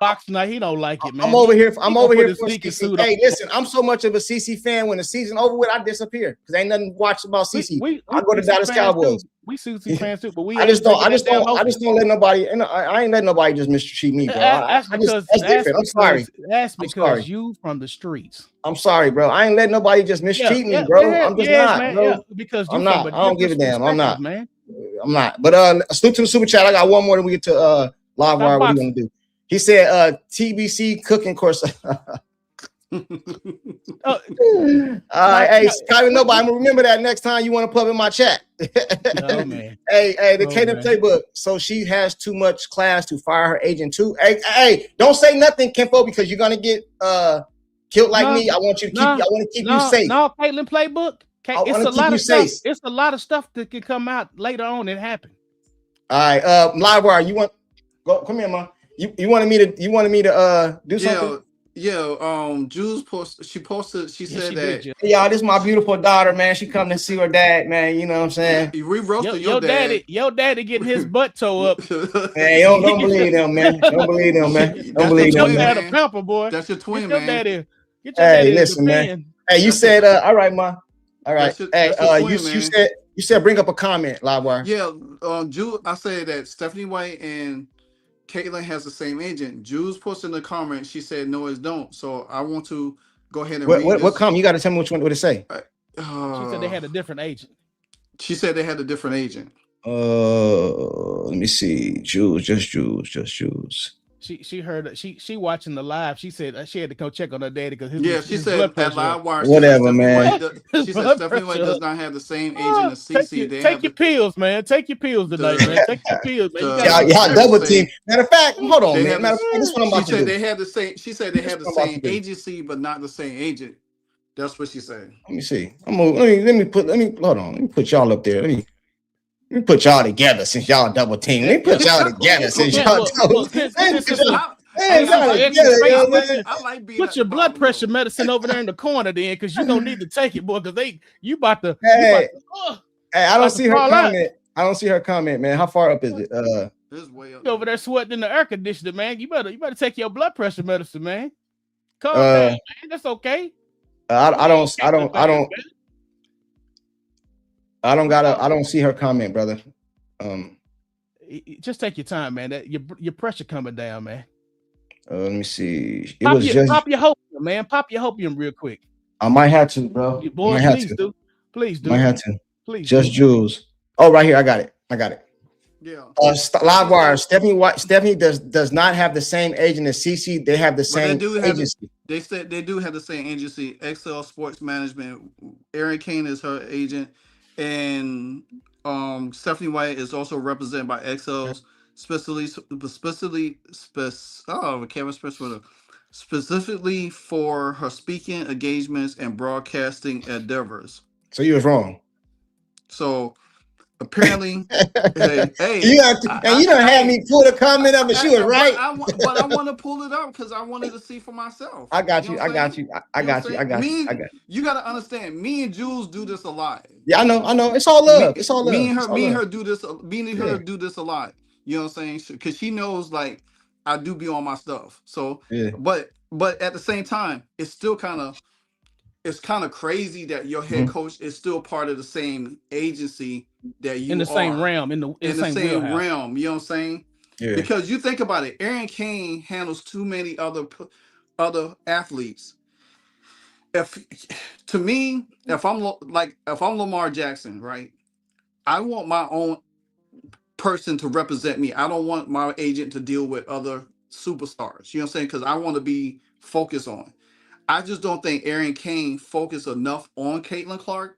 boxed tonight. He don't like it, man.
I'm over here for CC. Hey, listen, I'm so much of a CC fan. When the season over with, I disappear because ain't nothing to watch about CC. I go to Dallas Cowboys.
We CC fans too, but
I just don't let nobody. And I ain't letting nobody just mistreat me, bro. That's different. I'm sorry.
That's because you from the streets.
I'm sorry, bro. I ain't letting nobody just mistreat me, bro. I'm just not, bro.
Because
I'm not. I don't give a damn. I'm not, man. I'm not. But salute to the super chat. I got one more than we get to LiveWire. What do you want to do? He said TBC cooking course. All right, hey, Kyrie, nobody. I'm gonna remember that next time you want to pub in my chat.
No, man.
Hey, the Kaden playbook. So she has too much class to fire her agent too. Hey, don't say nothing, Kimpo, because you're gonna get killed like me. I want you to keep. I want to keep you safe.
No, Caitlin playbook. It's a lot of stuff. It's a lot of stuff that can come out later on and happen.
All right, LiveWire. You want go? Come here, man. You wanted me to do something.
Jules posted. She said that.
Y'all, this is my beautiful daughter, man. She come to see her dad, man. You know what I'm saying?
We roasted your dad.
Your daddy getting his butt toe up.
Hey, don't believe them, man. Don't believe them, man. Don't believe them, man.
Pamper, boy.
That's your twin, man.
Get your
daddy. Hey, listen, man. Hey, you said, all right, ma. All right. You said bring up a comment, LiveWire.
Yeah, Jules. I said that Stephanie White and Caitlin has the same agent. Jules posted in the comment. She said no, it don't. So I want to go ahead and read
what comment? You got to tell me which one. What it say?
She said they had a different agent.
She said they had a different agent.
Let me see. Jules.
She heard she watching the live. She said she had to go check on her daddy because
she said at LiveWire.
Whatever, man.
She said Stephanie White does not have the same agent as CC.
Take your pills, man. Take your pills tonight, man. Take your pills, man.
Y'all double team. Matter of fact, hold on, man. Matter of fact, this is what I'm about to do.
They had the same. She said they had the same agency, but not the same agent. That's what she said.
Let me see. Let me hold on. Let me put y'all up there. Let me put y'all together since y'all double team. Let me put y'all together since y'all double team.
Put your blood pressure medicine over there in the corner, then, because you don't need to take it, boy. Because you about to.
Hey, I don't see her comment. I don't see her comment, man. How far up is it?
It's way up.
You over there sweating in the air conditioner, man. You better take your blood pressure medicine, man. Calm down, man. That's okay.
I don't see her comment, brother.
Just take your time, man. Your pressure coming down, man.
Let me see.
Pop your hopium, man. Pop your hopium real quick.
I might have to, bro.
Boy, please do.
Might have to.
Please.
Just Jules. Oh, right here. I got it.
Yeah.
LiveWire. Stephanie does not have the same agent as CC. They have the same agency.
They said they do have the same agency. XL Sports Management. Aaron Kane is her agent, and Stephanie White is also represented by XL's specifically for her speaking engagements and broadcasting endeavors.
So you was wrong.
So apparently, hey,
you don't have me pull the comment up, and she was right.
But I want to pull it up because I wanted to see for myself.
I got you.
You got to understand. Me and Jules do this a lot.
Yeah, I know. It's all love. It's all love.
Me and her do this. Me and her do this a lot. You know what I'm saying? Because she knows, like, I do be on my stuff. So, but at the same time, it's still kind of crazy that your head coach is still part of the same agency that you
in the same realm, in the same
realm. You know what I'm saying? Yeah. Because you think about it, Aaron Kane handles too many other other athletes. If to me, if I'm Lamar Jackson, right, I want my own person to represent me. I don't want my agent to deal with other superstars. You know what I'm saying? Because I want to be focused on. I just don't think Aaron Kane focused enough on Caitlin Clark.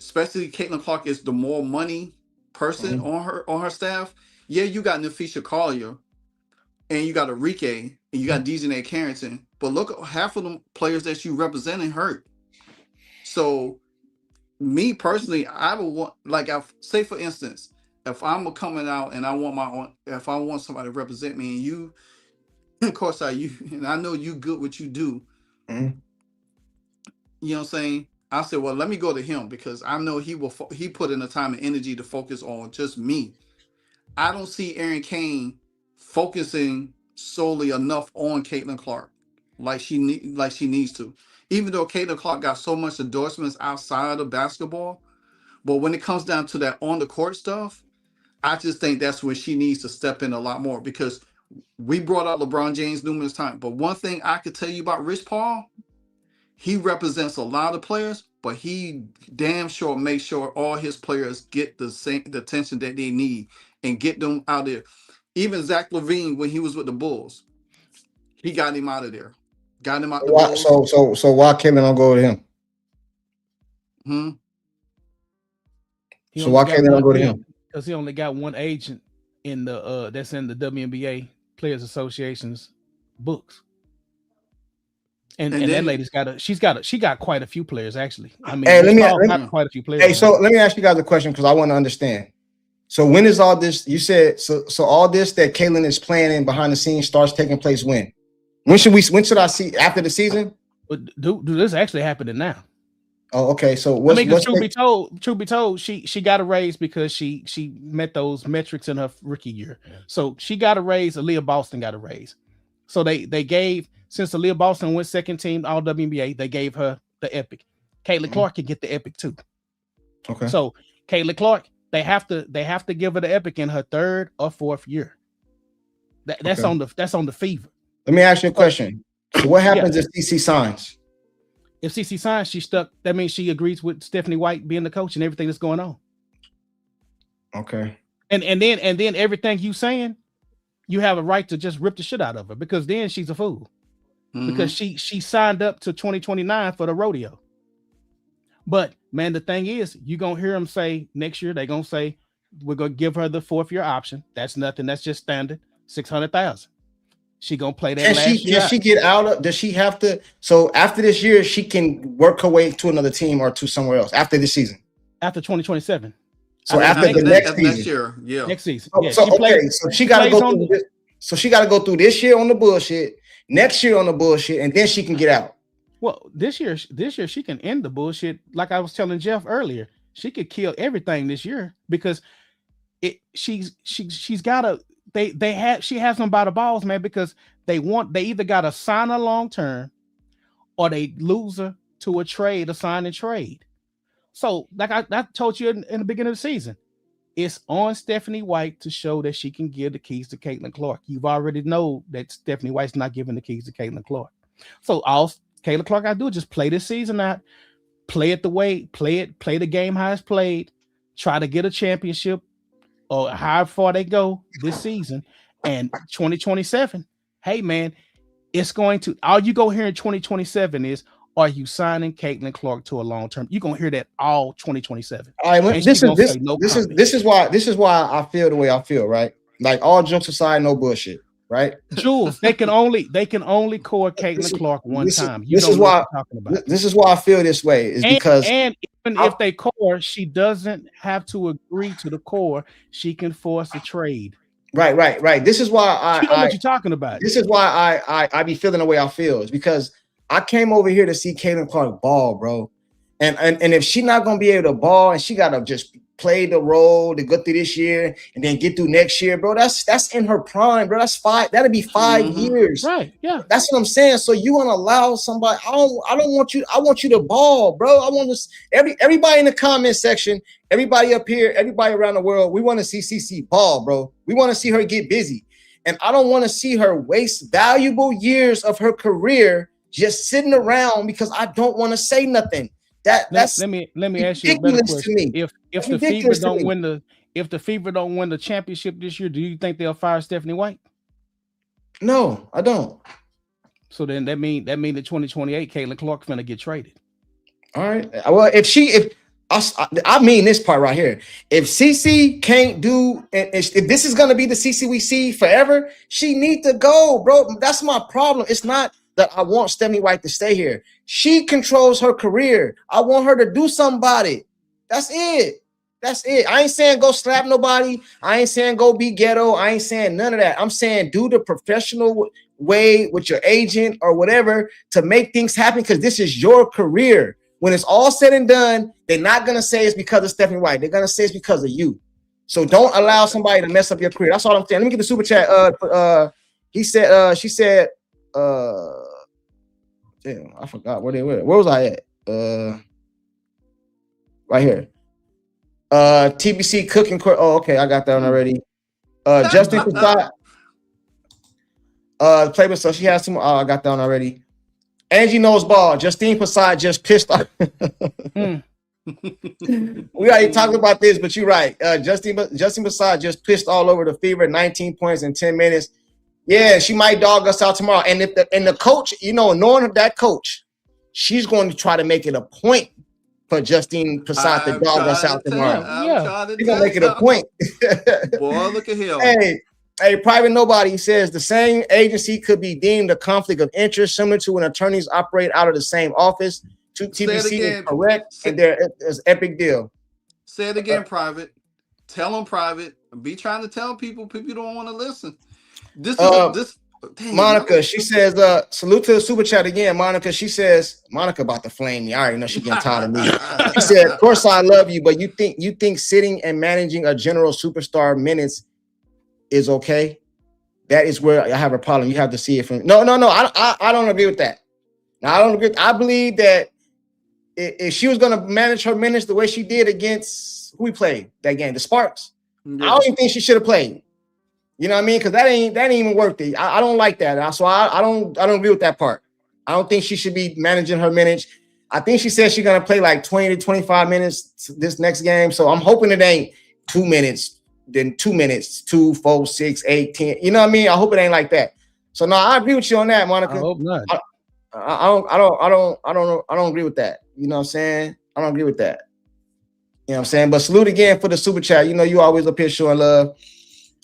Especially Caitlin Clark is the more money person on her staff. Yeah, you got Nafisha Collier and you got Enrique and you got Dejanay Carrington. But look, half of them players that you representing hurt. So me personally, I would want, like, say for instance, if I'm coming out and I want my own, if I want somebody to represent me, and you, of course, and I know you good what you do.
Mm-hmm.
You know what I'm saying? I said, well, let me go to him because I know he put in the time and energy to focus on just me. I don't see Aaron Kane focusing solely enough on Caitlin Clark like she needs to. Even though Caitlin Clark got so much endorsements outside of basketball, but when it comes down to that on the court stuff, I just think that's where she needs to step in a lot more because we brought up LeBron James numerous times. But one thing I could tell you about Rich Paul, he represents a lot of players, but he damn sure makes sure all his players get the attention that they need and get them out there. Even Zach LaVine, when he was with the Bulls, he got him out of there. Got him out the Bulls.
So why Caitlin don't go to him? So why Caitlin don't go to him?
Because he only got one agent in the that's in the WNBA Players Association's books. And that lady's she got quite a few players actually. I mean,
hey,
quite a few players.
Hey, so let me ask you guys a question because I want to understand. So when is all this? You said so all this that Caitlin is planning behind the scenes starts taking place when? When should I see after the season?
But dude, this is actually happening now.
Oh, okay. So
truth be told, she got a raise because she met those metrics in her rookie year. So she got a raise. Aaliyah Boston got a raise. So they gave, since Aaliyah Boston went second team All WNBA, they gave her the Epic. Caitlin Clark can get the Epic too.
Okay.
So Caitlin Clark, they have to give her the Epic in her third or fourth year. That's on the fever.
Let me ask you a question. So what happens if CC signs?
If CC signs, she's stuck. That means she agrees with Stephanie White being the coach and everything that's going on.
Okay.
And then everything you saying, you have a right to just rip the shit out of her because then she's a fool. Because she signed up to 2029 for the rodeo. But man, the thing is, you're gonna hear them say next year, they're gonna say, we're gonna give her the 4th year option. That's nothing, that's just standard, $600,000. She gonna play that last year.
Can she get out of? Does she have to? So after this year, she can work her way to another team or to somewhere else after this season.
After 2027.
So after the next season,
next year, yeah,
next season.
Yeah, so she got to go through this. So she got to go through this year on the bullshit, next year on the bullshit, and then she can get out.
Well, this year she can end the bullshit. Like I was telling Jeff earlier, she could kill everything this year because she's got a. She has them by the balls, man, because they either got to sign her long term or they lose her to a trade, a sign and trade. So, like I told you in the beginning of the season, it's on Stephanie White to show that she can give the keys to Caitlin Clark. You've already know that Stephanie White's not giving the keys to Caitlin Clark. So all Caitlin Clark got to do is just play this season out, play the game how it's played, try to get a championship or how far they go this season, and 2027. Hey man, it's going to all you go here in 2027 is, are you signing Caitlin Clark to a long term? You're gonna hear that all 2027.
All right, this is why I feel the way I feel, right? Like all jokes aside, no bullshit, right?
Jules, they can only core Caitlin Clark one time.
This is why I feel this way is because
even if they core, she doesn't have to agree to the core. She can force a trade.
Right. This is why
you know what you're talking about.
This is why I be feeling the way I feel. Is because I came over here to see Caitlin Clark ball, bro. And if she's not gonna be able to ball and she gotta just play the role to go through this year and then get through next year, bro. That's in her prime, bro. That'll be 5 years.
Right. Yeah.
That's what I'm saying. So you want to allow somebody, I don't want you, I want you to ball, bro. I want to everybody in the comment section, everybody up here, everybody around the world, we want to see CC ball, bro. We want to see her get busy. And I don't want to see her waste valuable years of her career just sitting around because I don't want to say nothing. That's
let me ask you a better
ridiculous to
question.
me.
If
That's
the Fever
ridiculous to
don't
me.
win the championship this year, do you think they'll fire Stephanie White?
No, I don't.
So then that mean the 2028 Caitlin Clark's gonna get traded.
All right. Well, if I mean this part right here. If CC can't do, if this is gonna be the CC we see forever, she needs to go, bro. That's my problem. It's not that I want Stephanie White to stay here. She controls her career. I want her to do something about it. That's it. That's it. I ain't saying go slap nobody. I ain't saying go be ghetto. I ain't saying none of that. I'm saying do the professional way with your agent or whatever to make things happen because this is your career. When it's all said and done, they're not gonna say it's because of Stephanie White. They're gonna say it's because of you. So don't allow somebody to mess up your career. That's all I'm saying. Let me get the super chat. He said, she said, damn, I forgot where they were. Where was I at? Right here. TBC cooking court. Oh, okay, I got that one already. Justin Prasad. Playboy, so she has some. Oh, I got that one already. Angie knows ball. Justine Prasad just pissed off. We already talked about this, but you're right. Justine Prasad just pissed all over the Fever. 19 points in 10 minutes. Yeah, she might dog us out tomorrow. And if the coach, knowing that coach, she's going to try to make it a point for Justine Prasad to dog us out tomorrow. She's gonna make it a point.
Boy, look at him.
Hey, Private Nobody says the same agency could be deemed a conflict of interest, similar to when attorneys operate out of the same office. TBC is correct, and there is epic deal.
Say it again, Private. Tell them, Private. Be trying to tell people. People don't want to listen. This is this. Dang,
Monica, she says, salute to the super chat again. Monica, she says, Monica about to flame me. I already know she's getting tired of me. She said, of course I love you, but you think sitting and managing a general superstar minutes is okay? That is where I have a problem. You have to see it from no. I don't agree with that. Now I don't agree. I believe that if she was gonna manage her minutes the way she did against who we played that game, the Sparks, I don't even think she should have played. You know what I mean? Because that ain't even worth it. I don't like that. So I don't agree with that part. I don't think she should be managing her minutes. I think she said she's gonna play like 20 to 25 minutes this next game. So I'm hoping it ain't 2 minutes, then 2 minutes, 2, 4, 6, 8, 10. You know what I mean? I hope it ain't like that. So no, I agree with you on that, Monica.
I hope not.
I don't agree with that. You know what I'm saying? I don't agree with that. You know what I'm saying? But salute again for the super chat. You always up here showing love.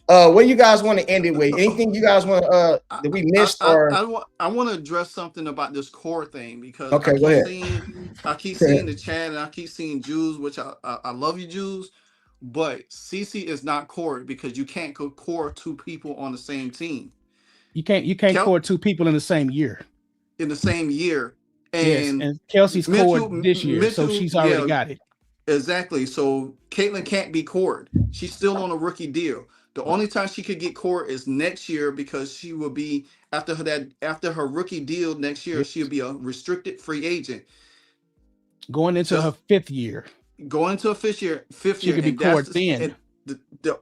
What do you guys want to end it with? Anything you guys want that we missed?
I want to address something about this core thing because
okay, go ahead.
I keep seeing the chat and I keep seeing Jews, which I love you Jews, but CC is not core because you can't go core two people on the same team.
You can't core two people in the same year.
In the same year,
and Kelsey's core this year, so she's already got it.
Exactly. So Caitlin can't be cored. She's still on a rookie deal. The only time she could get court is next year because she will be after her rookie deal next year. She'll be a restricted free agent
going into her fifth year.
Going into a fifth year,
she could be court then.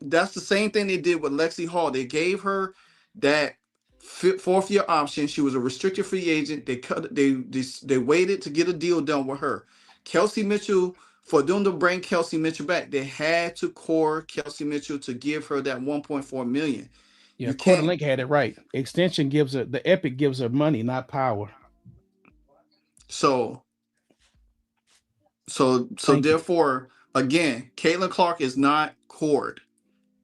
That's the same thing they did with Lexi Hall. They gave her that fourth year option. She was a restricted free agent. They waited to get a deal done with her. Kelsey Mitchell. For them to bring Kelsey Mitchell back, they had to core Kelsey Mitchell to give her that $1.4 million.
Yeah, Court Link had it right. Extension gives her the Epic gives her money, not power.
So therefore, again, Caitlin Clark is not cored.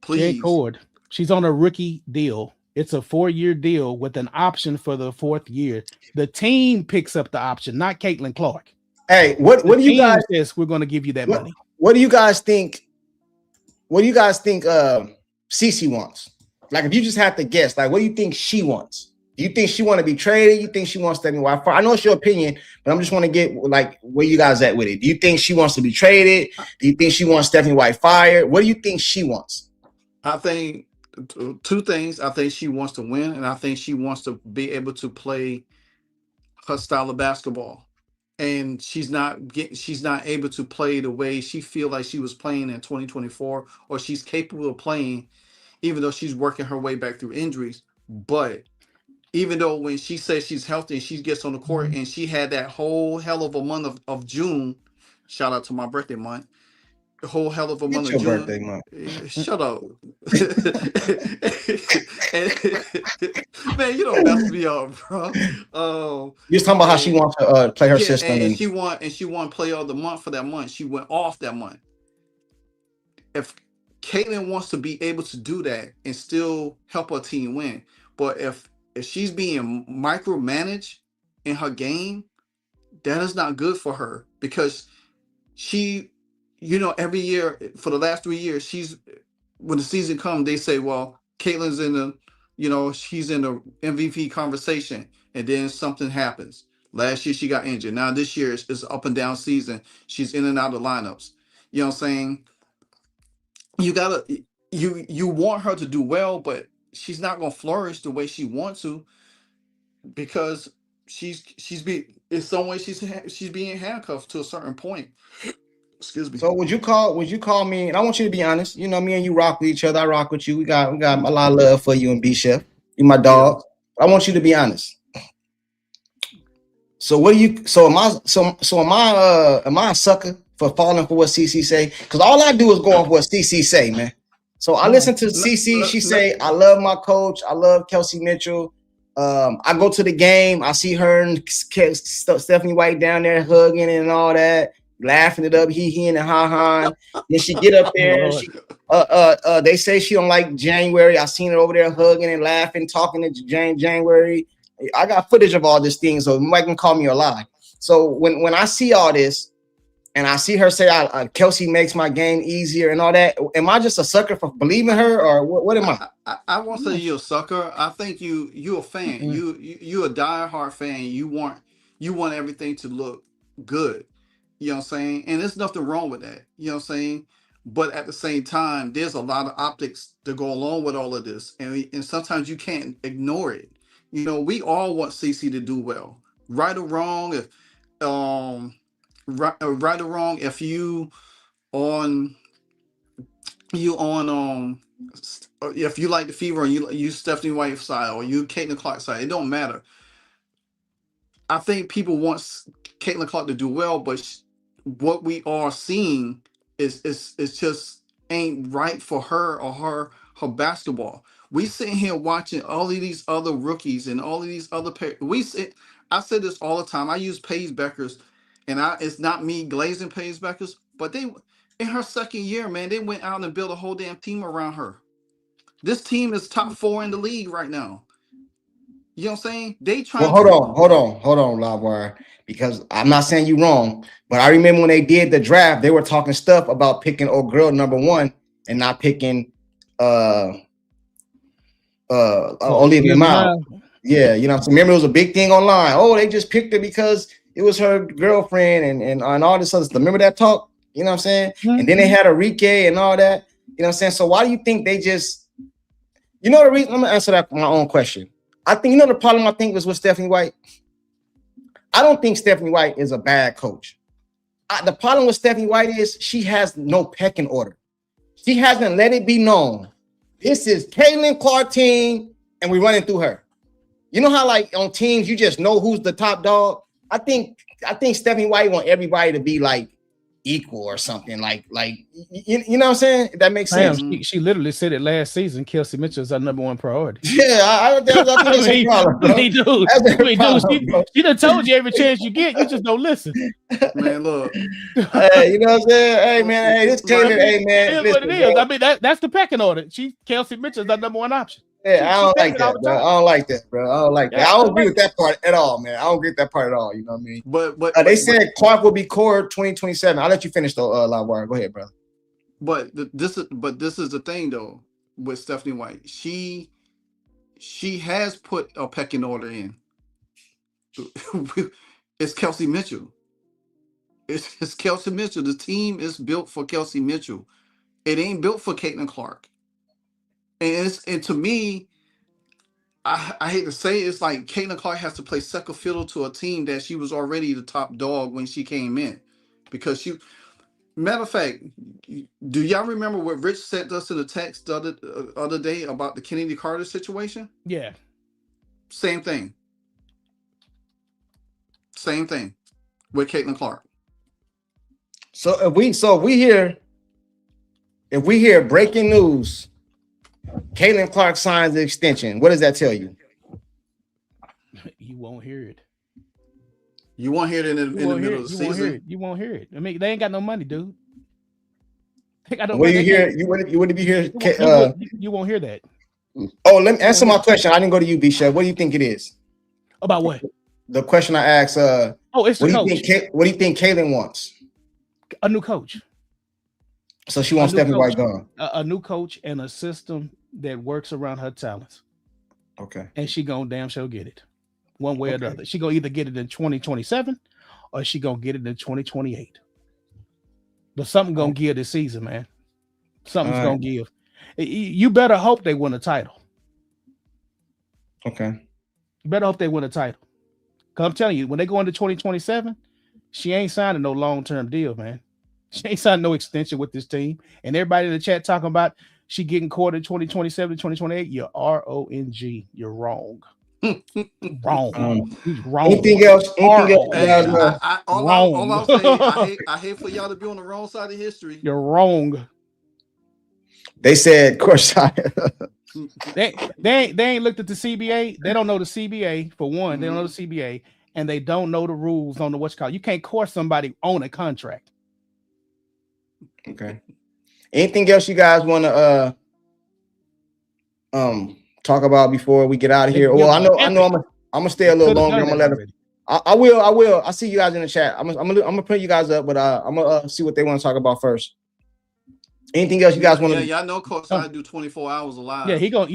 Please,
cored. She's on a rookie deal. It's a 4-year deal with an option for the 4th year. The team picks up the option, not Caitlin Clark.
Hey, what do you guys
says we're going to give you that money?
What do you guys think? What do you guys think Cece wants? Like, if you just have to guess, like, what do you think she wants? Do you think she want to be traded? You think she wants Stephanie White? I know it's your opinion, but I'm just want to get like where you guys at with it. Do you think she wants to be traded? Do you think she wants Stephanie White fired? What do you think she wants?
I think two things. I think she wants to win, and I think she wants to be able to play her style of basketball. And she's not able to play the way she feel like she was playing in 2024, or she's capable of playing even though she's working her way back through injuries. But even though when she says she's healthy and she gets on the court and she had that whole hell of a month of June, shout out to my birthday month, the whole hell of a month
It's
of
your
June.
birthday month.
Shut up. Man, you don't mess me up, bro.
You're talking about how she wants to play her
Yeah,
system.
and she won player of the month for that month. She went off that month. If Caitlin wants to be able to do that and still help her team win, but if she's being micromanaged in her game, that is not good for her because she, every year for the last 3 years, when the season comes, they say, well, Caitlin's in she's in the MVP conversation, and then something happens. Last year she got injured. Now this year it's up and down season. She's in and out of lineups. You know what I'm saying? You gotta you want her to do well, but she's not gonna flourish the way she wants to because she's being in some way she's being handcuffed to a certain point. Excuse me.
So would you call me? And I want you to be honest. You know, me and you rock with each other. I rock with you. We got a lot of love for you and B Chef. You my
Yeah.
dog. I want you to be honest. So what do you? So am I a sucker for falling for what CC say? Because all I do is go off what CC say, man. So I listen to CC. She say, I love my coach. I love Kelsey Mitchell. I go to the game. I see her and Stephanie White down there hugging and all that, laughing it up, he and ha. Then she get up there. She, they say she don't like January. I seen her over there hugging and laughing, talking to January. I got footage of all this thing, so Mike can call me a lie. So when I see all this, and I see her say, Kelsey makes my game easier and all that, am I just a sucker for believing her, or what am I?
I won't say you're a sucker. I think you a fan.
Mm-hmm.
You a diehard fan. You want everything to look good. You know what I'm saying? And there's nothing wrong with that. You know what I'm saying? But at the same time, there's a lot of optics that go along with all of this, and sometimes you can't ignore it. We all want CC to do well, right or wrong. If right or wrong, if on if you like the Fever and you Stephanie White side or you Caitlin Clark side, it don't matter. I think people want Caitlin Clark to do well, but what we are seeing is just ain't right for her or her basketball. We sitting here watching all of these other rookies and all of these other I say this all the time. I use Paige Beckers, and it's not me glazing Paige Beckers, but they in her second year, man, they went out and built a whole damn team around her. This team is top 4 in the league right now. You know what I'm saying? They
Well,
trying
hold
to
on, LiveWire, because I'm not saying you wrong, but I remember when they did the draft, they were talking stuff about picking old girl number 1 and not picking Olivia Miles. Yeah, you know, so remember it was a big thing online. Oh, they just picked her because it was her girlfriend and all this other stuff. Remember that talk? You know what I'm saying?
Mm-hmm.
And then they had Enrique and all that. You know what I'm saying? So why do you think they just, the reason? I'm gonna answer that for my own question. I think the problem I think was with Stephanie White. I don't think Stephanie White is a bad coach. The problem with Stephanie White is she has no pecking order. She hasn't let it be known. This is Caitlin Clark team, and we're running through her. You know how like on teams you just know who's the top dog? I think Stephanie White want everybody to be like equal or something like you know what I'm saying? If that makes sense.
She literally said it last season. Kelsey Mitchell is our number 1 priority.
Yeah, I think that's a problem, bro.
She done told you every chance you get, you just don't listen.
Man, look.
Hey, you know what I'm saying? Hey, man, hey, this Taylor, hey, man.
It is what it is. I mean, that's the pecking order. Kelsey Mitchell is our number 1 option.
Yeah, I don't like that, bro. I don't like that, bro. I don't like that. I don't agree with that part at all, man. I don't agree with that part at all. You know what I mean?
But
they said Clark will be core 2027. I'll let you finish though, LiveWire. Go ahead, brother.
But this is the thing though with Stephanie White. She has put a pecking order in. It's Kelsey Mitchell. It's Kelsey Mitchell. The team is built for Kelsey Mitchell. It ain't built for Caitlin Clark. And to me, I hate to say it, it's like Caitlin Clark has to play second fiddle to a team that she was already the top dog when she came in. Because matter of fact, Do y'all remember what Rich sent us in the text the other day about the Kennedy Carter situation?
Yeah.
Same thing. Same thing with Caitlin Clark.
So if we hear breaking news, Caitlin Clark signs the extension, what does that tell you?
You won't hear it.
You won't hear it in the middle of the season.
You won't hear it. I mean, they ain't got no money, dude. They got no
What
money.
do you hear? You wouldn't be here.
You won't hear that.
Oh, let me answer my question. I didn't go to you, B-Chef. What do you think it is?
About what?
The question I asked.
It's the coach.
What do you think Caitlin wants?
A new coach.
So she wants Stephanie White gone.
A new coach and a system that works around her talents.
Okay.
And she gonna damn sure get it, one way or the other. She gonna either get it in 2027 or she gonna get it in 2028. But something gonna give this season, man. Something's gonna give. You better hope they win a title.
Okay.
You better hope they win a title. Cause I'm telling you, when they go into 2027, she ain't signing no long-term deal, man. She ain't signing no extension with this team. And everybody in the chat talking about she getting caught in 2027, 2028. You're wrong. You're wrong. Wrong. He's wrong.
Anything else?
All I'm saying, I hate for y'all to be on the wrong side of history.
You're wrong.
They said Courtside.
they ain't looked at the CBA. They don't know the CBA for one. They don't know the CBA, and they don't know the rules on the what's called. You can't court somebody on a contract.
Okay. Anything else you guys want to talk about before we get out of here? Well, I know I'm gonna stay a little longer. I'm gonna let them. I will. I see you guys in the chat. I'm gonna put you guys up, but I'm gonna see what they want to talk about first. Anything else you guys want to?
Yeah, y'all know Courtside do 24 hours alive.
Yeah, he gonna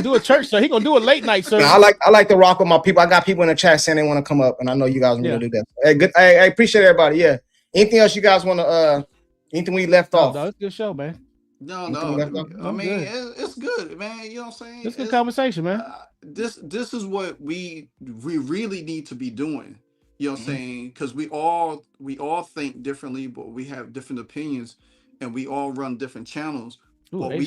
do a church, so he gonna do a late night service.
I like to rock with my people. I got people in the chat saying they want to come up, and I know you guys want to do that. Hey, good. I appreciate everybody. Yeah. Anything else you guys want to? Anything we left off?
No, it's a good show, man.
No. I mean, it's good, man. You know what I'm saying?
It's good conversation, man.
This is what we really need to be doing. You know what I'm saying? Because we all think differently, but we have different opinions, and we all run different channels. But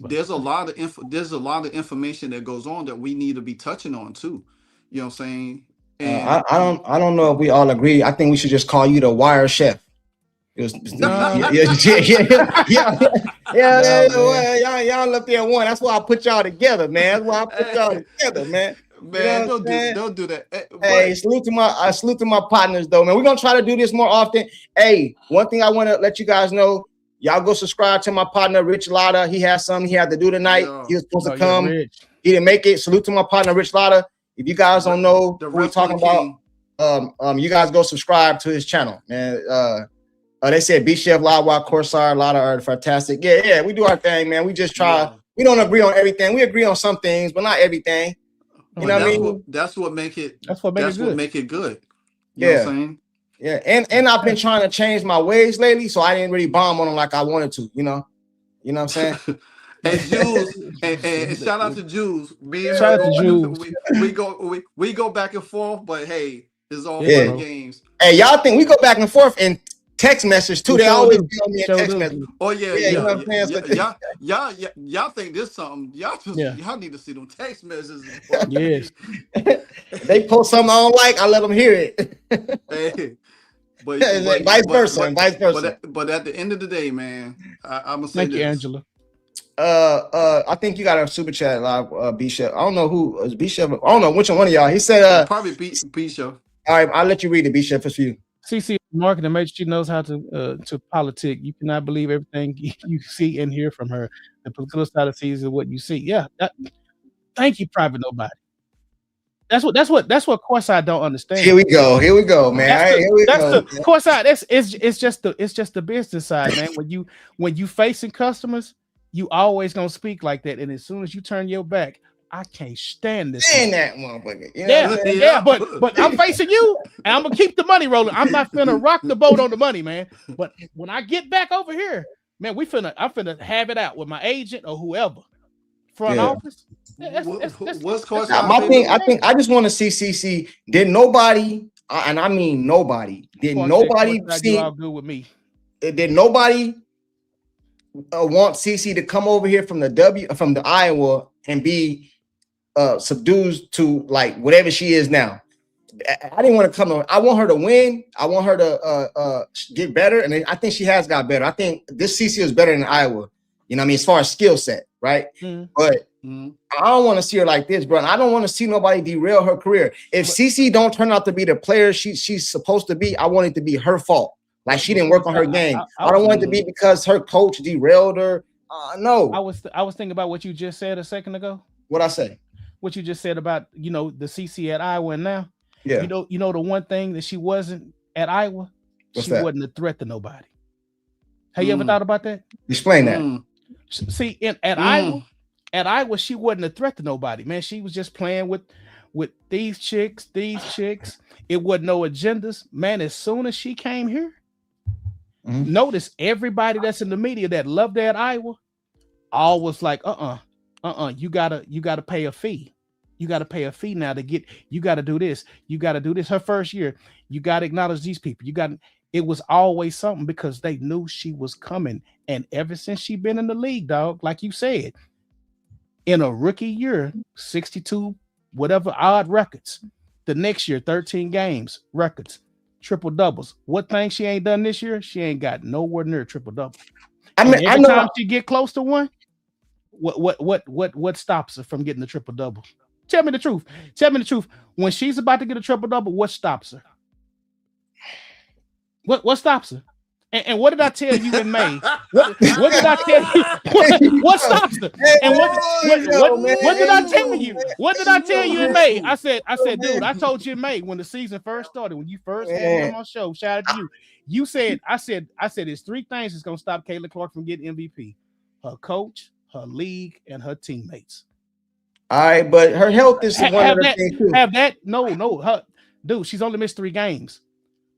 there's a lot of information that goes on that we need to be touching on too. You know what I'm saying? And
I don't know if we all agree. I think we should just call you the Wire Chef. Y'all left there one. That's why I put y'all together, man. That's why I put y'all together, man.
Man, don't do that.
Hey, salute to my partners though, man. We're gonna try to do this more often. Hey, one thing I want to let you guys know, y'all go subscribe to my partner Rich Lotta. He has something he had to do tonight. He was supposed to come. He didn't make it. Salute to my partner Rich Lotta. If you guys don't know what we're talking about, you guys go subscribe to his channel, man. They said B-Chef, LiveWire, Courtside, Lotta are fantastic. Yeah, we do our thing, man. We just try. Yeah. We don't agree on everything. We agree on some things, but not everything. You know what I mean?
That's what make it good.
You know what I'm saying? Yeah, and I've been trying to change my ways lately, so I didn't really bomb on them like I wanted to. You know what I'm saying?
And Jules, and shout out to Jules. We go back and forth, but hey, it's all fun games.
Hey, y'all think we go back and forth in text message too? They always tell me in text message.
Oh yeah. You know what I'm saying? Y'all think this something? Y'all need to see them text messages.
Yes.
They post something I don't like, I let them hear it.
Hey, but
vice versa.
But at the end of the day, man, I'm gonna say
thank you, Angela.
I think you got a super chat live, B-Chef. I don't know who is B-Chef. I don't know which one of y'all. He said
probably B-Chef.
All right, I'll let you read it, B-Chef. It's for you.
CC marketing made she knows how to politic. You cannot believe everything you see and hear from her. The political side of sees is what you see. Yeah. Thank you, Private Nobody. That's what Courtside don't understand.
Here we go, man.
Courtside. It's just the business side, man. When you facing customers, you always gonna speak like that, and as soon as you turn your back, I can't stand this.
Stand that motherfucker. You know
yeah, but I'm facing you, and I'm gonna keep the money rolling. I'm not gonna rock the boat on the money, man. But when I get back over here, man, I'm finna have it out with my agent or whoever. Front office.
What's Courtside?
My thing, I just want to see. Did nobody, and I mean nobody, see?
All good with me.
did nobody want CC to come over here from the Iowa and be subdued to like whatever she is now? I didn't want to come. I want her to win. I want her to get better, and I think she has got better. I think this CC is better than Iowa. You know what I mean, as far as skill set, right? But I don't want to see her like this, bro. And I don't want to see nobody derail her career. If CC don't turn out to be the player she's supposed to be, I want it to be her fault. Like she didn't work on her game. I don't want it to be because her coach derailed her. No.
I was thinking about what you just said a second ago.
What'd I say?
What you just said about the CC at Iowa and now.
Yeah.
You know the one thing that she wasn't at Iowa, she wasn't a threat to nobody. Have you ever thought about that?
Explain that.
See, at Iowa, she wasn't a threat to nobody, man. She was just playing with these chicks. It wasn't no agendas, man. As soon as she came here, notice everybody that's in the media that loved her at Iowa, all was like, you gotta pay a fee. You got to pay a fee now to get, you got to do this. You got to do this. Her first year, you got to acknowledge these people. It was always something because they knew she was coming. And ever since she been in the league, dog, like you said, in a rookie year, 62, whatever odd records. The next year, 13 games, records, triple doubles. What thing she ain't done this year? She ain't got nowhere near triple double. I mean, every time she get close to one, what stops her from getting the triple double? Tell me the truth. Tell me the truth. When she's about to get a triple double, what stops her? What stops her? And what did I tell you in May? What did I tell you? What stops her? And what did I tell you? What did I tell you in May? I said, dude, I told you in May when the season first started, when you first came on my show. Shout out to you. You said, I said, there's three things that's gonna stop Caitlin Clark from getting MVP: her coach, her league, and her teammates.
All right, but her health is one of the things too.
Have that? No, dude, she's only missed 3 games.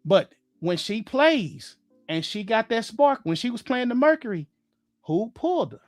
But when she plays and she got that spark when she was playing the Mercury, who pulled her?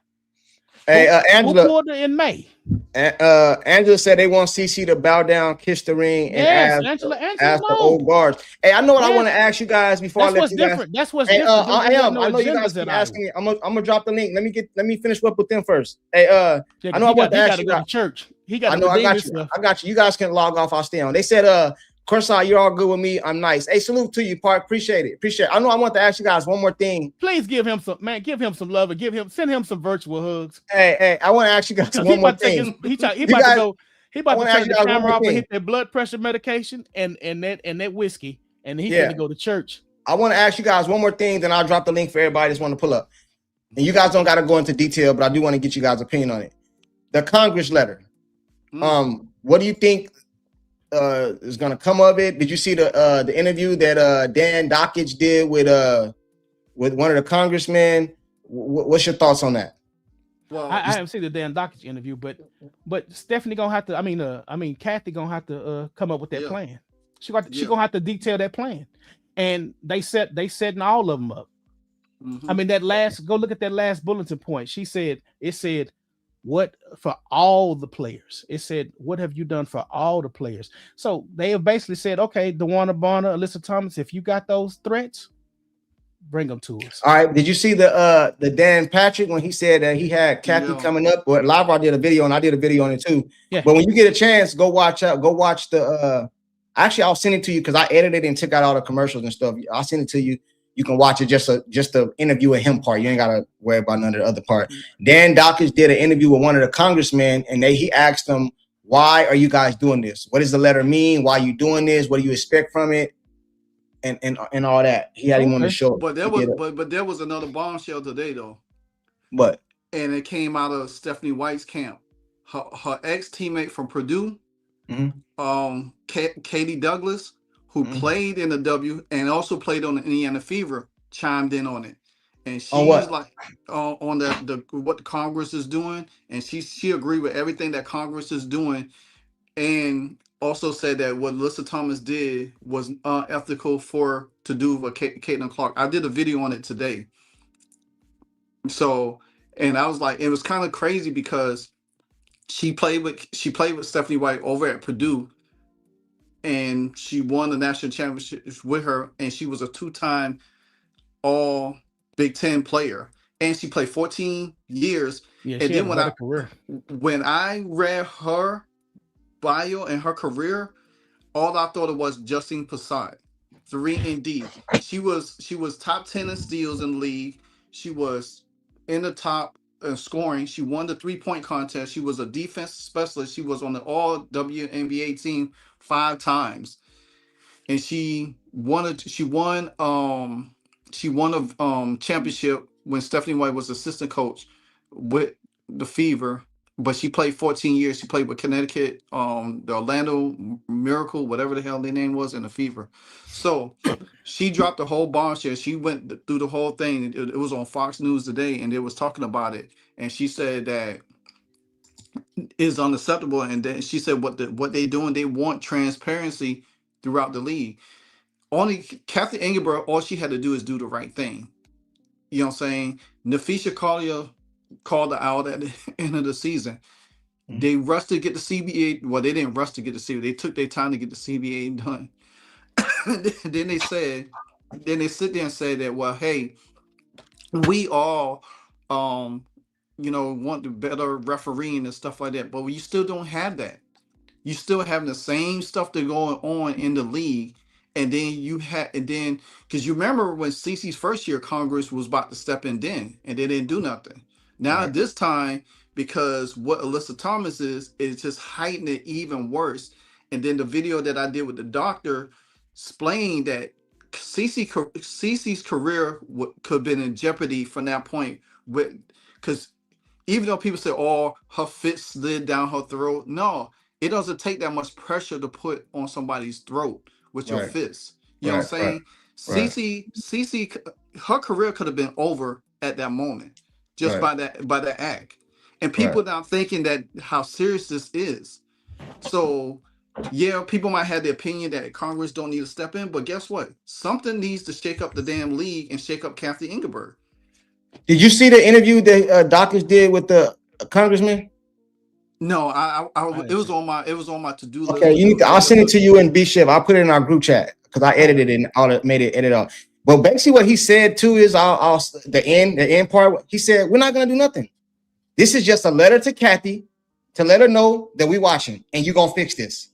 Hey, Angela,
who pulled her in May?
Angela said they want CC to bow down, kiss the ring, and ask the old guards. Hey, I know what I want to ask you guys before I let you guys.
That's what's different.
I know you guys been asking me. I'm gonna drop the link. Let me finish up with them first. Hey, I know I want to ask you guys.
Church.
I got you. I got you. You guys can log off. I'll stay on. They said, Courtside, you're all good with me. I'm nice. Hey, salute to you, Park. Appreciate it. I know I want to ask you guys one more thing.
Please give him some love and send him some virtual hugs.
Hey, I want to ask you guys one more thing.
He about to turn the camera off and hit that blood pressure medication and that whiskey, and he's gonna go to church.
I want to ask you guys one more thing, then I'll drop the link for everybody that's want to pull up. And you guys don't got to go into detail, but I do want to get you guys' opinion on it. The Congress letter. What do you think is going to come of it? Did you see the interview that Dan Dockage did with one of the congressmen? What's your thoughts on that?
Well, I haven't seen the Dan Dockage interview, but Stephanie gonna have to. I mean, Kathy gonna have to come up with that plan. She gonna have to detail that plan, and they setting all of them up. I mean, go look at that last bulletin point. It said what for all the players. It said, what have you done for all the players? So they have basically said, okay, DeWanna Bonner, Alyssa Thomas, if you got those threats, bring them to us. All
right. Did you see the Dan Patrick when he said that he had Kathy coming up? Well, LiveWire did a video and I did a video on it too. Yeah. But when you get a chance, go watch the actually I'll send it to you because I edited and took out all the commercials and stuff. I'll send it to you. You can watch it just the interview with him part. You ain't gotta worry about none of the other part. Dan Dockage did an interview with one of the congressmen, and he asked them, "Why are you guys doing this? What does the letter mean? Why are you doing this? What do you expect from it?" And all that. He had him on the show.
But there was another bombshell today though.
What?
And it came out of Stephanie White's camp. Her ex teammate from Purdue, Katie Douglas, who played in the W and also played on the Indiana Fever, chimed in on it, and she's like on the what the Congress is doing, and she agreed with everything that Congress is doing, and also said that what Alyssa Thomas did was unethical to do with Caitlin Clark. I did a video on it today, so and I was like, it was kind of crazy because she played with Stephanie White over at Purdue. And she won the national championship with her, and she was a 2-time all Big Ten player, and she played 14 years.
Yeah,
And
she had
then
a better career.
when I read her bio and her career, all I thought it was Justine Passat, 3 and D. She was top 10 in steals in the league. She was in the top scoring. She won the 3-point contest. She was a defense specialist. She was on the All WNBA team 5 times, and she won a championship when Stephanie White was assistant coach with the Fever. But she played 14 years. She played with Connecticut, the Orlando Miracle, whatever the hell their name was, and the Fever. So she dropped the whole bombshell. She went through the whole thing. It was on Fox News today, and they was talking about it. And she said that is unacceptable. And then she said what they doing, they want transparency throughout the league. Only Kathy Engelberg, all she had to do is do the right thing. You know what I'm saying? Nafisha Collier called her out at the end of the season. They rushed to get the CBA. Well, they didn't rush to get the CBA. They took their time to get the CBA done. then they sit there and say that, well, hey, we all want the better refereeing and stuff like that. But you still don't have that. You still having the same stuff that going on in the league. And then because you remember when CeCe's first year, Congress was about to step in then, and they didn't do nothing. Now this time, because what Alyssa Thomas is just heightening it even worse. And then the video that I did with the doctor explained that CeCe's career could have been in jeopardy from that point, because even though people say, "Oh, her fit slid down her throat," no, it doesn't take that much pressure to put on somebody's throat with your fist. You know what I'm saying? CeCe, her career could have been over at that moment just by that act. And people now thinking that how serious this is. So yeah, people might have the opinion that Congress don't need to step in, but guess what? Something needs to shake up the damn league and shake up Kathy Engelberg.
Did you see the interview that doctors did with the congressman?
No, it was on my to-do list.
Okay, I'll send it to you in B-Shift. I'll put it in our group chat because I edited it and made it edit off. But basically what he said too is the end part, he said, we're not gonna do nothing. This is just a letter to Kathy to let her know that we watching and you're gonna fix this.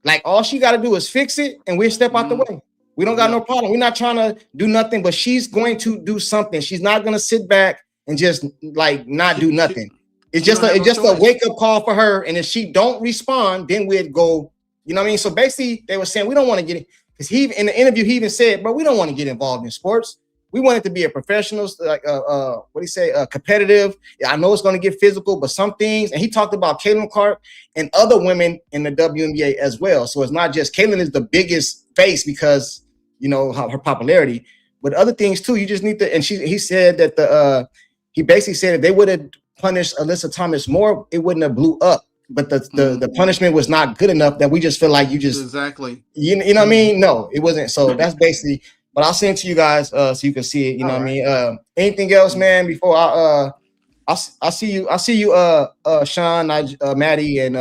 Like all she gotta do is fix it and we'll step out the way. We don't got no problem. We're not trying to do nothing, but she's going to do something. She's not gonna sit back and just like not do nothing. It's just a wake-up call for her. And if she don't respond, then we'd go, you know what I mean? So basically they were saying we don't want to get it, because he in the interview he even said, bro, we don't want to get involved in sports. We want it to be a professional, like what do you say, competitive. I know it's going to get physical, but some things, and he talked about Caitlin Clark and other women in the WNBA as well. So it's not just Caitlin is the biggest face because you know her popularity, but other things too. You just need to. And he said that he basically said if they would have punished Alyssa Thomas more, it wouldn't have blew up. But the punishment was not good enough that we just feel like you just
exactly.
You know what I mean? No, it wasn't. So that's basically. But I'll send it to you guys so you can see it. You know what I mean? Anything else, man? Before I see you, Sean, Maddie, and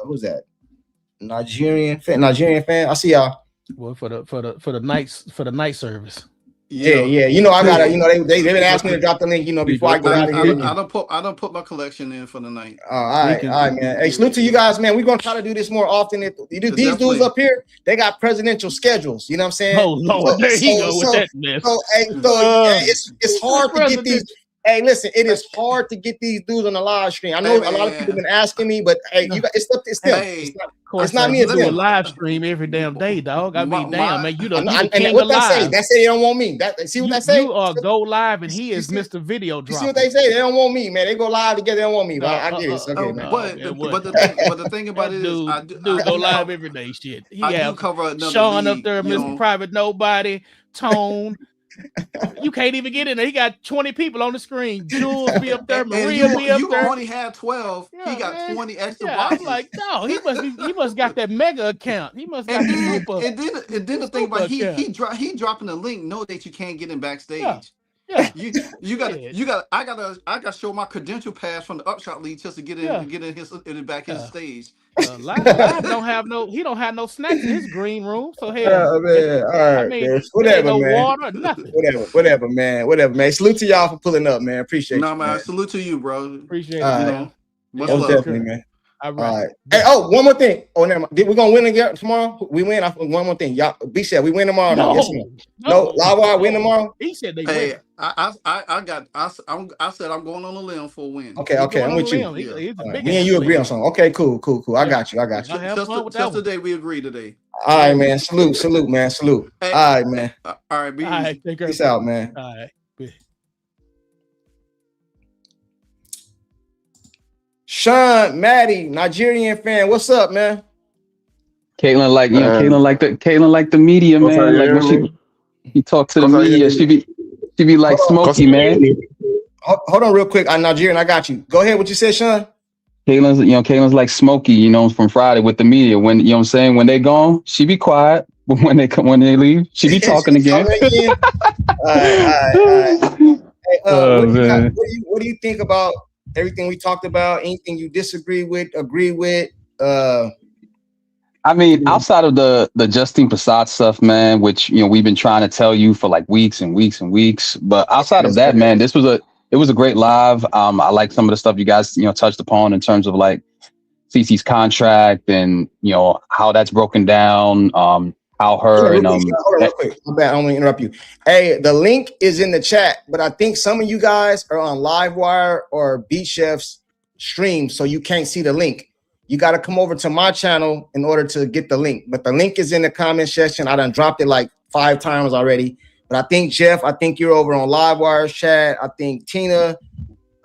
who's that? Nigerian fan. I see y'all.
Well, for the night service.
Yeah. You know, I gotta. You know, they've been asking me to drop the link. You know, before I get out of here.
I don't put my collection in for the night.
All right, man. Hey, salute to you guys, man. We're gonna try to do this more often. These dudes up here, they got presidential schedules. You know what I'm saying?
Oh Lord, there you go with that mess.
It's hard to get these. Hey, listen, it is hard to get these dudes on the live stream. I know a lot of people have been asking me, but hey, you got it's them. It's not me.
It's a live stream every damn day, dog. I mean, damn, man, you don't.
And what that say? That say they don't want me. See what that say?
You are go live, and he is Mr. Video Drop.
You see what they say? They don't want me, man. They go live together. They don't want me. But I get it. Okay, man.
But the thing about it is,
I go live every day. Shit, he have
cover
Sean up there, Mr. Private Nobody, Tone. You can't even get in there. He got 20 people on the screen. Jules be up there, Maria be up there.
You only have 12. He got 20 extra boxes.
I'm like, no, he must got that mega account. He must got the super.
And then the thing about he dropping the link, know that you can't get in backstage.
Yeah.
You got I gotta show my credential pass from the Upshot League just to get in his stage.
Live don't have no snacks in his green room. So hell,
Man, all right, man.
there ain't
Whatever,
no
man.
water, nothing.
Whatever, man. Salute to y'all for pulling up, man. Appreciate you, man.
Salute to you, bro.
Appreciate it,
man.
Much love, definitely, man.
All right.
Hey, one more thing. Oh, never mind. We're gonna win again tomorrow. We win. One more thing. Y'all, B said we win tomorrow.
No,
yes, no. LiveWire win tomorrow.
He said they
win.
Hey,
I said I'm going on a limb for a win.
Okay, I'm with you.
Yeah.
Me and you agree on something. Okay, cool. I got you.
Just today we agree today.
All right, man. Salute, man. Salute.
Hey,
all right, man.
All right, be easy.
Take care.
Peace out, man.
All right.
Sean, Maddie, Nigerian fan. What's up, man?
Caitlin like the media, man. Like when she talks to the media, she be like Smokey, man.
Hold on real quick. I'm Nigerian. I got you. Go ahead. What you said, Sean?
Caitlin's like Smokey, from Friday with the media. When what I'm saying, when they gone, she be quiet. But when they leave, she be talking again.
All right. Hey, what do you think about everything we talked about? Anything you disagree with, agree with?
I mean, outside of the Justine Prasad stuff, man, which we've been trying to tell you for like weeks and weeks and weeks. But outside of that, man, it was a great live. I like some of the stuff you guys touched upon in terms of like CeCe's contract and how that's broken down. How her and
hold on real quick. My bad, I don't want to interrupt you. Hey, the link is in the chat, but I think some of you guys are on LiveWire or Beat Chef's stream, so you can't see the link. You got to come over to my channel in order to get the link. But the link is in the comment section. I done dropped it like 5 times already. But I think Jeff, you're over on LiveWire's chat. I think Tina,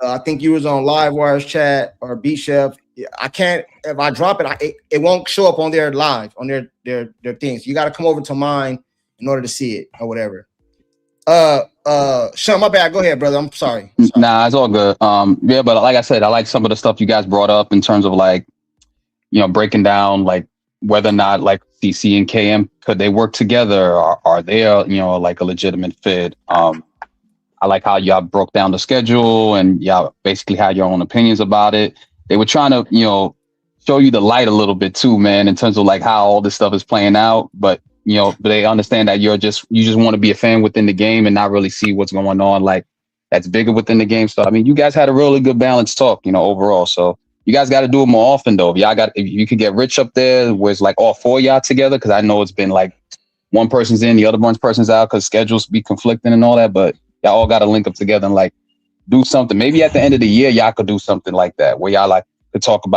I think you was on LiveWire's chat or Beat Chef. I can't, if I drop it, it won't show up on their live, on their things. You got to come over to mine in order to see it or whatever. Sean, my bad. Go ahead, brother. I'm sorry.
Nah, it's all good. Yeah, but like I said, I like some of the stuff you guys brought up in terms of like, breaking down like whether or not like CeCe and KM, could they work together? Or are they like a legitimate fit? I like how y'all broke down the schedule and y'all basically had your own opinions about it. They were trying to, show you the light a little bit too, man, in terms of like how all this stuff is playing out. But, they understand that you just want to be a fan within the game and not really see what's going on like that's bigger within the game. So, I mean, you guys had a really good balanced talk, overall. So you guys got to do it more often though. If you could get Rich up there where it's like all 4 of y'all together, because I know it's been like one person's in, the other person's out because schedules be conflicting and all that. But y'all all got to link up together and like do something. Maybe at the end of the year, y'all could do something like that where y'all like could talk about